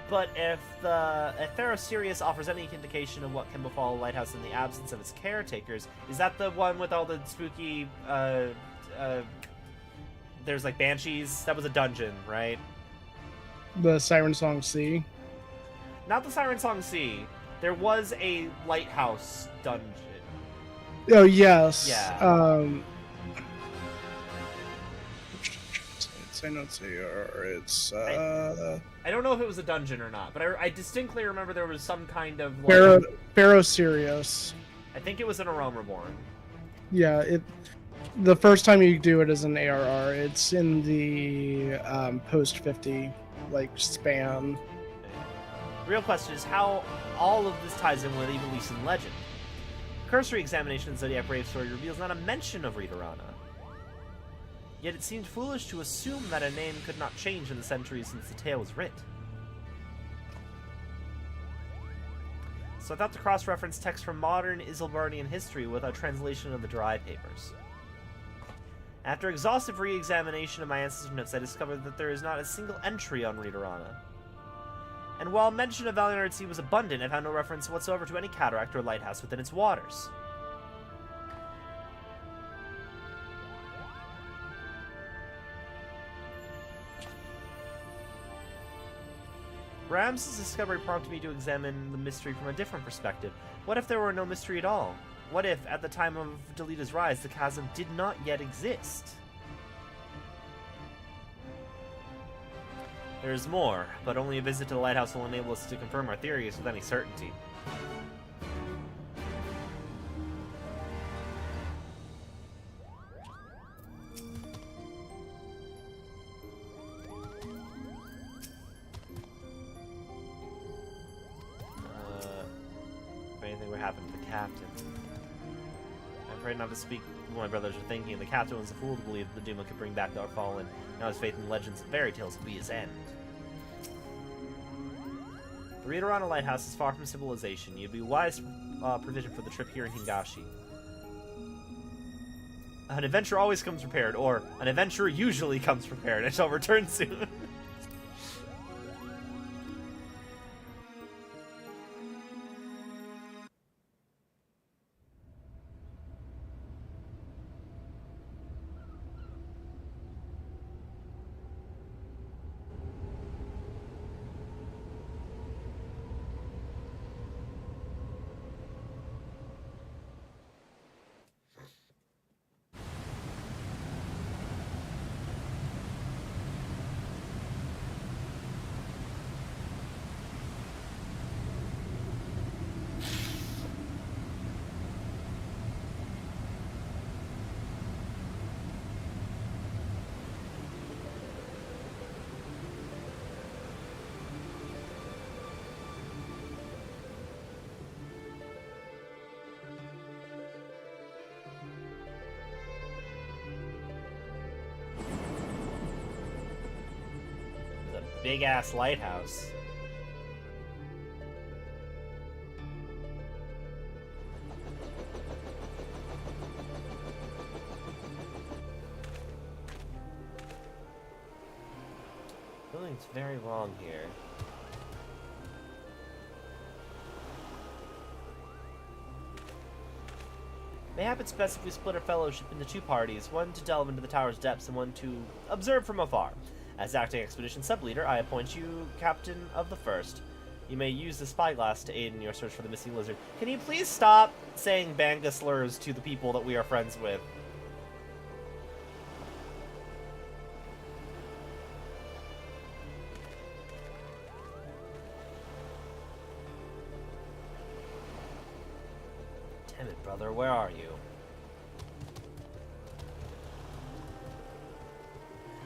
but if Pharaoh Sirius offers any indication of what can befall a lighthouse in the absence of its caretakers, is that the one with all the spooky, there's like banshees? That was a dungeon, right? The Siren Song Sea. Not the Siren Song Sea. There was a lighthouse dungeon. Oh yes. Yeah. I know it's I don't know if it was a dungeon or not, but I distinctly remember there was some kind of like, Pharaoh Sirius. I think it was in A Realm Reborn. Yeah, the first time you do it as an ARR, it's in the post 50 like span. The real question is how all of this ties in with Evilise legend. Cursory examination of the Zodiac Brave story reveals not a mention of Readerana. Yet it seemed foolish to assume that a name could not change in the centuries since the tale was writ. So I thought to cross-reference text from modern Isilbardian history with a translation of the Dry Papers. After exhaustive re-examination of my ancestors' notes, I discovered that there is not a single entry on Readerana. And while mention of Valiant Sea was abundant, I found no reference whatsoever to any cataract or lighthouse within its waters. Rams's discovery prompted me to examine the mystery from a different perspective. What if there were no mystery at all? What if, at the time of Delita's rise, the chasm did not yet exist? There is more, but only a visit to the lighthouse will enable us to confirm our theories with any certainty. If anything would happen to the captain. I'm afraid not to speak what my brothers are thinking. The captain was a fool to believe that the Duma could bring back our fallen. Now his faith in legends and fairy tales will be his end. The Readerana Lighthouse is far from civilization. You'd be wise provision for the trip here in Hingashi. An adventure always comes prepared, or an adventurer usually comes prepared. I shall return soon. big-ass lighthouse. Something's very wrong here. Mayhap it's best if we split our fellowship into two parties, one to delve into the tower's depths and one to observe from afar. As acting expedition sub-leader, I appoint you captain of the first. You may use the spyglass to aid in your search for the missing lizard. Can you please stop saying Banga slurs to the people that we are friends with? Damn it, brother, where are you?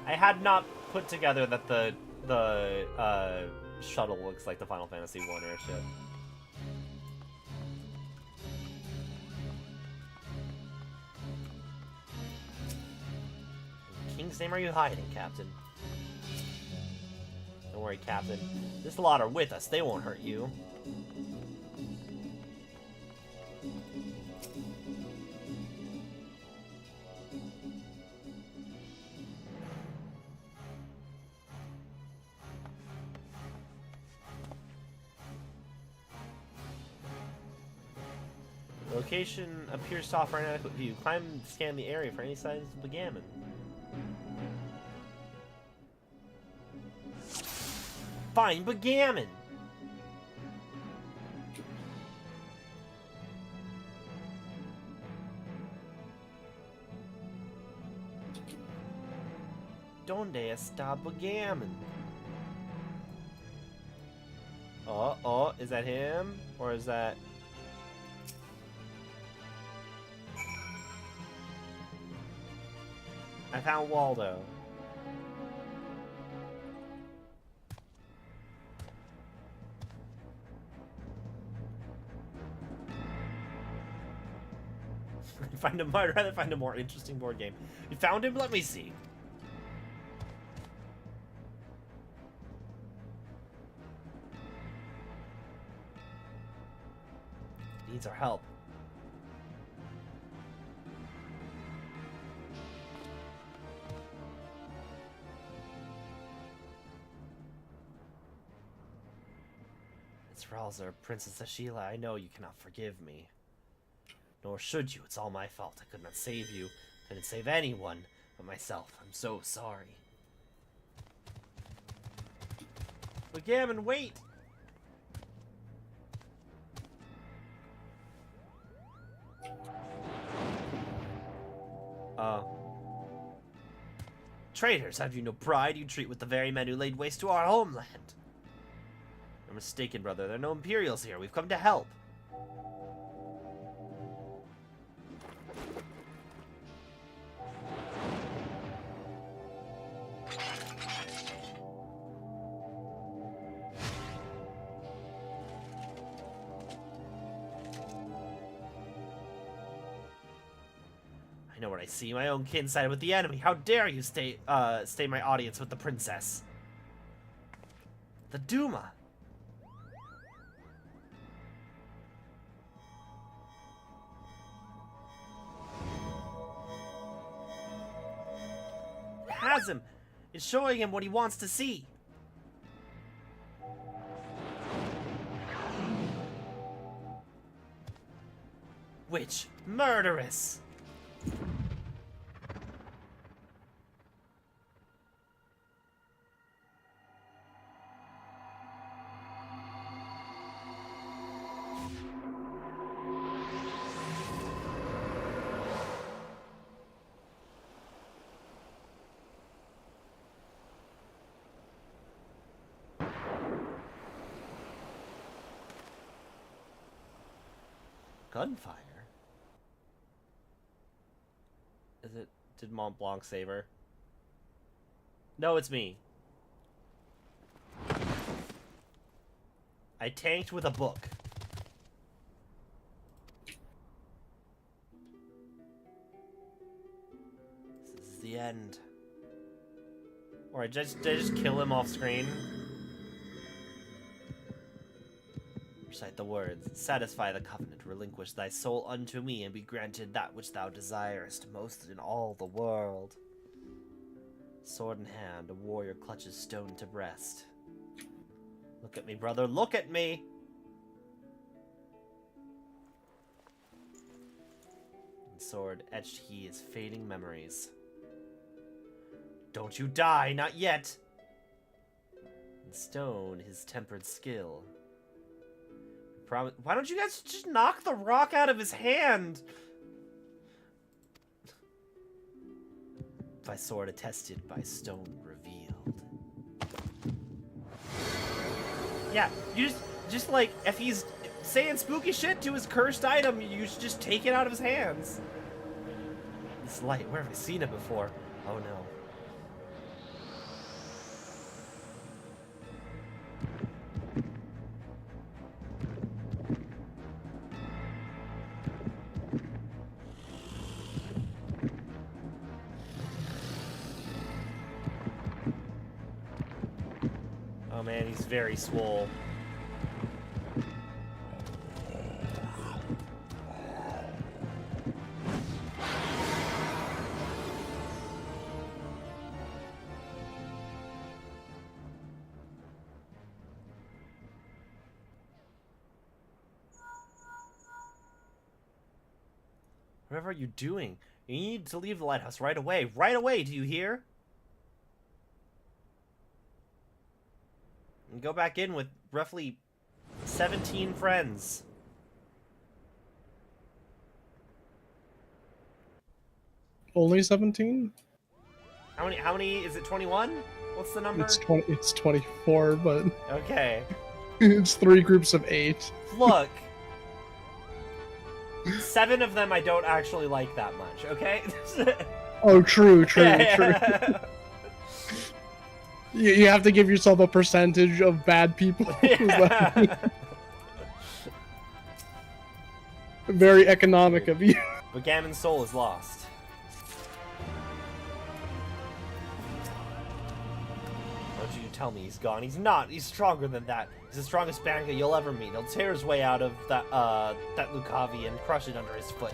I had not put together that the shuttle looks like the Final Fantasy I airship. In King's name are you hiding, Captain? Don't worry, Captain. This lot are with us. They won't hurt you. Location appears to offer an adequate view. Climb and scan the area for any signs of the gammon. Find Gammon! Donde está Gammon? Oh, is that him? Or is that... I found Waldo. I'd rather find a more interesting board game. You found him? Let me see. Needs our help. It's Ralzer, Princess Ashila. I know you cannot forgive me. Nor should you. It's all my fault. I could not save you. I didn't save anyone but myself. I'm so sorry. But Gammon, wait! Traitors, have you no pride? You treat with the very men who laid waste to our homeland. You're mistaken, brother. There are no Imperials here. We've come to help. I know what I see. My own kin sided with the enemy. How dare you stay my audience with the princess? The Duma. Has him. Is showing him what he wants to see. Witch. Murderous. Gunfire? Is it... Did Mont Blanc save her? No, it's me. I tanked with a book. This is the end. Or did I just kill him off screen? Recite the words. Satisfy the covenant. Relinquish thy soul unto me, and be granted that which thou desirest most in all the world. Sword in hand, a warrior clutches stone to breast. Look at me, brother. Look at me! And sword etched he his fading memories. Don't you die, not yet! In stone, his tempered skill. Why don't you guys just knock the rock out of his hand? By sword attested, by stone revealed. Yeah, you just like, if he's saying spooky shit to his cursed item, you should just take it out of his hands. This light, where have I seen it before? Oh no. Oh man, he's very swole. Whatever are you doing? You need to leave the lighthouse right away. Right away, do you hear? And go back in with roughly 17 friends. Only 17? How many is it? 21? What's the number? It's 24, but Okay. it's 3 groups of 8. Look. 7 of them I don't actually like that much, okay? Oh, true. You have to give yourself a percentage of bad people. Very economic of you. But Gammon's soul is lost. Don't you tell me he's gone. He's not. He's stronger than that. He's the strongest Banka you'll ever meet. He'll tear his way out of that Lucavi and crush it under his foot.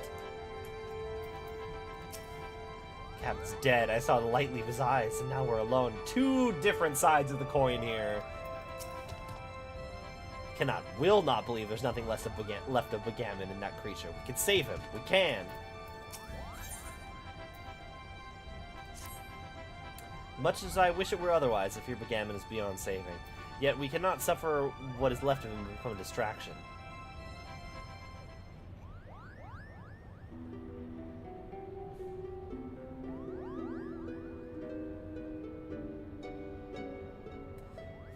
Captain's dead. I saw the light leave his eyes, and now we're alone. 2 different sides of the coin here. Will not believe there's nothing left of Gammon in that creature. We can save him. We can. Much as I wish it were otherwise, I fear Gammon is beyond saving. Yet we cannot suffer what is left of him to become a distraction.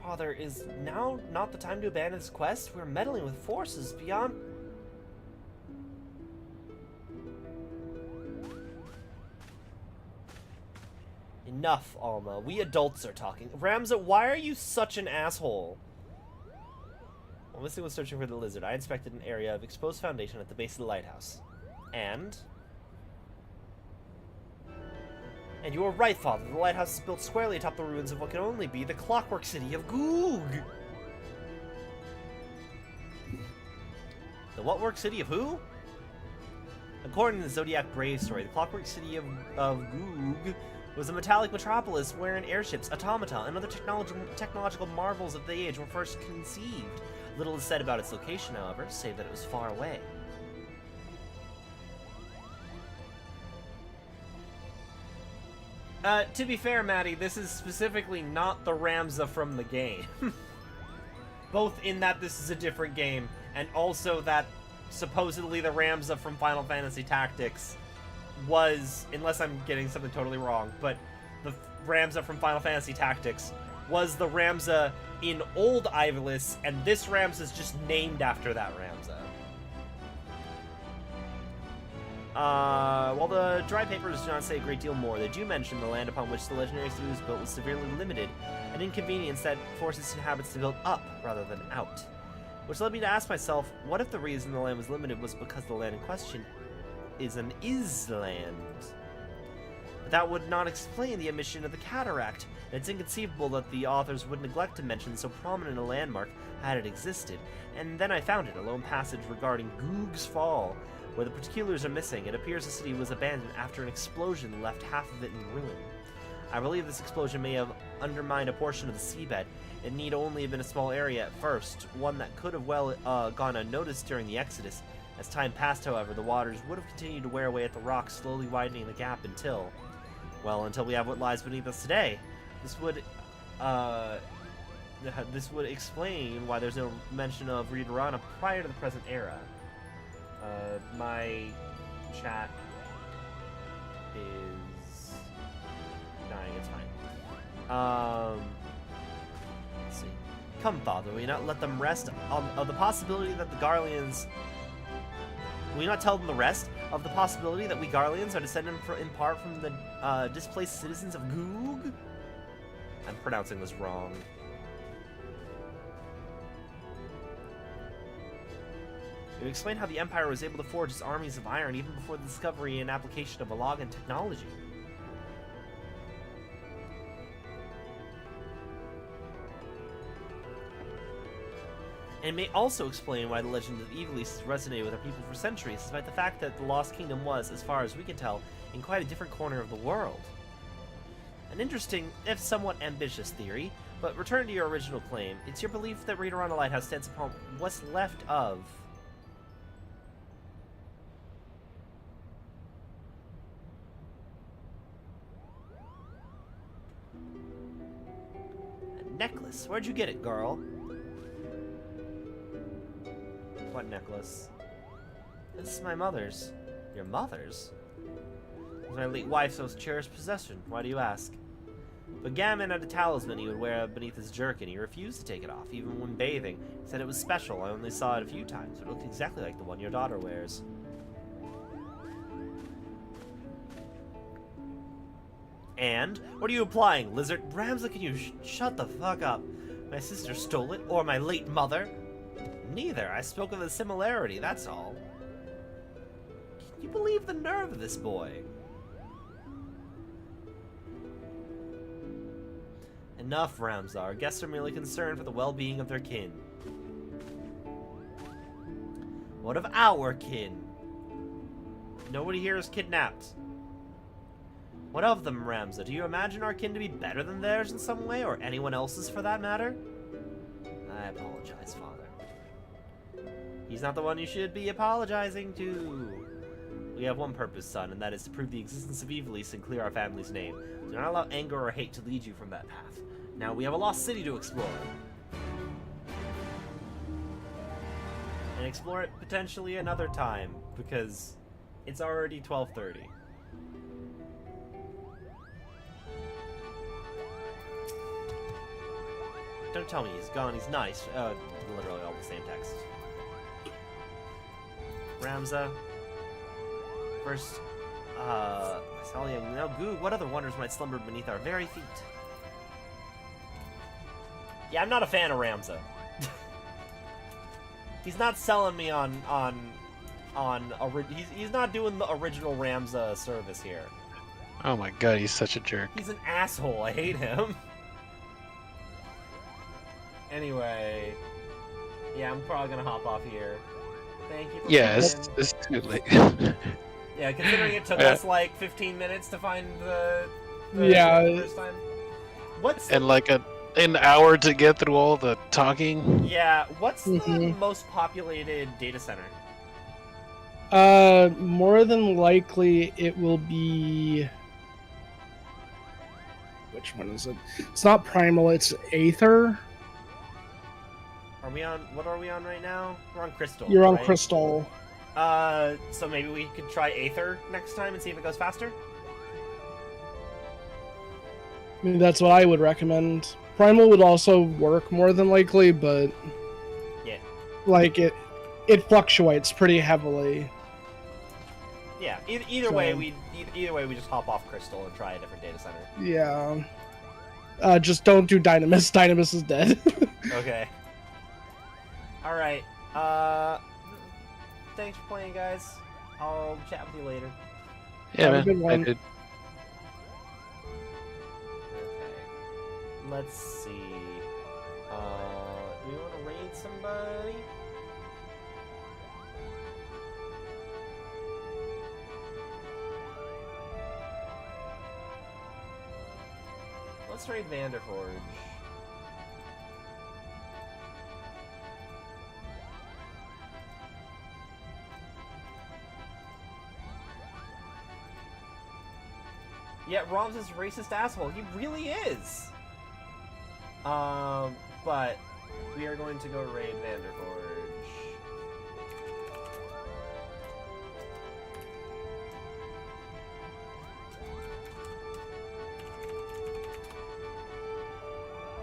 Father, is now not the time to abandon this quest? We're meddling with forces beyond... Enough, Alma. We adults are talking. Ramza, why are you such an asshole? While Missy was searching for the lizard, I inspected an area of exposed foundation at the base of the lighthouse. And you were right, Father. The lighthouse is built squarely atop the ruins of what can only be the clockwork city of Goog. The what-work city of who? According to the Zodiac Brave story, the clockwork city of Goog was a metallic metropolis wherein airships, automata, and other technological marvels of the age were first conceived. Little is said about its location, however, save that it was far away. To be fair, Maddie, this is specifically not the Ramza from the game. Both in that this is a different game, and also that supposedly the Ramza from Final Fantasy Tactics was, unless I'm getting something totally wrong, but the Ramza from Final Fantasy Tactics was the Ramza in Old Ivalice, and this Ramza is just named after that Ramza. While the dry papers do not say a great deal more, they do mention the land upon which the legendary city was built was severely limited, an inconvenience that forced its inhabitants to build up rather than out. Which led me to ask myself, what if the reason the land was limited was because the land in question is an island? But that would not explain the emission of the cataract. And it's inconceivable that the authors would neglect to mention so prominent a landmark had it existed. And then I found it, a lone passage regarding Goog's Fall, where the particulars are missing. It appears the city was abandoned after an explosion that left half of it in ruin. I believe this explosion may have undermined a portion of the seabed. It need only have been a small area at first, one that could have well gone unnoticed during the Exodus. As time passed, however, the waters would have continued to wear away at the rocks, slowly widening the gap until we have what lies beneath us today. This would explain why there's no mention of Reiterana prior to the present era. My chat is dying. It's fine. Let's see. Come, Father, will you not let them rest of the possibility that the Garleans... Will you not tell them the rest of the possibility that we Garleans are descended in part from the displaced citizens of Goog? I'm pronouncing this wrong. It would explain how the Empire was able to forge its armies of iron even before the discovery and application of a Logan technology. And it may also explain why the legend of Evilise has resonated with our people for centuries, despite the fact that the Lost Kingdom was, as far as we can tell, in quite a different corner of the world. An interesting, if somewhat ambitious theory, but return to your original claim. It's your belief that Reiterana Lighthouse stands upon what's left of... a necklace. Where'd you get it, girl? What necklace? This is my mother's. Your mother's? It's my late wife's most cherished possession. Why do you ask? But Gammon had a talisman he would wear beneath his jerkin. He refused to take it off, even when bathing. He said it was special. I only saw it a few times. It looked exactly like the one your daughter wears. And? What are you implying, lizard? Ramza, can you shut the fuck up? My sister stole it? Or my late mother? Neither. I spoke of the similarity, that's all. Can you believe the nerve of this boy? Enough, Ramza. Our guests are merely concerned for the well-being of their kin. What of our kin? Nobody here is kidnapped. What of them, Ramza? Do you imagine our kin to be better than theirs in some way, or anyone else's for that matter? I apologize, Father. He's not the one you should be apologizing to. We have one purpose, son, and that is to prove the existence of Evilise and clear our family's name. Do not allow anger or hate to lead you from that path. Now we have a lost city to explore. And explore it potentially another time, because it's already 12:30. Don't tell me he's gone, he's nice. Literally all the same text. Ramza. First, Salia, now Goog, what other wonders might slumber beneath our very feet? Yeah, I'm not a fan of Ramza. He's not selling me he's not doing the original Ramza service here. Oh my god, he's such a jerk. He's an asshole, I hate him. Anyway, yeah, I'm probably gonna hop off here. Thank you for it's too late. Yeah, considering it took us like 15 minutes to find the first time. And like an hour to get through all the talking. Yeah, what's the most populated data center? More than likely it will be... Which one is it? It's not Primal, it's Aether. What are we on right now? We're on Crystal. You're on right? Crystal. So maybe we could try Aether next time and see if it goes faster? I mean, that's what I would recommend. Primal would also work more than likely, but... Yeah. Like, it fluctuates pretty heavily. Yeah, either way we just hop off Crystal and try a different data center. Yeah. Just don't do Dynamis. Dynamis is dead. Okay. Alright, thanks for playing, guys. I'll chat with you later. Yeah, Have a good man. one. let's see. Do we want to raid somebody? Let's raid Vanderforge. Yeah, Rom's this racist asshole. He really is. But we are going to go raid Vanderforge.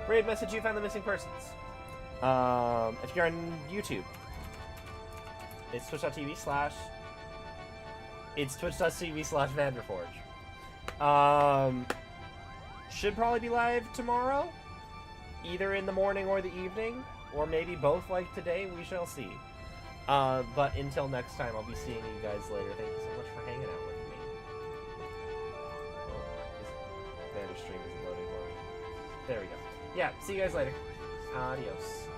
Raid message, you found the missing persons. If you're on YouTube, it's twitch.tv/. It's twitch.tv/Vanderforge. Should probably be live tomorrow, either in the morning or the evening, or maybe both like today, we shall see. But until next time, I'll be seeing you guys later. Thank you so much for hanging out with me. Oh, Vander stream isn't loading for me. There we go. Yeah, see you guys later. Adios.